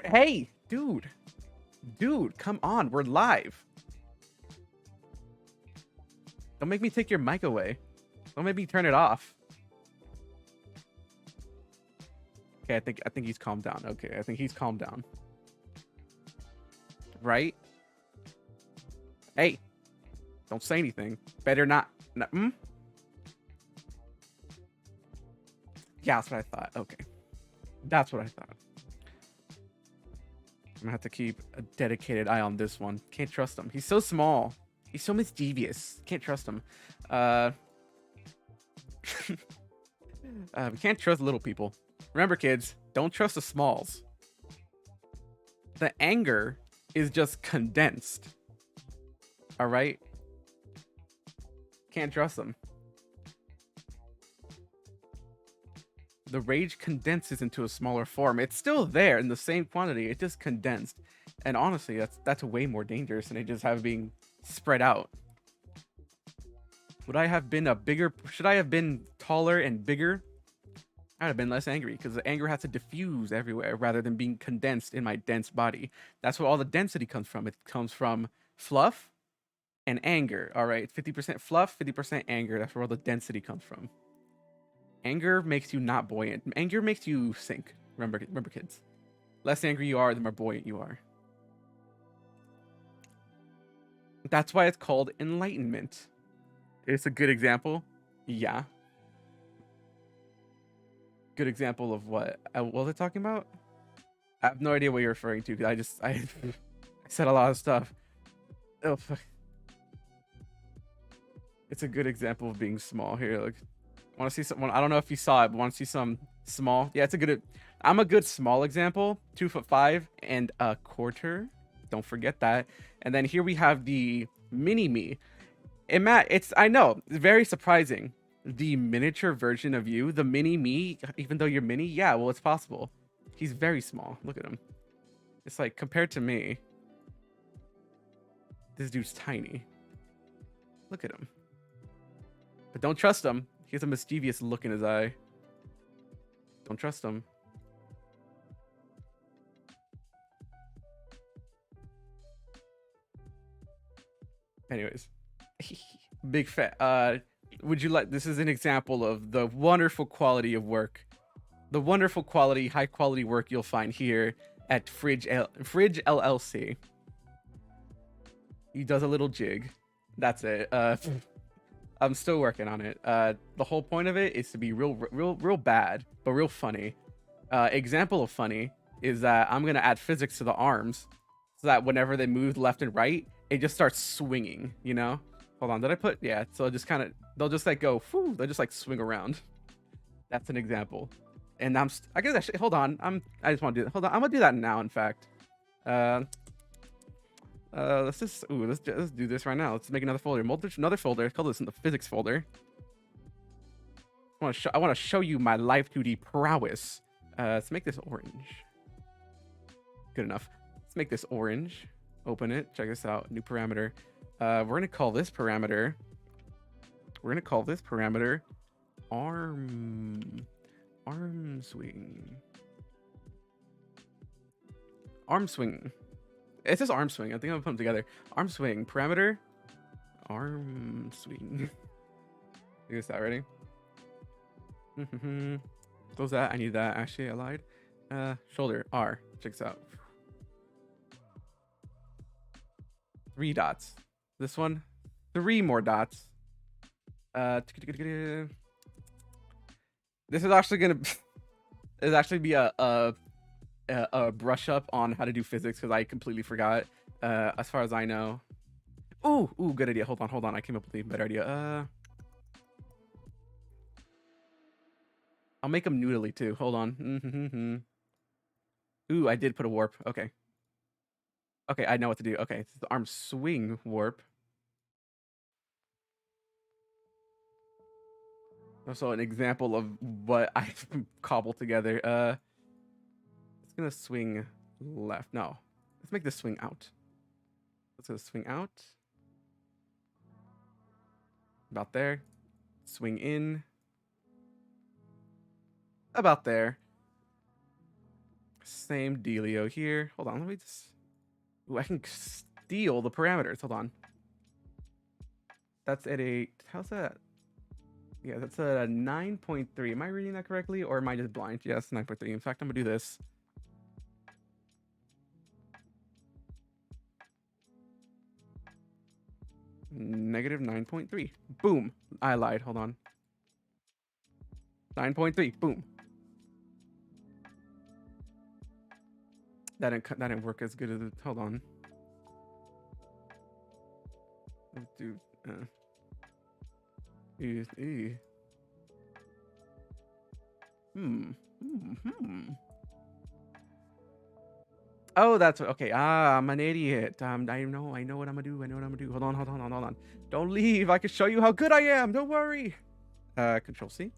Hey, dude. Dude, come on. We're live. Don't make me take your mic away. Don't make me turn it off. Okay, I think he's calmed down. Okay, I think he's calmed down. Right? Hey. Don't say anything. Better not. Yeah, that's what I thought. Okay. That's what I thought. I'm gonna have to keep a dedicated eye on this one. Can't trust him. He's so small. He's so mischievous. Can't trust him. We can't trust little people. Remember, kids, don't trust the smalls. The anger is just condensed. All right? Can't trust them. The rage condenses into a smaller form. It's still there in the same quantity. It just condensed. And honestly, that's way more dangerous than it just have being spread out. Would I have been should I have been taller and bigger? I'd have been less angry because the anger has to diffuse everywhere rather than being condensed in my dense body. That's where all the density comes from. It comes from fluff and anger. All right, 50% fluff, 50% anger. That's where all the density comes from. Anger makes you not buoyant. Anger makes you sink. Remember, kids. Less angry you are, the more buoyant you are. That's why it's called enlightenment. It's a good example. Yeah. Good example of what? What was I talking about? I have no idea what you're referring to because I said a lot of stuff. Oh, fuck. It's a good example of being small here. Look. Want to see someone? I don't know if you saw it, but want to see some small? Yeah, it's a good. I'm a good small example. 2'5" and a quarter. Don't forget that. And then here we have the mini me. And Matt, I know, it's very surprising. The miniature version of you, the mini me, even though you're mini, yeah, well, it's possible. He's very small. Look at him. It's like compared to me, this dude's tiny. Look at him. But don't trust him. He has a mischievous look in his eye. Don't trust him. Anyways, big fat. Would you like? This is an example of the wonderful quality of work, the wonderful quality, high quality work you'll find here at Fridge LLC. He does a little jig. That's it. I'm still working on it. The whole point of it is to be real bad, but real funny. Example of funny is that I'm gonna add physics to the arms, so that whenever they move left and right, it just starts swinging. You know? Hold on. Did I put? Yeah. So it just kind of, they'll just like go. Whew, they'll just like swing around. That's an example. And I guess actually, hold on. I just want to do that. Hold on. I'm gonna do that now. In fact. Let's do this right now. Let's make another folder. Another folder. Call this in the physics folder. I want to show you my Live2D prowess. Let's make this orange. Good enough. Let's make this orange. Open it. Check this out. New parameter. We're gonna call this parameter. Arm. Arm swing. Arm swing. It says arm swing. I think I'm gonna put them together. Arm swing. Parameter. Arm swing. Is that ready? Close that. I need that. Actually, I lied. Shoulder. R. Check this out. 3 dots. This one. 3 more dots. This is actually gonna be a brush up on how to do physics because I completely forgot. As far as I know. Ooh, good idea. Hold on. I came up with a better idea. I'll make them noodly too. Hold on. Ooh, I did put a warp. Okay, I know what to do. Okay, it's the arm swing warp. Also an example of what I cobbled together. It's gonna swing left. No, let's make this swing out. Let's go swing out. About there. Swing in. About there. Same dealio here. Hold on, let me just... Ooh, I can steal the parameters. Hold on. That's at a... How's that? Yeah, that's a 9.3. Am I reading that correctly? Or am I just blind? Yes, 9.3. In fact, I'm going to do this. Negative 9.3. Boom. I lied. Hold on. 9.3. Boom. That didn't work as good as it. Hold on. Let's do. Oh, that's okay. I'm an idiot. I know what I'm gonna do. Hold on. Don't leave. I can show you how good I am. Don't worry. Control C.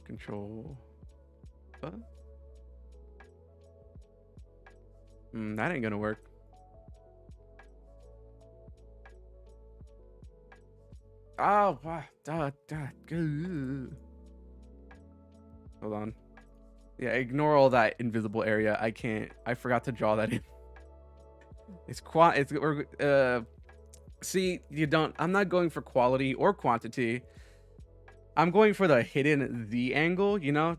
Control. That ain't gonna work. Oh, wow. Hold on. Yeah, ignore all that invisible area. I forgot to draw that in. See, I'm not going for quality or quantity. I'm going for the hidden Z angle, you know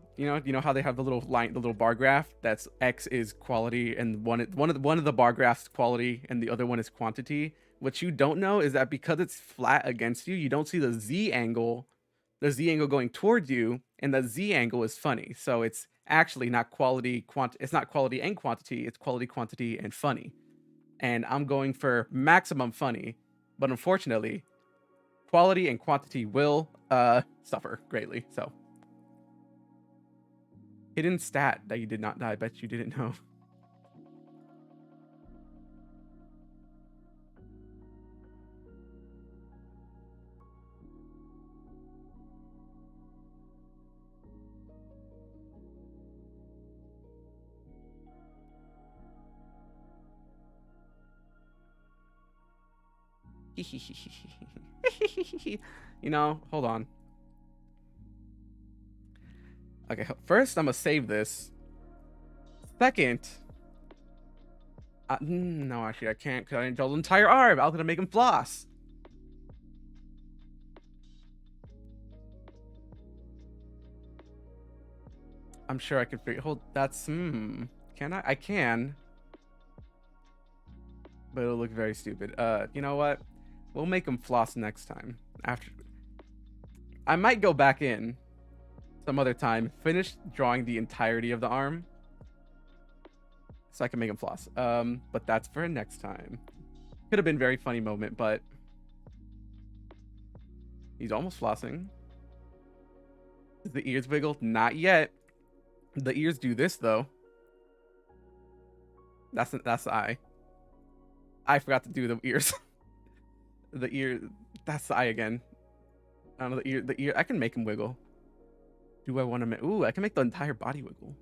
how they have the little line, the little bar graph that's X is quality and one of the bar graphs is quality and the other one is quantity. What you don't know is that because it's flat against you, you don't see the Z angle going towards you, and the Z angle is funny. So it's actually not it's not quality and quantity, it's quality, quantity, and funny. And I'm going for maximum funny, but unfortunately, quality and quantity will suffer greatly. So hidden stat that you did not die. I bet you didn't know. Hold on. Okay, first I'm gonna save this. Second, no, actually I can't because I didn't draw the entire arm. I was gonna make him floss. I'm sure I can figure. That's can I? I can, but it'll look very stupid. You know what? We'll make him floss next time. After, I might go back in some other time, finish drawing the entirety of the arm, so I can make him floss. But that's for next time. Could have been a very funny moment, but he's almost flossing. Is the ears wiggled? Not yet. The ears do this though. That's the eye. I forgot to do the ears. The ear. That's the eye again. I don't know, the ear. I can make him wiggle. Do I want to make? Ooh, I can make the entire body wiggle.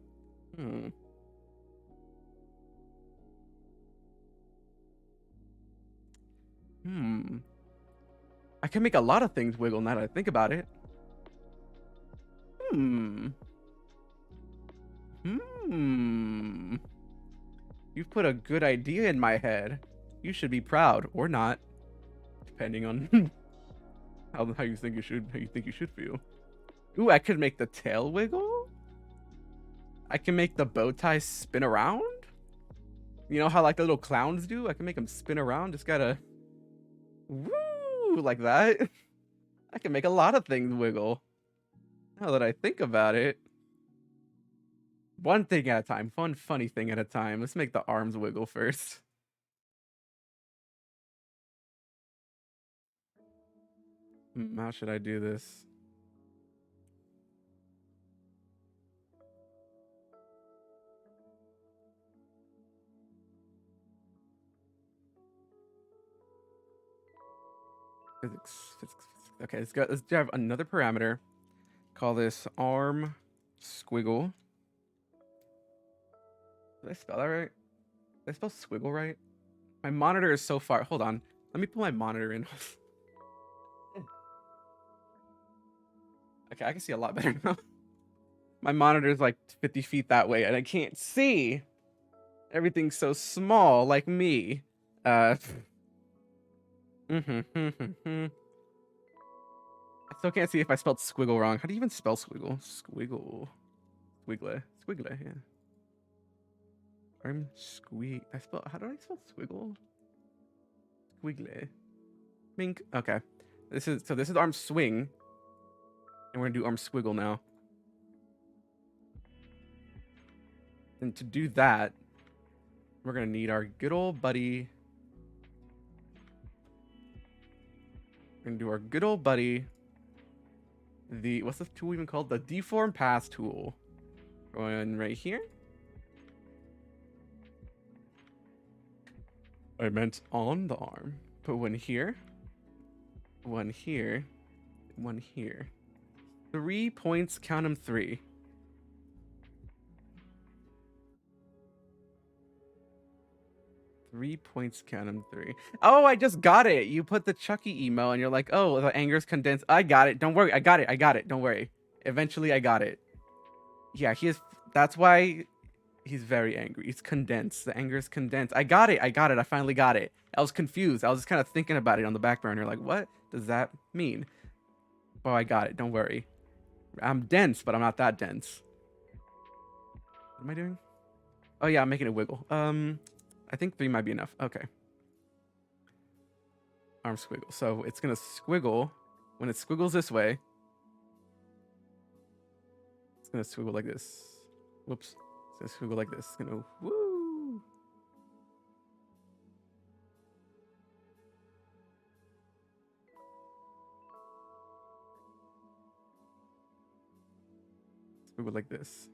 I can make a lot of things wiggle now that I think about it. You've put a good idea in my head. You should be proud or not, depending on how you think you should feel. Ooh, I could make the tail wiggle. I can make the bow tie spin around. You know how like the little clowns do? I can make them spin around. Just gotta woo like that. I can make a lot of things wiggle. Now that I think about it. One thing at a time. One funny thing at a time. Let's make the arms wiggle first. How should I do this? Physics. Okay, let's have another parameter. Call this arm squiggle. Did I spell that right? Did I spell squiggle right? My monitor is so far. Hold on. Let me pull my monitor in. Okay, I can see a lot better now. My monitor is like 50 feet that way, and I can't see. Everything's so small, like me. I still can't see if I spelled squiggle wrong. How do you even spell squiggle? Squiggle. Squiggle, yeah. Arm squeak. How do I spell squiggle? Squiggle. Mink. Okay. This is arm swing. And we're gonna do arm squiggle now. And to do that, we're gonna need our good old buddy. We're gonna do our good old buddy. What's this tool even called? The deform pass tool. Going right here. I meant on the arm. Put one here. One here. One here. 3 points, count them 3. Count them 3. Oh, I just got it. You put the Chucky email and you're like, oh, the anger's condensed. I got it. Don't worry. I got it. Don't worry. Eventually I got it. Yeah, that's why he's very angry. It's condensed. The anger is condensed. I got it. I finally got it. I was confused. I was just kind of thinking about it on the back burner. Like, what does that mean? Oh, I got it. Don't worry. I'm dense, but I'm not that dense. What am I doing? Oh yeah, I'm making it wiggle. I think 3 might be enough. Okay. Arm squiggle. So it's gonna squiggle. When it squiggles this way, it's gonna squiggle like this. Whoops. It's gonna squiggle like this. It's gonna woo. Squiggle like this.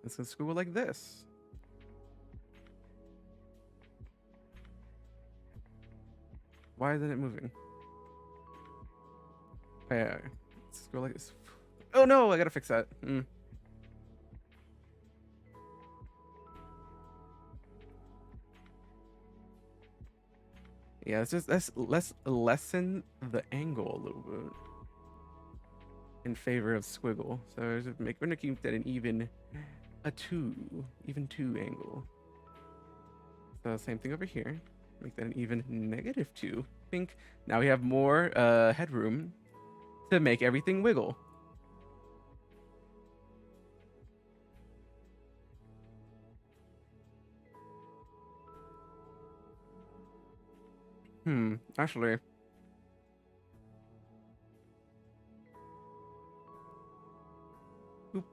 It's gonna squiggle like this. Why isn't it moving? Oh, yeah. Let's go like this. Oh no, I gotta fix that. Yeah, let's lessen the angle a little bit in favor of squiggle. So we're gonna keep that an even 2 angle. So same thing over here. Make that an even -2. Think now we have more headroom to make everything wiggle. Actually. Oop.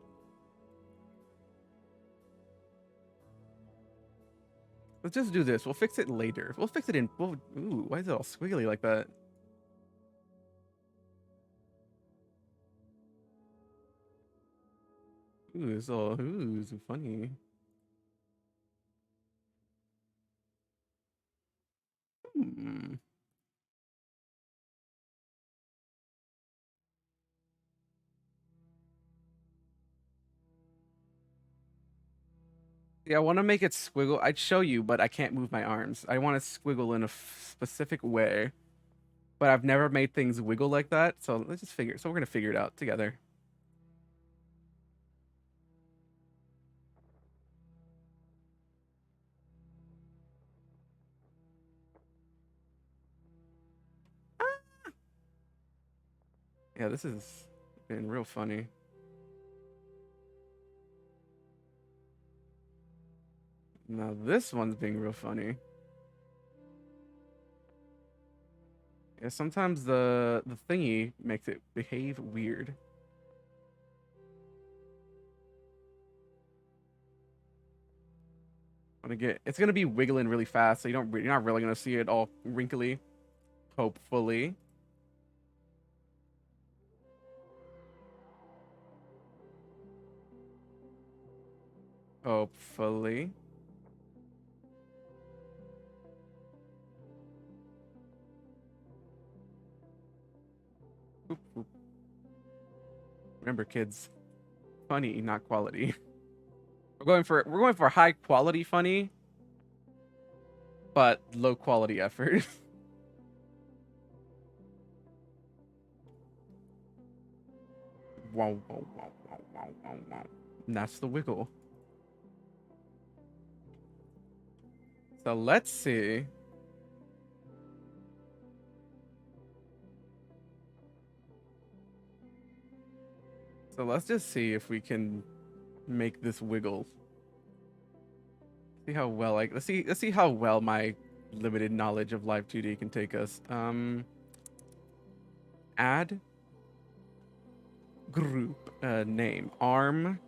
Let's just do this. We'll fix it later. We'll fix it in. Ooh, why is it all squiggly like that? Ooh, it's so funny. Yeah, I want to make it squiggle. I'd show you, but I can't move my arms. I want to squiggle in a specific way, but I've never made things wiggle like that. So let's just figure. So we're gonna figure it out together. Yeah, this has been real funny. Now this one's being real funny. Yeah, sometimes the thingy makes it behave weird. It's gonna be wiggling really fast, so you're not really gonna see it all wrinkly. Hopefully. Hopefully. Oop, oop. Remember, kids, funny, not quality. We're going for high quality funny, but low quality effort. Wow, wow, wow, wow, wow, wow, wow. And that's the wiggle. So let's see. So let's just see if we can make this wiggle. See how well let's see how well my limited knowledge of Live2D can take us. Add group name arm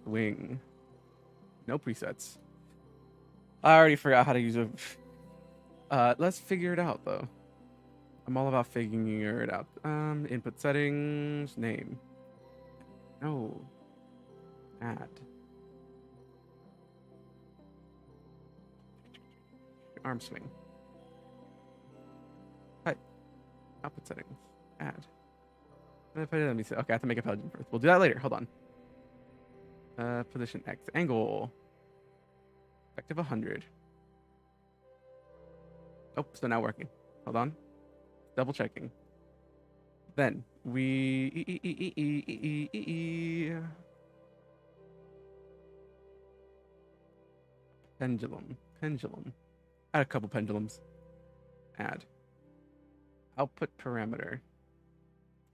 wing. No presets. I already forgot how to use it. Let's figure it out though. I'm all about figuring it out. Input settings, name. No. Add. Arm swing. Type. Output settings. Add. Let me see. Okay, I have to make a paladin first. We'll do that later. Hold on. Position X. Angle. Effective 100. Oh, still not working. Hold on. Double checking. Then pendulum. Add a couple pendulums. Add. Output parameter.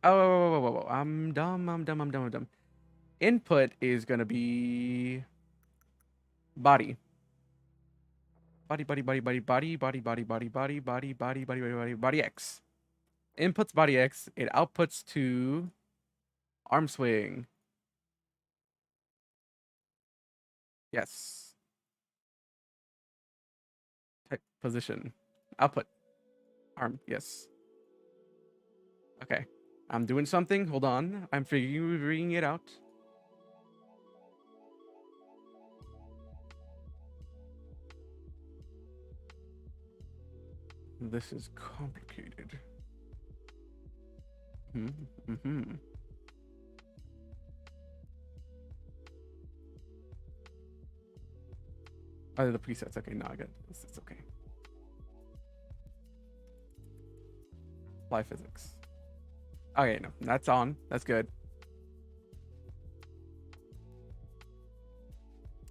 Oh, I'm dumb. Input is gonna be body. Body X. Inputs body X. It outputs to arm swing. Yes. Type position. Output. Arm. Yes. Okay. I'm doing something. Hold on. I'm figuring it out. This is complicated. Oh, the presets. Okay, no, I got this. It's okay. Apply physics. Okay, no, that's on. That's good.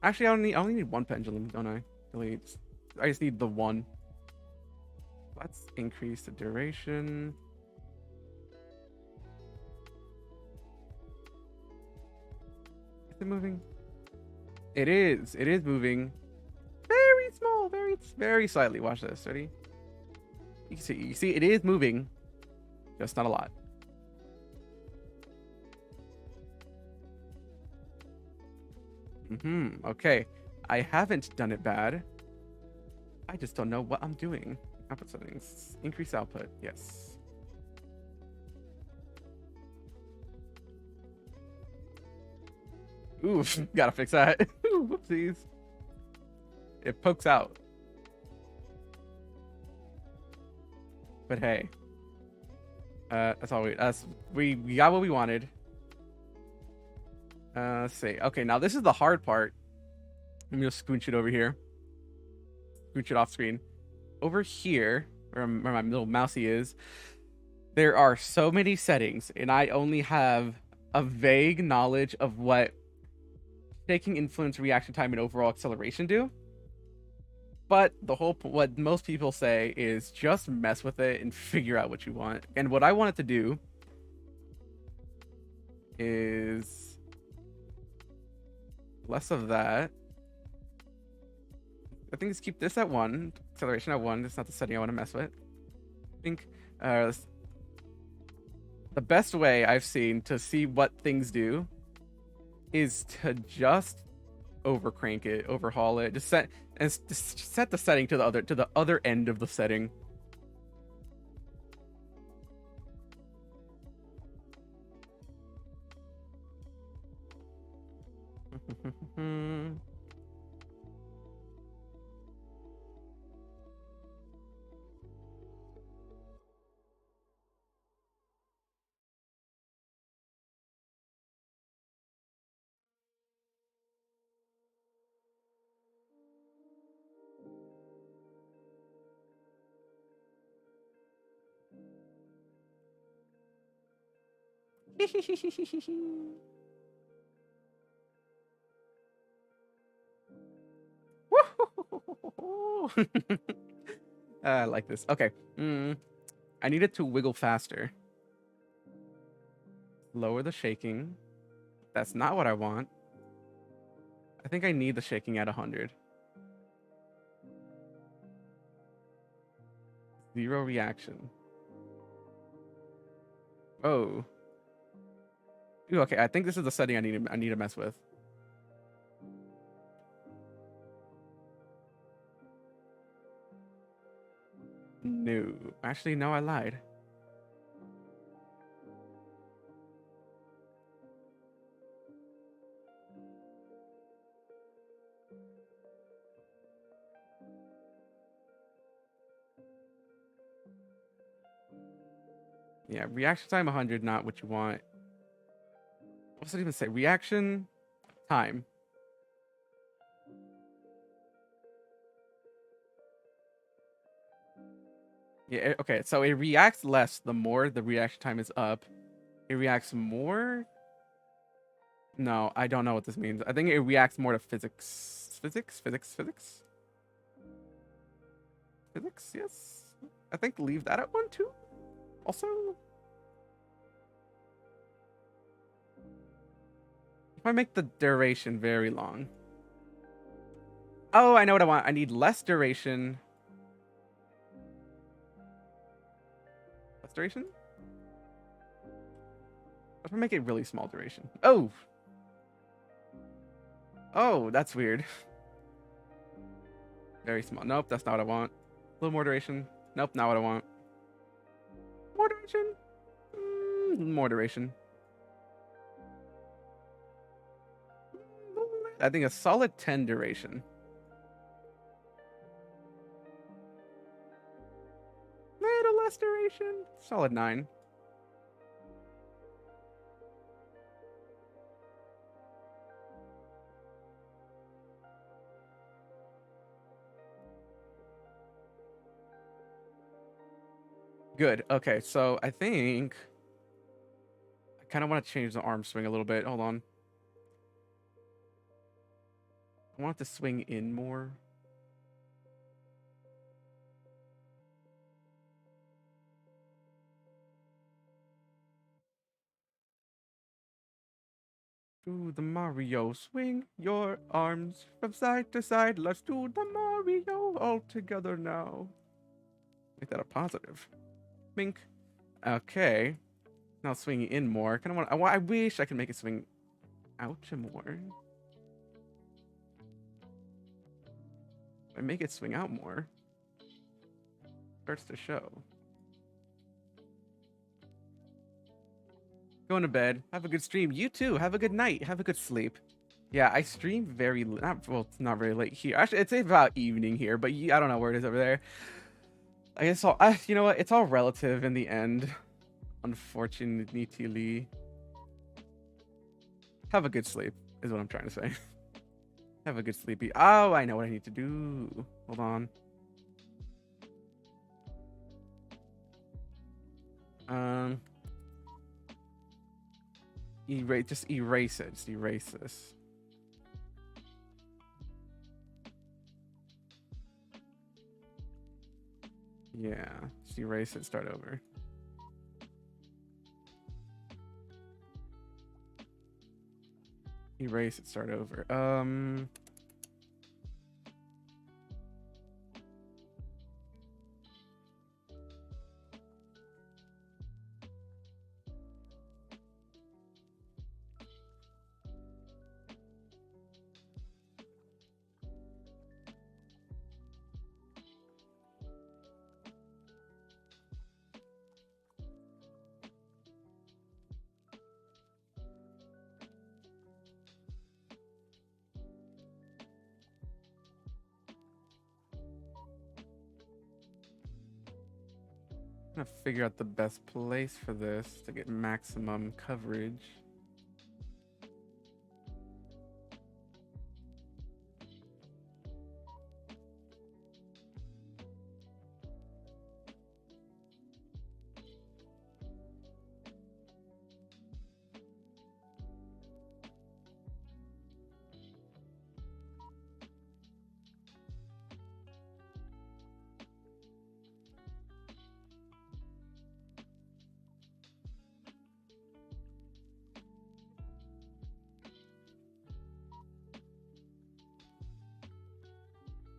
Actually, I only need one pendulum, don't I? I just need the one. Let's increase the duration. Is it moving? It is. It is moving. Very small. Very slightly. Watch this. Ready? You see, it is moving. Just not a lot. Okay. I haven't done it bad. I just don't know what I'm doing. Output settings. Increase output. Yes. Oof. Gotta fix that. Whoopsies. It pokes out. But hey. That's all we got what we wanted. Let's see. Okay, now this is the hard part. Let me just scooch it over here. Scooch it off screen. Over here, where my little mousey is, there are so many settings, and I only have a vague knowledge of what shaking, influence, reaction time, and overall acceleration do. But what most people say is just mess with it and figure out what you want. And what I wanted to do is less of that. I think just keep this at 1, acceleration at 1. That's not the setting I want to mess with. I think the best way I've seen to see what things do is to just overcrank it, overhaul it, just set the setting to the other end of the setting. I like this. Okay. I need it to wiggle faster. Lower the shaking. That's not what I want. I think I need the shaking at 100. 0 reaction. Oh. Ooh, okay, I think this is the setting I need to mess with. No. Actually, no, I lied. Yeah, reaction time 100, not what you want. What does it even say? Reaction time. Yeah, okay, so it reacts less the more the reaction time is up. It reacts more? No, I don't know what this means. I think it reacts more to physics. Physics? Physics, yes. I think leave that at 1 too. Also, if I make the duration very long. Oh, I know what I want. I need less duration. Less duration? If I make it really small duration. Oh! Oh, that's weird. Very small. Nope, that's not what I want. A little more duration. Nope, not what I want. More duration? More duration. I think a solid 10 duration. Little less duration. Solid 9. Good. Okay, so I think I kind of want to change the arm swing a little bit. Hold on. I want it to swing in more. Do the Mario, swing your arms from side to side. Let's do the Mario all together now. Make that a positive. Mink. Okay. Now swing in more. Kind of want. I wish I could make it swing out more. If I make it swing out more, starts to show. Going to bed. Have a good stream. You too. Have a good night. Have a good sleep. Yeah, I stream very it's not very late here. Actually, it's about evening here, but I don't know where it is over there. I guess you know what? It's all relative in the end. Unfortunately. Have a good sleep is what I'm trying to say. Have a good sleepy. Oh, I know what I need to do. Hold on. Erase. Just erase it. Just erase this. Yeah. Just erase it. Start over. Erase it. Start over. I'm gonna figure out the best place for this to get maximum coverage.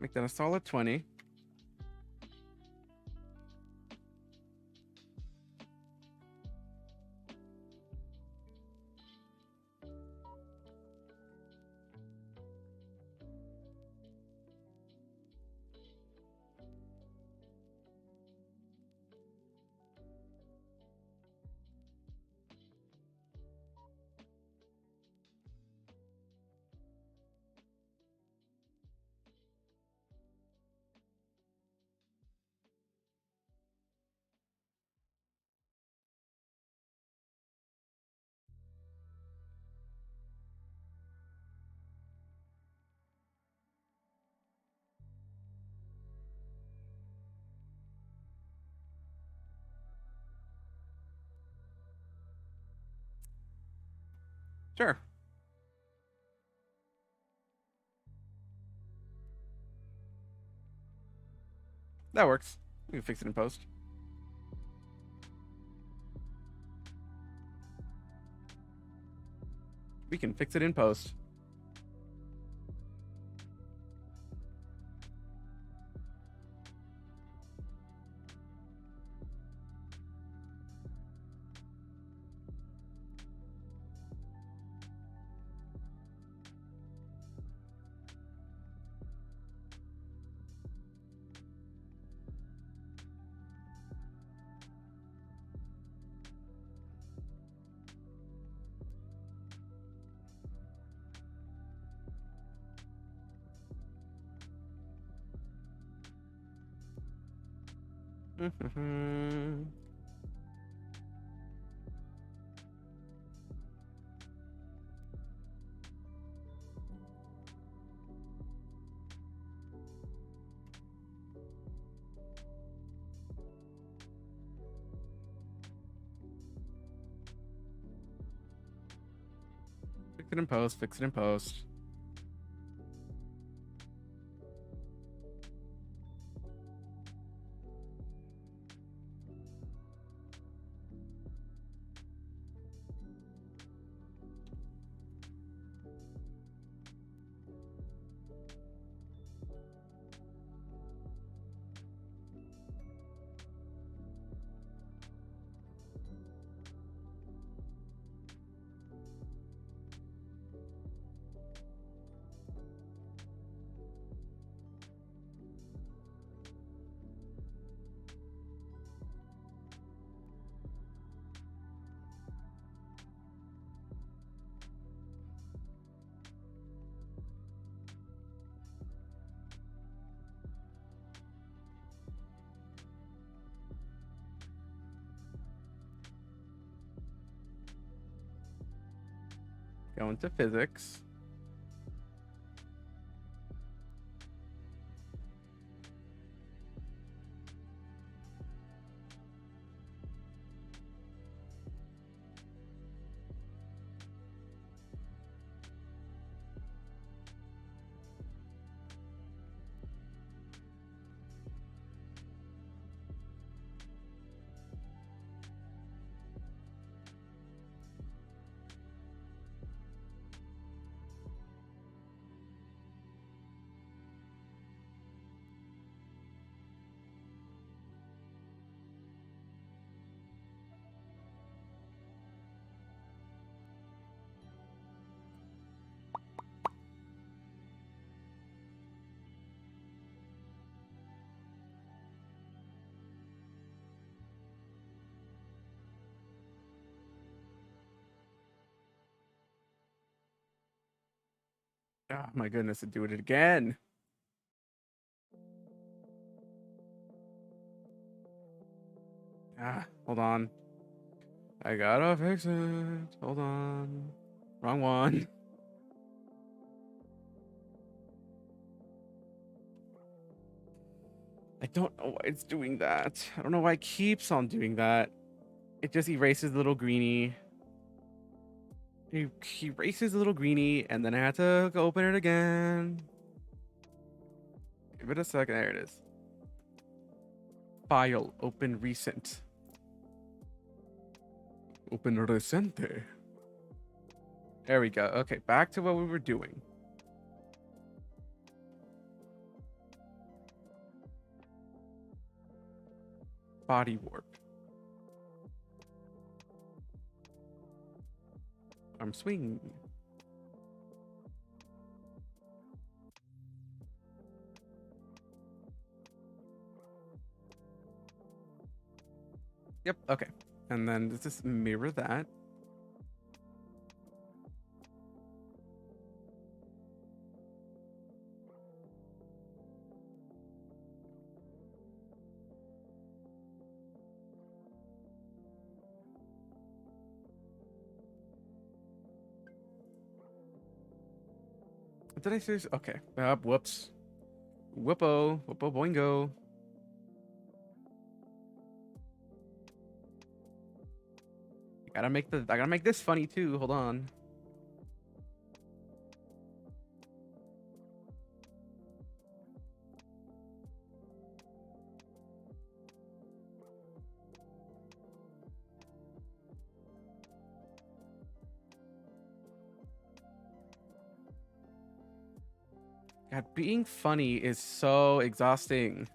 Make that a solid 20. Sure. That works. We can fix it in post. We can fix it in post. Fix it in post. Fix it in post. Go into physics. Oh my goodness, to do it again. Hold on. I gotta fix it. Hold on. Wrong one. I don't know why it's doing that. I don't know why it keeps on doing that. It just erases the little greenie. He erases the little greenie, and then I had to go open it again. Give it a second. There it is. File. Open recent. Open recente. There we go. Okay, back to what we were doing. Body warp. Arm swing. Yep, okay. And then does this mirror that? Did I say? Okay. Whoops. Whoopo. Whoopo boingo. I gotta make this funny too. Hold on. God, being funny is so exhausting.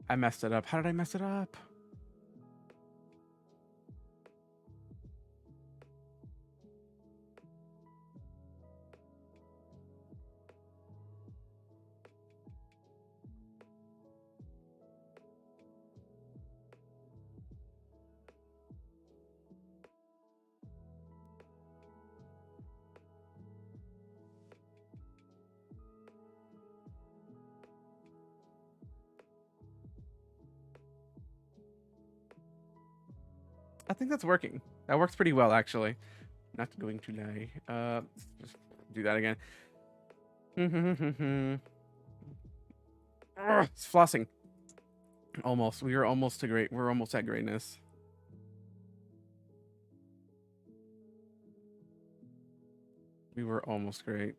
I messed it up. How did I mess it up? I think that's working. That works pretty well, actually. Not going to lie. Let's just do that again. It's flossing. Almost. We are almost to great. We're almost at greatness. We were almost great.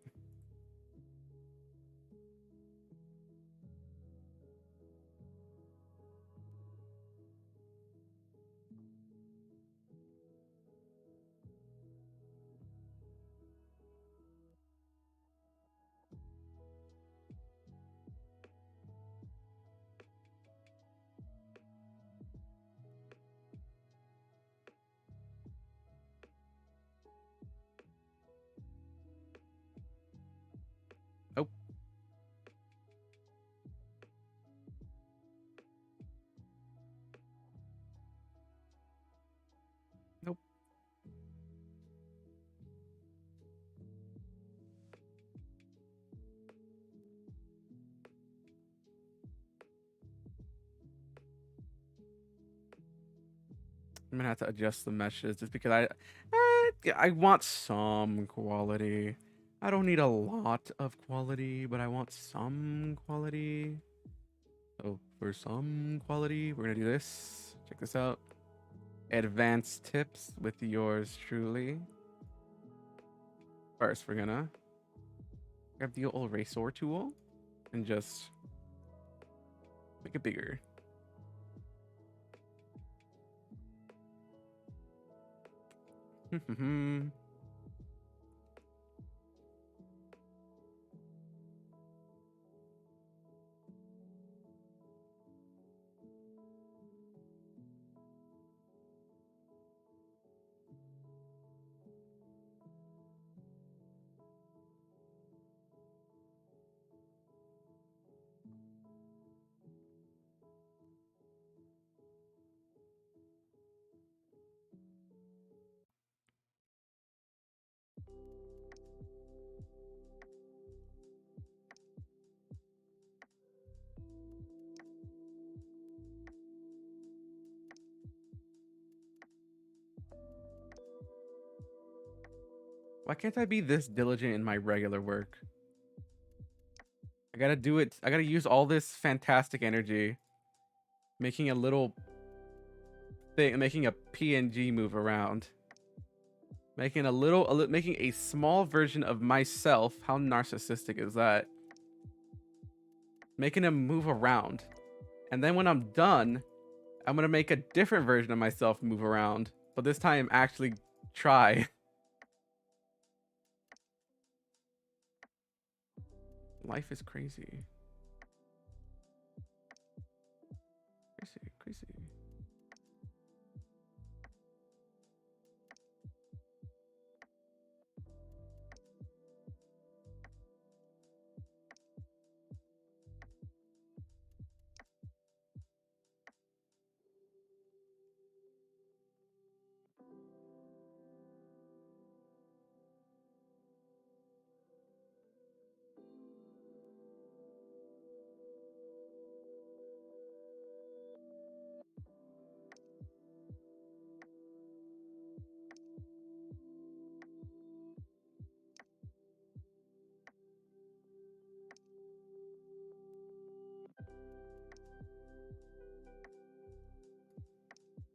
I'm gonna have to adjust the meshes just because I want some quality. I don't need a lot of quality, but I want some quality. So for some quality, we're gonna do this. Check this out. Advanced tips with yours truly. First, we're gonna grab the old eraser tool and just make it bigger. Why can't I be this diligent in my regular work? I gotta do it. I gotta use all this fantastic energy, making a little thing, making a PNG move around, making making a small version of myself. How narcissistic is that? Making him move around, and then when I'm done, I'm gonna make a different version of myself move around, but this time actually try. Life is crazy. Crazy, crazy.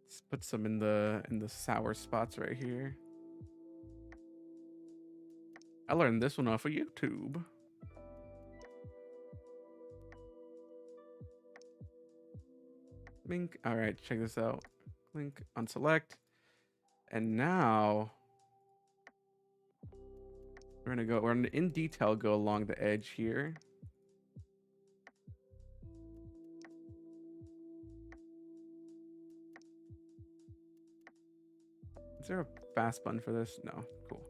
Let's put some in the sour spots right here. I learned this one off of YouTube. Blink. All right, check this out. Link, unselect. And now we're gonna in detail go along the edge here. Is there a fast button for this? No. Cool.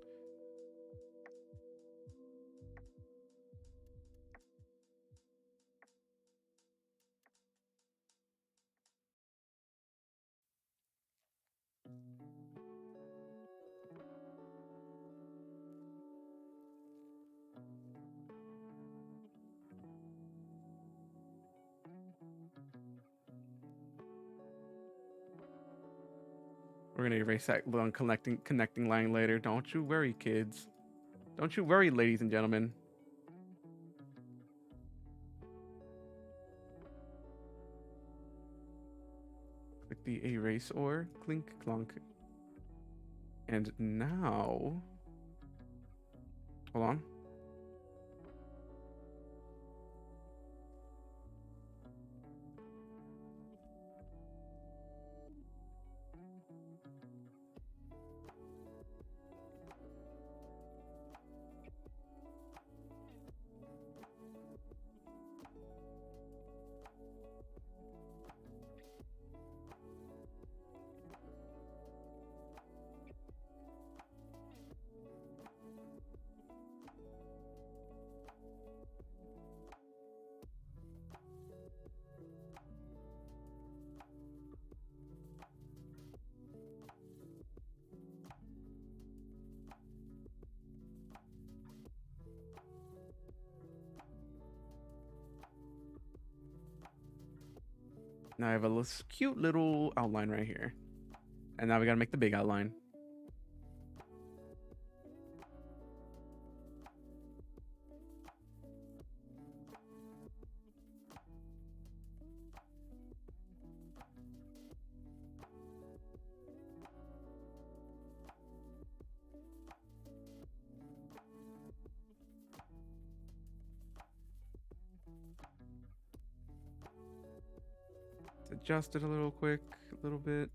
We're gonna erase that long connecting line later. Don't you worry, kids. Don't you worry, ladies and gentlemen. Click the erase or clink clunk. And now, hold on. Now I have a cute little outline right here. And now we gotta make the big outline. Adjust it a little quick, a little bit.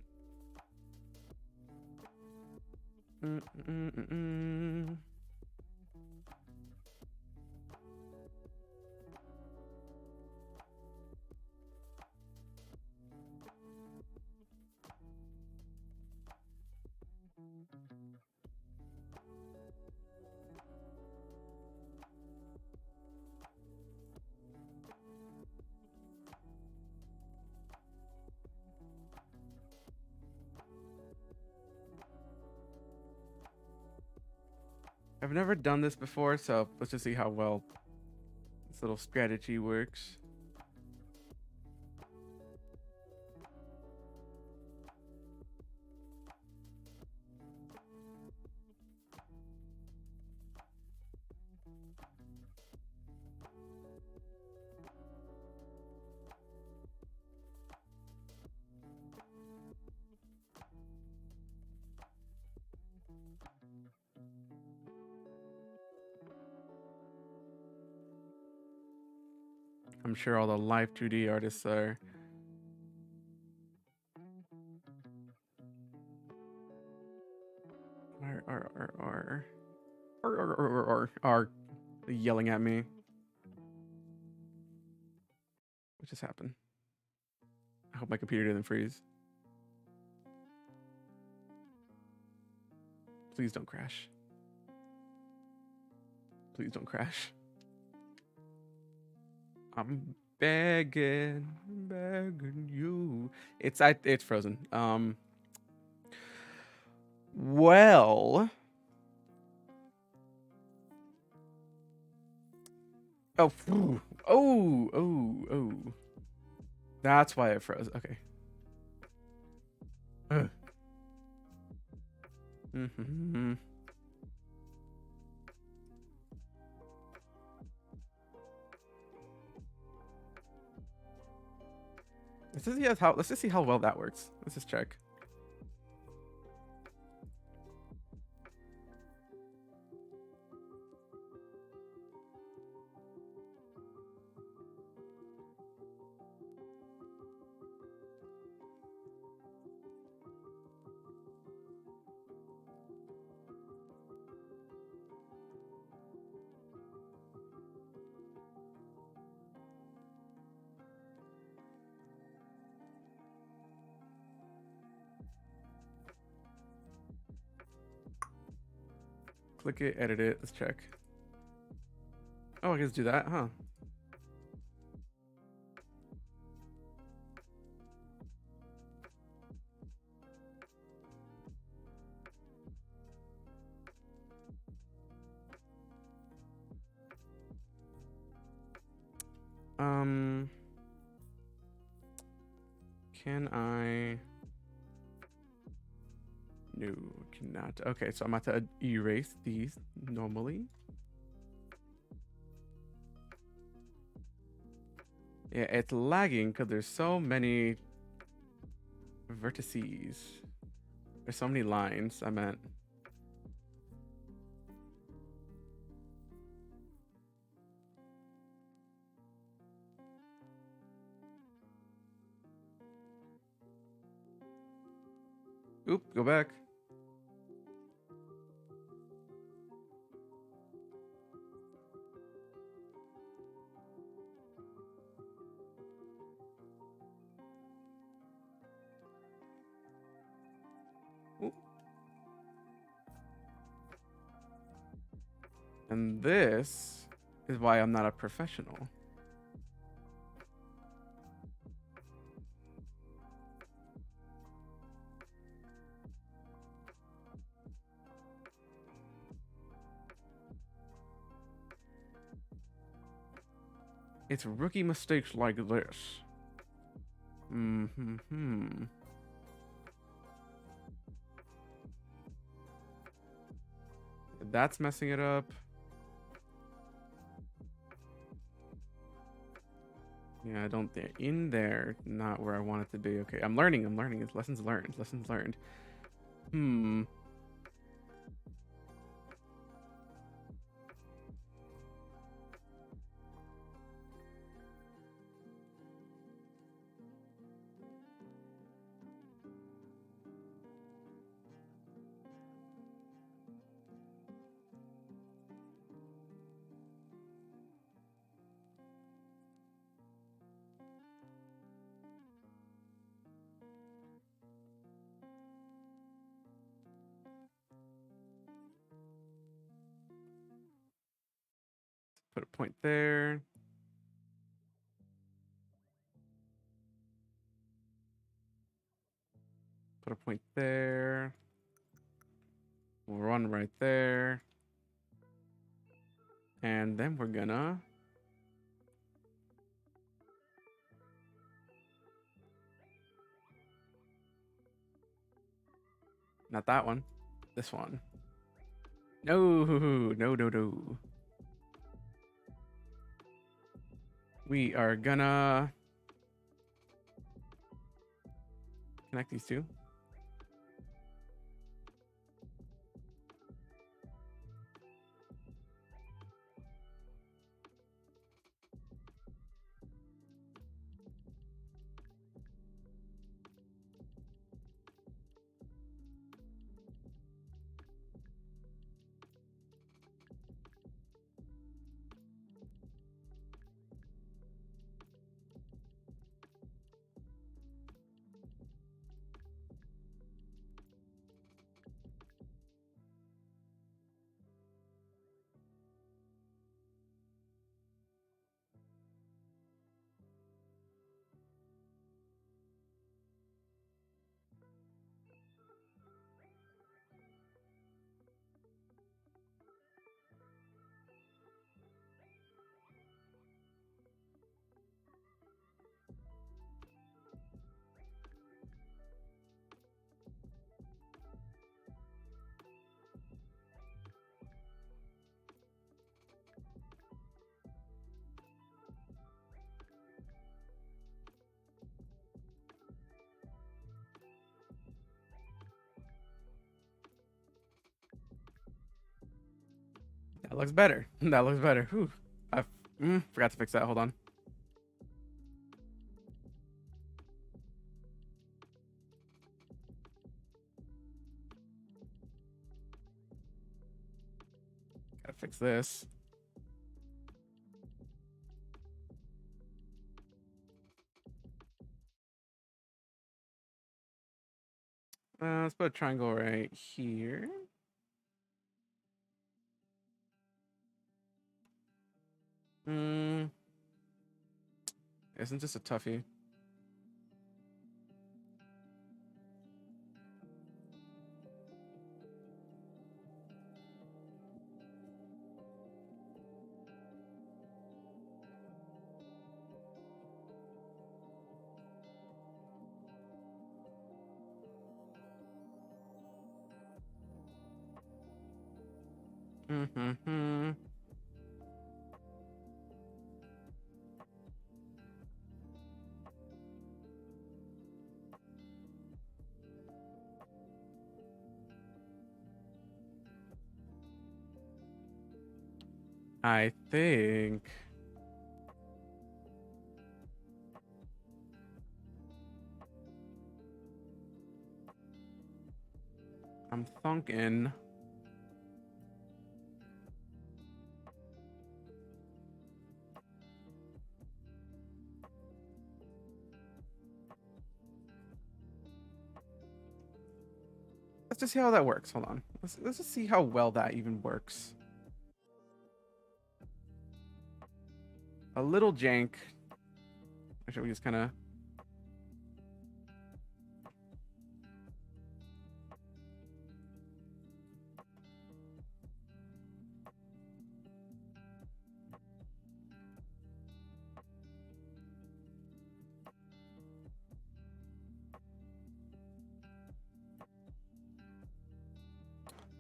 I've never done this before, so let's just see how well this little strategy works. I'm sure all the Live2D artists are yelling at me. What just happened? I hope my computer didn't freeze. Please don't crash. Please don't crash. I'm begging you. It's frozen. Well. Oh. That's why it froze. Okay. Let's just see how well that works. Let's just check. Click it, edit it, let's check. Oh, I guess do that, huh? Can I? No, cannot. Okay, so I'm about to erase these normally. Yeah, it's lagging because there's so many vertices. There's so many lines, I meant. Oop, go back. Oop. And this is why I'm not a professional. It's rookie mistakes like this. That's messing it up. Yeah, I don't think in there, not where I want it to be. Okay, I'm learning. It's lessons learned. Lessons learned. Put a point there. Put a point there. We'll run right there. And then we're gonna not that one. This one. No, no. We are gonna connect these two. That looks better. That looks better. Whew. I forgot to fix that. Hold on. Gotta fix this. Let's put a triangle right here. Isn't this a toughie? I think I'm thinking let's just see how that works. Hold on. Let's just see how well that even works. A little jank. Actually, we just kind of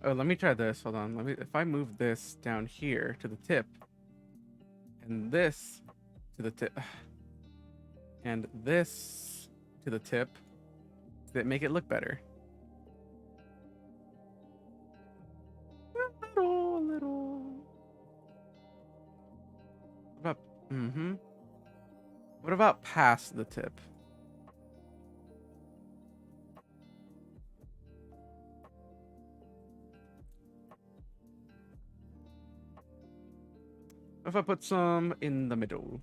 Oh, let me try this. Hold on. If I move this down here to the tip, and this to the tip, and this to the tip, does that make it look better? A little. What about, what about past the tip? If I put some in the middle?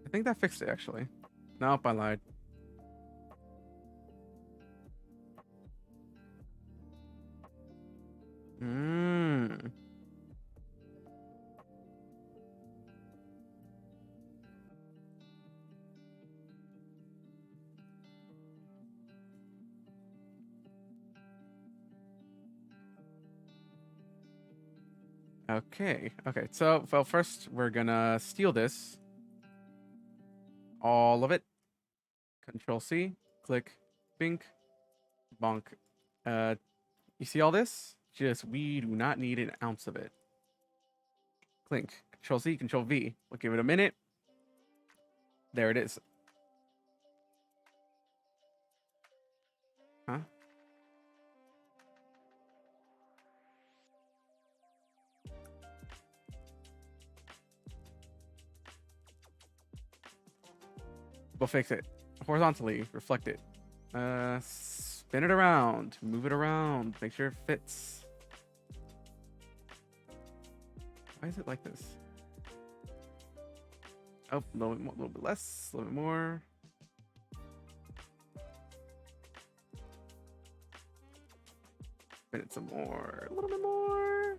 I think that fixed it, actually. Nope, I lied. Mmm. Okay. Okay. So, well, first we're gonna steal this. All of it. Control C. Click. Bink. Bonk. You see all this? Just, we do not need an ounce of it. Clink. Control C. Control V. We'll give it a minute. There it is. Huh? We'll fix it. Horizontally. Reflect it. Spin it around. Move it around. Make sure it fits. Why is it like this? Oh, a little bit less. A little bit more. Spin it some more. A little bit more.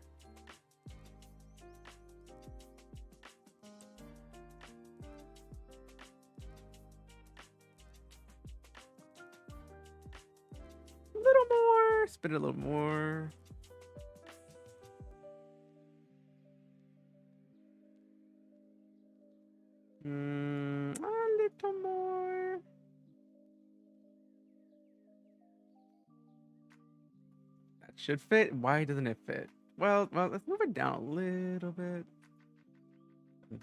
A little more. Spin it a little more. A little more. That should fit. Why doesn't it fit? Well, let's move it down a little bit.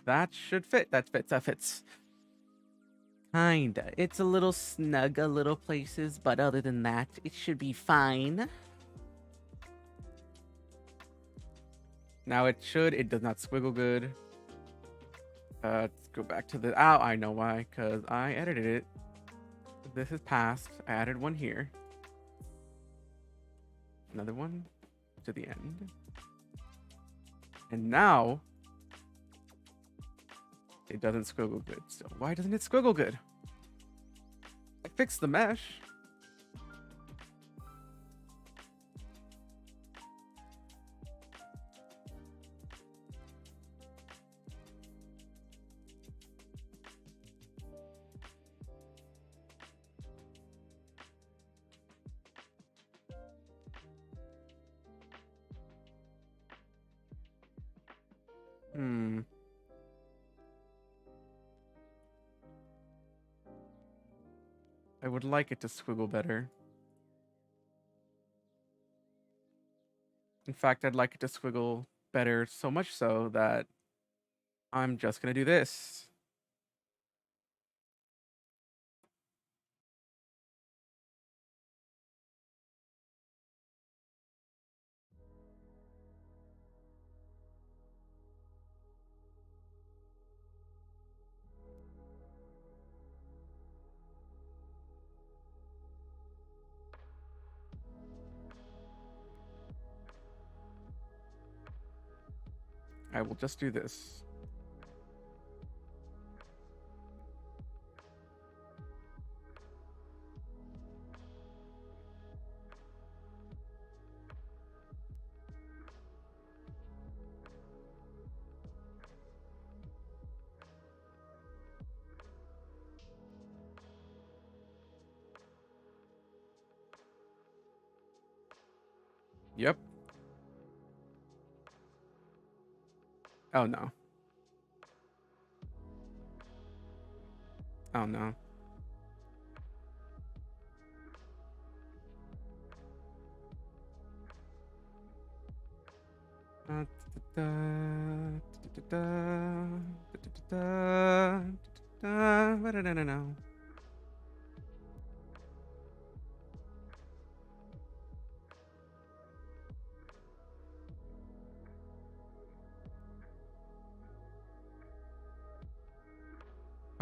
That should fit. That fits. That fits. Kinda. It's a little snug, a little places, but other than that, it should be fine. Now it should. It does not squiggle good. Let's go back to the. Oh, I know why. Because I edited it. This is past. I added one here. Another one to the end. And now it doesn't squiggle good still. Why doesn't it squiggle good? I fixed the mesh. I would like it to squiggle better. In fact, I'd like it to squiggle better, so much so that I'm just gonna do this. I will just do this. Yep. Oh no. Oh no. Why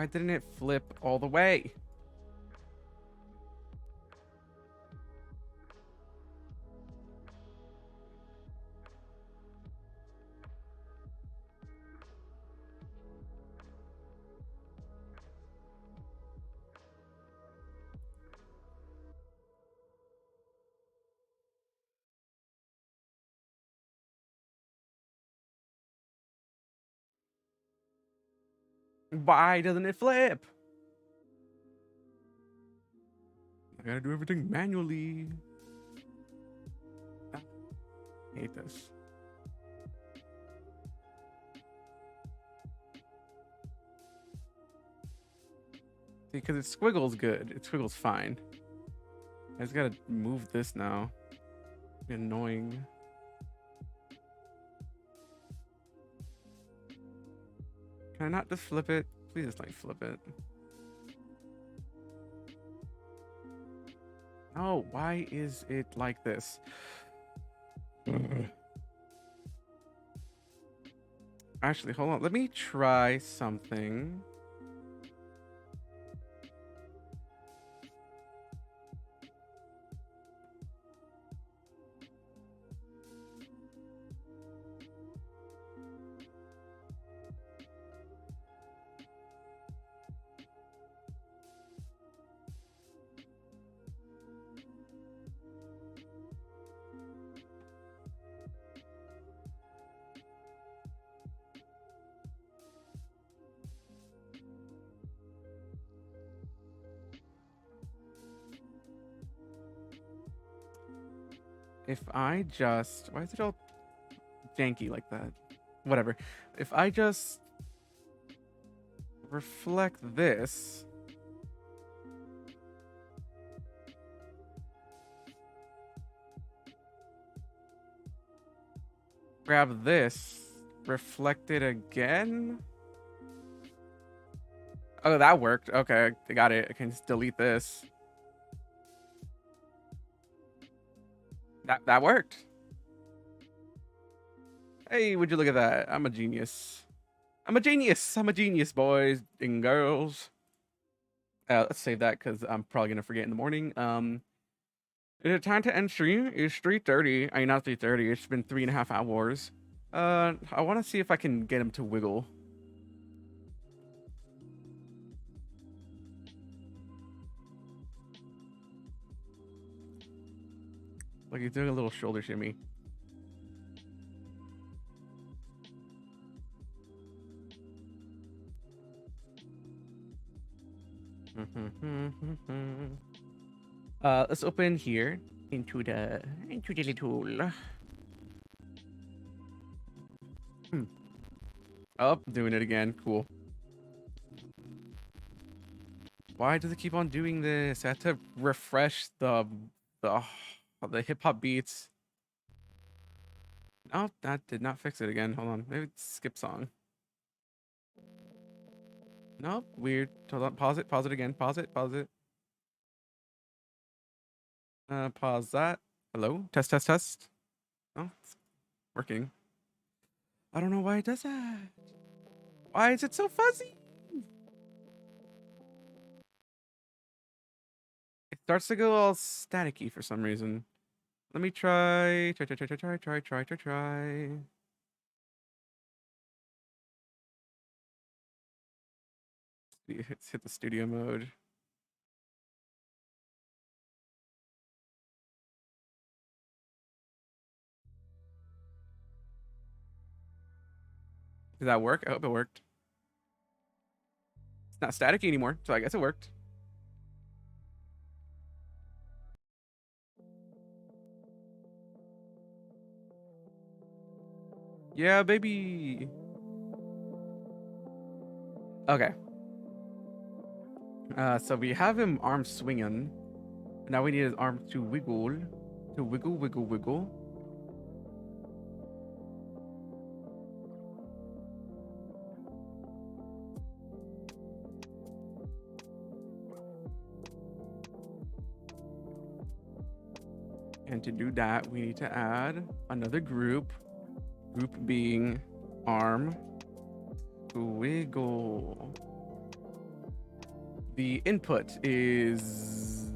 didn't it flip all the way? Why doesn't it flip? I gotta do everything manually. I hate this. See, because it squiggles good. It squiggles fine. I just gotta move this now. Annoying. Can I not just flip it? Please just like flip it. Oh, why is it like this? Actually, hold on. Let me try something. If I just... Why is it all janky like that? Whatever. If I just reflect this... Grab this, reflect it again. Oh, that worked. Okay, I got it. I can just delete this. That worked. Hey, would you look at that? I'm a genius. I'm a genius. I'm a genius, boys and girls. Let's save that because I'm probably gonna forget in the morning. Is it time to end stream? It's 3:30. I mean, not 3:30. It's been 3.5 hours. I want to see if I can get him to wiggle. Like he's doing a little shoulder shimmy. Let's open here into the little. Oh, doing it again. Cool. Why does it keep on doing this? I have to refresh the hip hop beats. Oh, that did not fix it again. Hold on. Maybe skip song. Nope. Weird. Hold on. Pause it. Pause it again. Pause it. Pause it. Pause that. Hello? Test, test, test. Oh, it's working. I don't know why it does that. Why is it so fuzzy? It starts to go all staticky for some reason. Let me try. Let's hit the studio mode. Did that work? I hope it worked. It's not staticky anymore, so I guess it worked. Yeah, baby. Okay. So we have him arm swinging. Now we need his arm to wiggle. To wiggle, wiggle, wiggle. And to do that, we need to add another group. Group being arm wiggle. The input is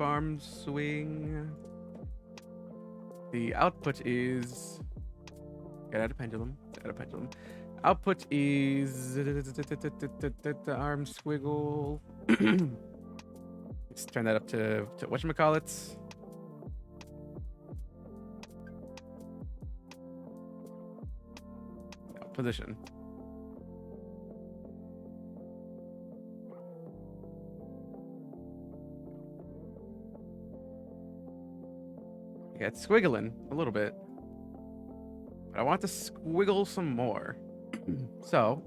arm swing. The output is get out a pendulum. Get out a pendulum. Output is arm squiggle. Let's turn that up to whatchamacallits. No, position. Yeah, it's squiggling a little bit. But I want to squiggle some more. So,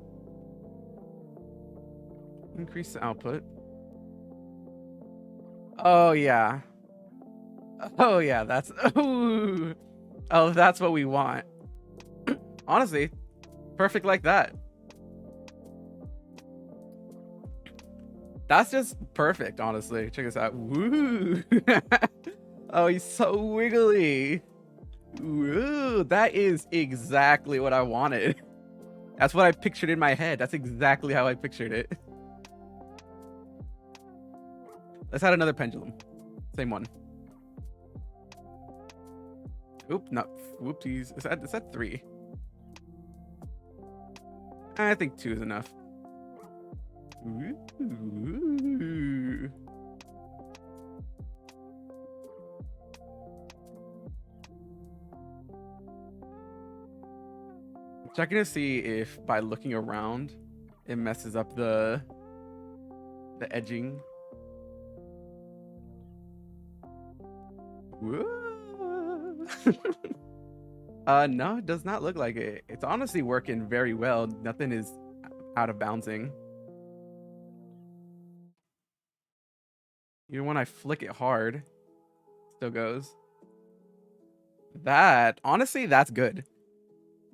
increase the output. Oh, yeah. Oh, yeah, that's... Oh, that's what we want. Honestly, perfect like that. That's just perfect, honestly. Check this out. Woo! Oh, he's so wiggly. Woo! That is exactly what I wanted. That's what I pictured in my head. That's exactly how I pictured it. Let's add another pendulum. Same one. Oop, not whoopsies. Is that 3? I think 2 is enough. Ooh. Checking to see if by looking around it messes up the edging. No, it does not look like it. It's honestly working very well. Nothing is out of bouncing. Even when I flick it hard, still goes. That, honestly, that's good.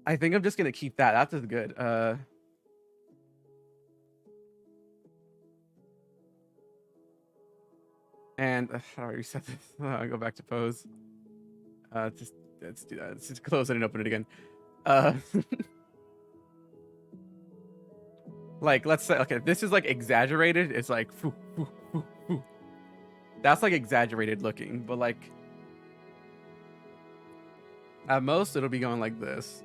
I think I'm just gonna keep that. That's just good. And how do I reset this? I go back to pose. Just let's do that. Let's just close it and open it again. Like, let's say, okay, this is like exaggerated. It's like, that's like exaggerated looking, but like at most it'll be going like this.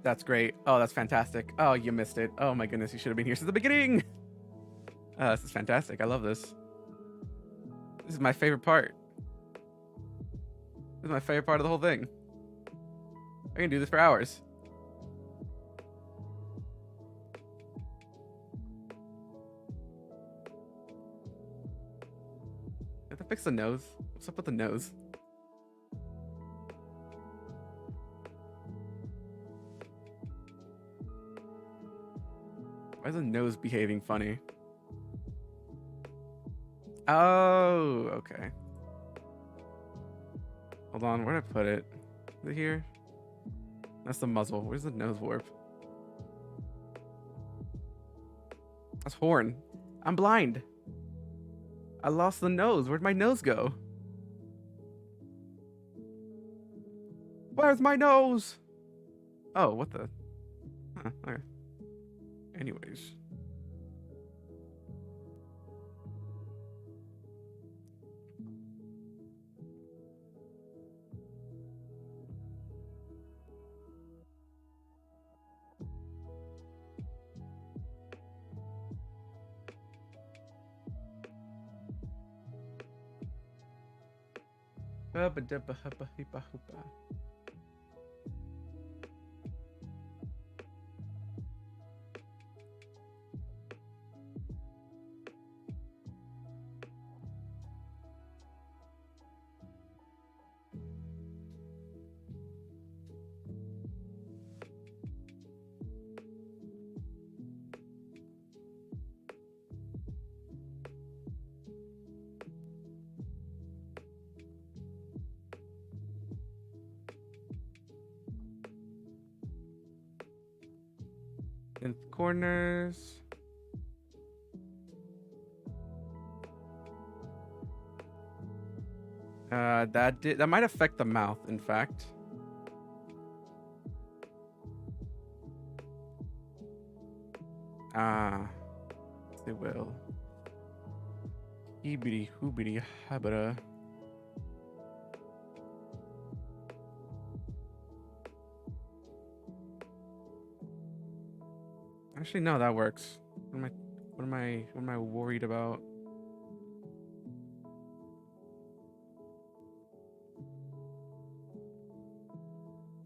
That's great. Oh, that's fantastic. Oh, you missed it. Oh my goodness, you should have been here since the beginning. This is fantastic. I love this. This is my favorite part. This is my favorite part of the whole thing. I can do this for hours. I have to fix the nose. What's up with the nose? Why is the nose behaving funny? Oh, okay. Hold on, where'd I put it? Is it here? That's the muzzle. Where's the nose warp? That's horn. I'm blind. I lost the nose. Where'd my nose go? Where's my nose? Oh, what the? Huh, okay. Anyways. in corners. That might affect the mouth, in fact. They will. Heebity hoobity habita. Actually, no, that works. What am I worried about?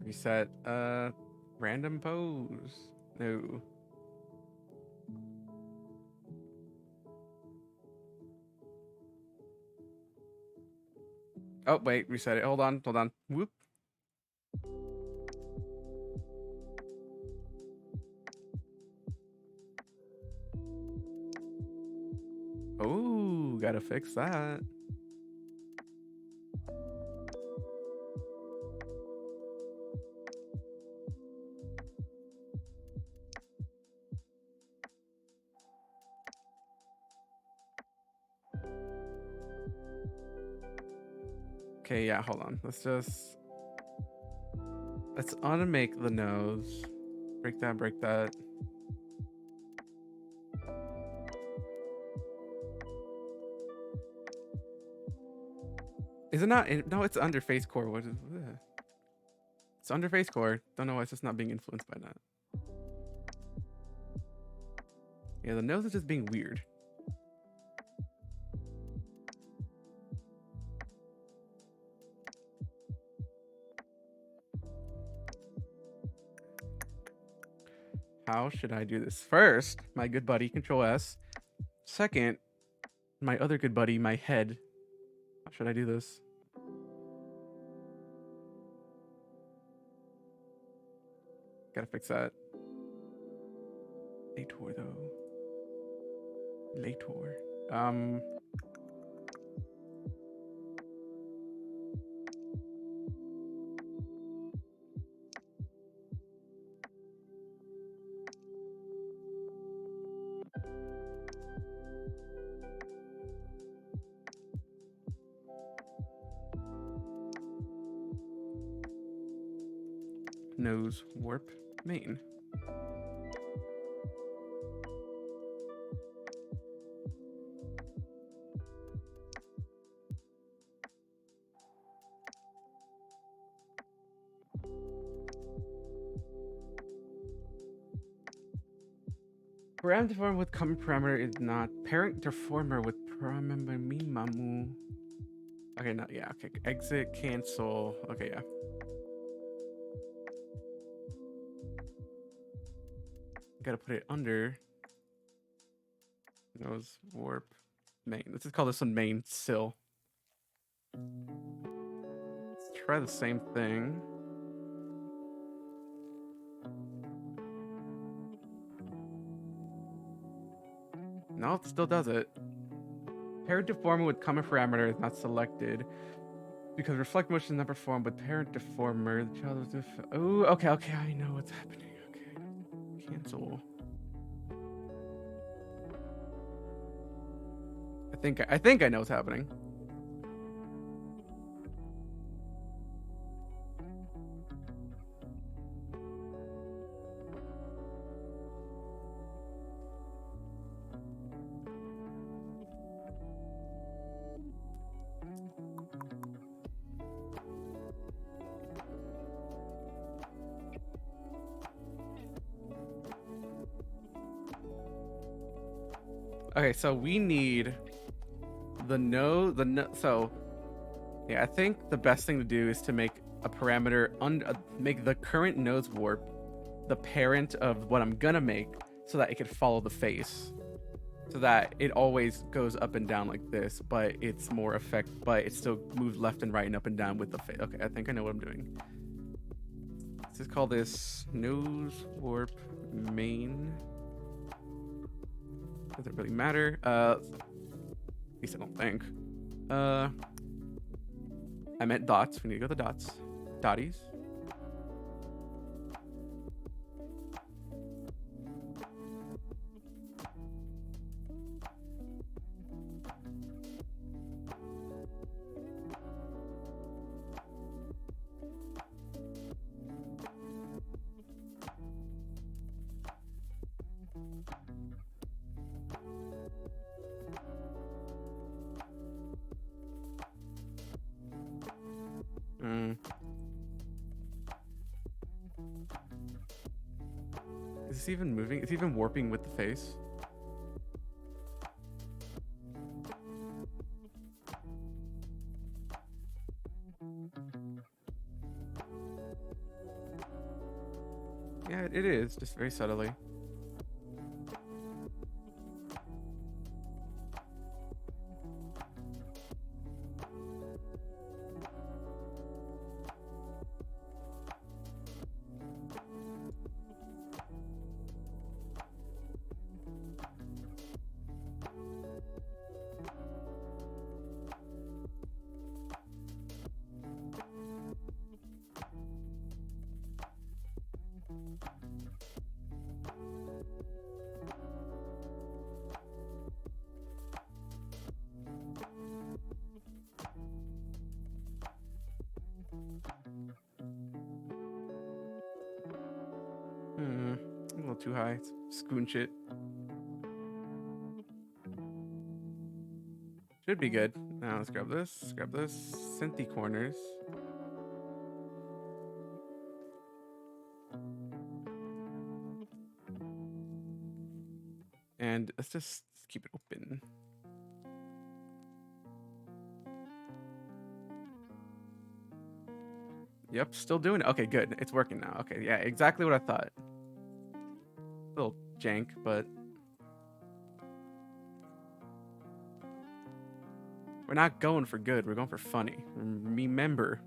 Reset. Random pose. No. Oh, wait, reset it. Hold on. Whoop. Oh, gotta fix that. Okay, yeah, hold on. Let's unmake the nose. Break that. Is it not? No, it's under face core. What is it? It's under face core. Don't know why it's just not being influenced by that. Yeah, the nose is just being weird. How should I do this? First, my good buddy, Control S. Second, my other good buddy, my head. How should I do this? Gotta fix that. Later, though. Later. Nose warp main. Parent deformer with common parameter is not parent deformer with parameter mamu. Okay, no, yeah, okay. Exit, cancel. Okay, yeah. Gotta put it under nose warp main. Let's just call this one main still. Let's try the same thing. No, it still does it. Parent deformer with common parameter is not selected because reflect motion is not performed with parent deformer. The child was oh, okay, I know what's happening. Okay, cancel. I think I know what's happening. Okay, so we need so yeah, I think the best thing to do is to make a parameter make the current nose warp the parent of what I'm gonna make so that it could follow the face, so that it always goes up and down like this, but it's more but it still moves left and right and up and down with the face. Okay, I think I know what I'm doing. Let's just call this nose warp main. Doesn't really matter. At least I don't think. I meant dots. We need to go to the dots. Dotties. this even moving? It's even warping with the face. Yeah, it is, just very subtly. A little too high. Spoon shit. Should be good. Now let's grab this. Grab this. Synthy corners. And let's just keep it open. Yep, still doing it. Okay, good. It's working now. Okay, yeah, exactly what I thought. A little jank, but we're not going for good. We're going for funny. Remember.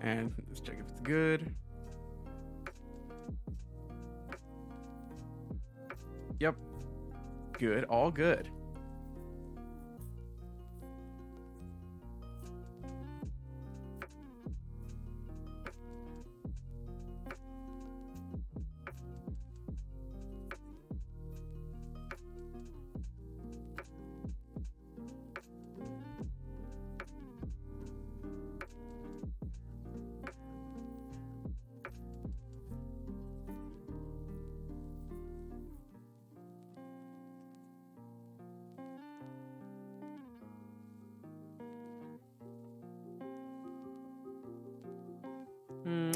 And let's check if it's good. Yep. Good. All good.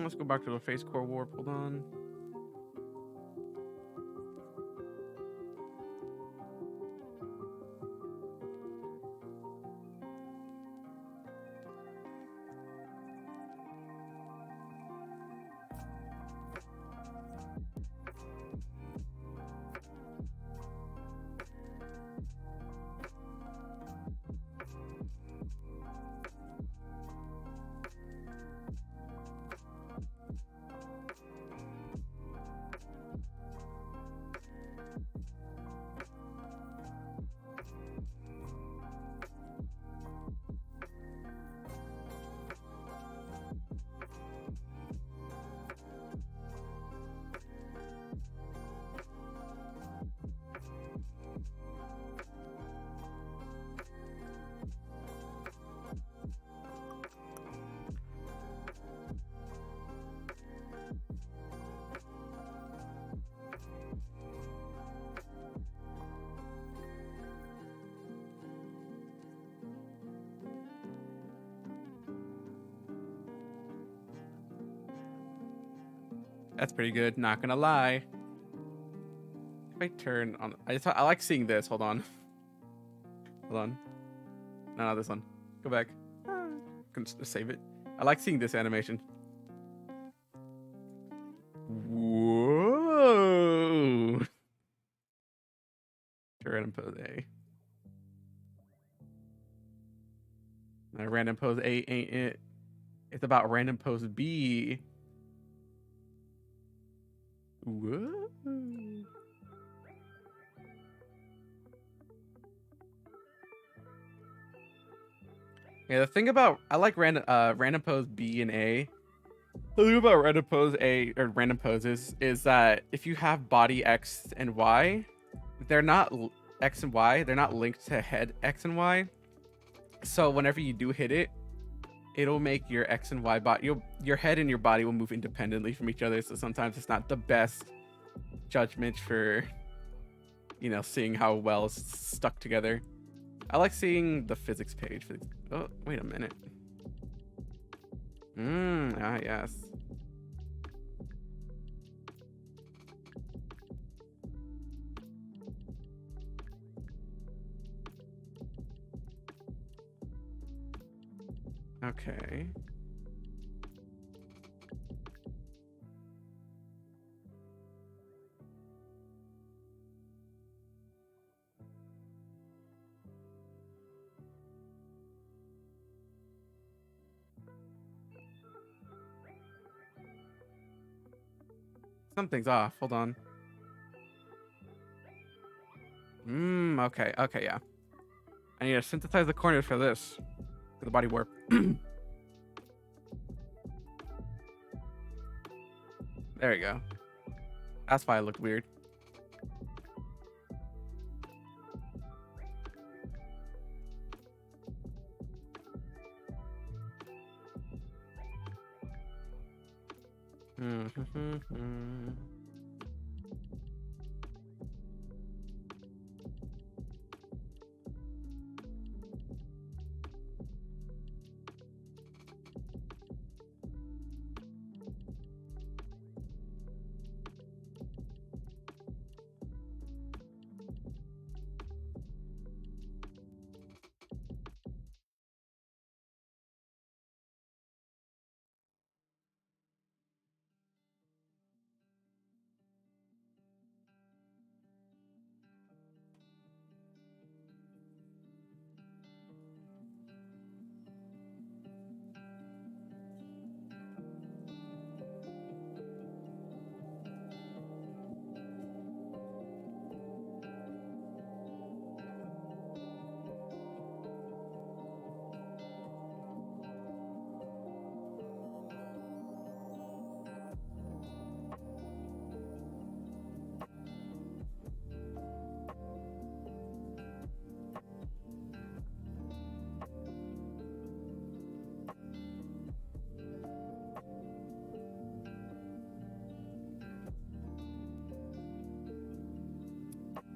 Let's go back to the face core warp. Hold on. That's pretty good, not gonna lie. If I turn on, I like seeing this. Hold on. Hold on. No, not this one. Go back. Can save it. I like seeing this animation. Whoa. Random pose A. Random pose A ain't it. It's about random pose B. Whoa. Yeah, the thing about I like random pose B and A. The thing about random pose A or random poses is that if you have body X and Y, they're not X and Y. They're not linked to head X and Y. So whenever you do hit it, it'll make your X and Y body, your head and your body will move independently from each other. So sometimes it's not the best judgment for, you know, seeing how well it's stuck together. I like seeing the physics page. Oh, wait a minute. Yes. Okay. Something's off. Hold on. Okay. Okay, yeah. I need to synthesize the corners for this. For the body warp. There we go. That's why it looked weird.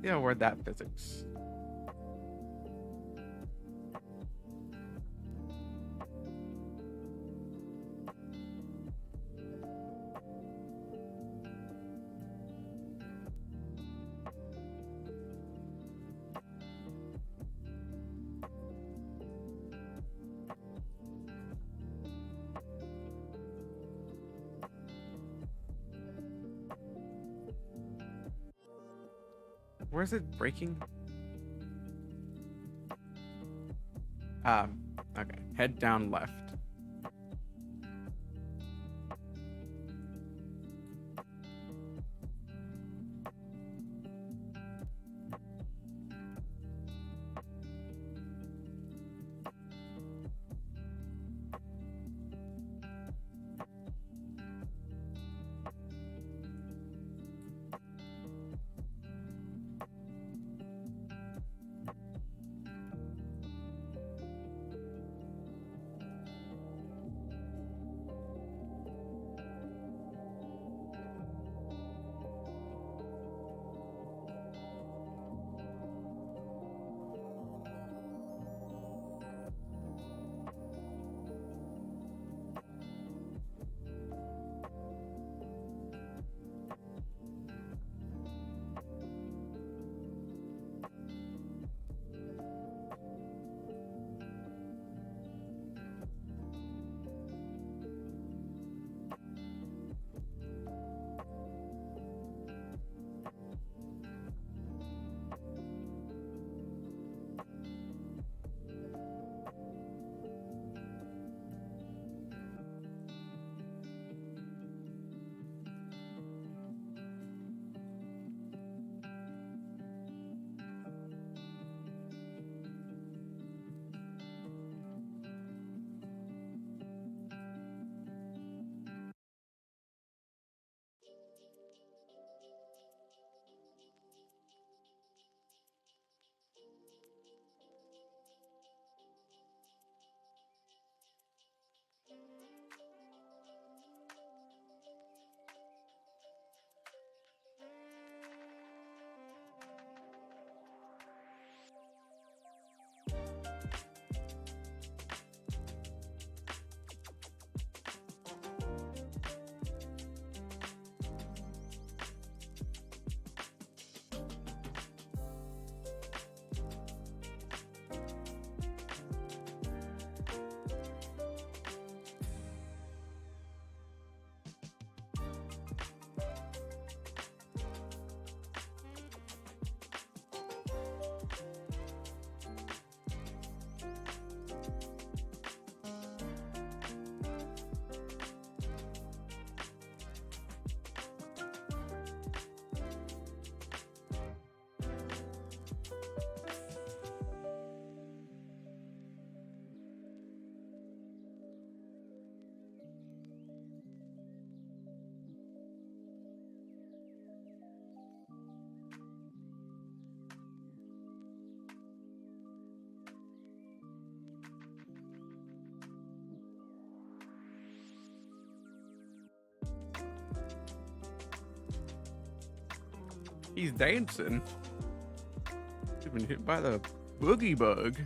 Yeah, word that physics. Where is it breaking? Okay. Head down left. He's dancing. He's been hit by the boogie bug.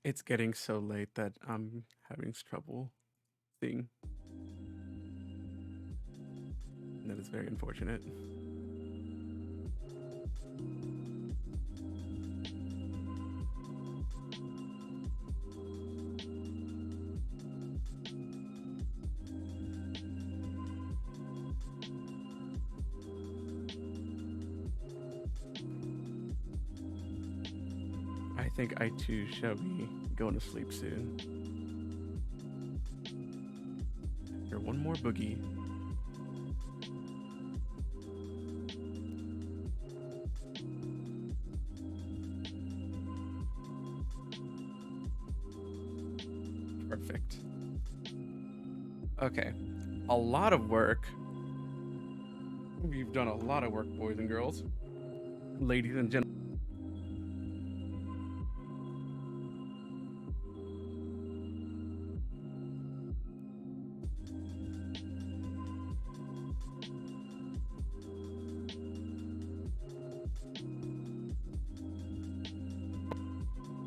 It's getting so late that I'm having trouble seeing. That is very unfortunate. I think I too shall be going to sleep soon. Here, one more boogie. Perfect. Okay. A lot of work. We've done a lot of work, boys and girls. Ladies and gentlemen.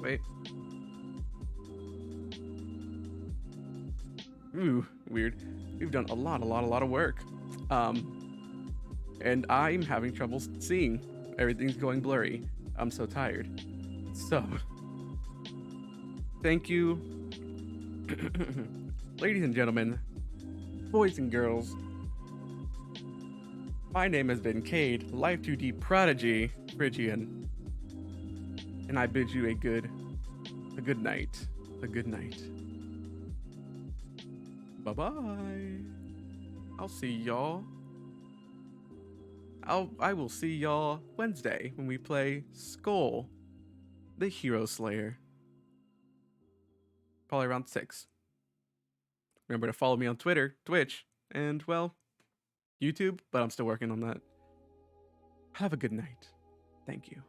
Wait. Ooh, weird. We've done a lot of work. And I'm having trouble seeing. Everything's going blurry. I'm so tired. So, thank you, ladies and gentlemen, boys and girls. My name has been Cade, Live2D Prodigy Phrygian, and I bid you a good night. A good night. Bye bye. I'll see y'all. I will see y'all Wednesday when we play Skull, the Hero Slayer. Probably around 6. Remember to follow me on Twitter, Twitch, and, well, YouTube, but I'm still working on that. Have a good night. Thank you.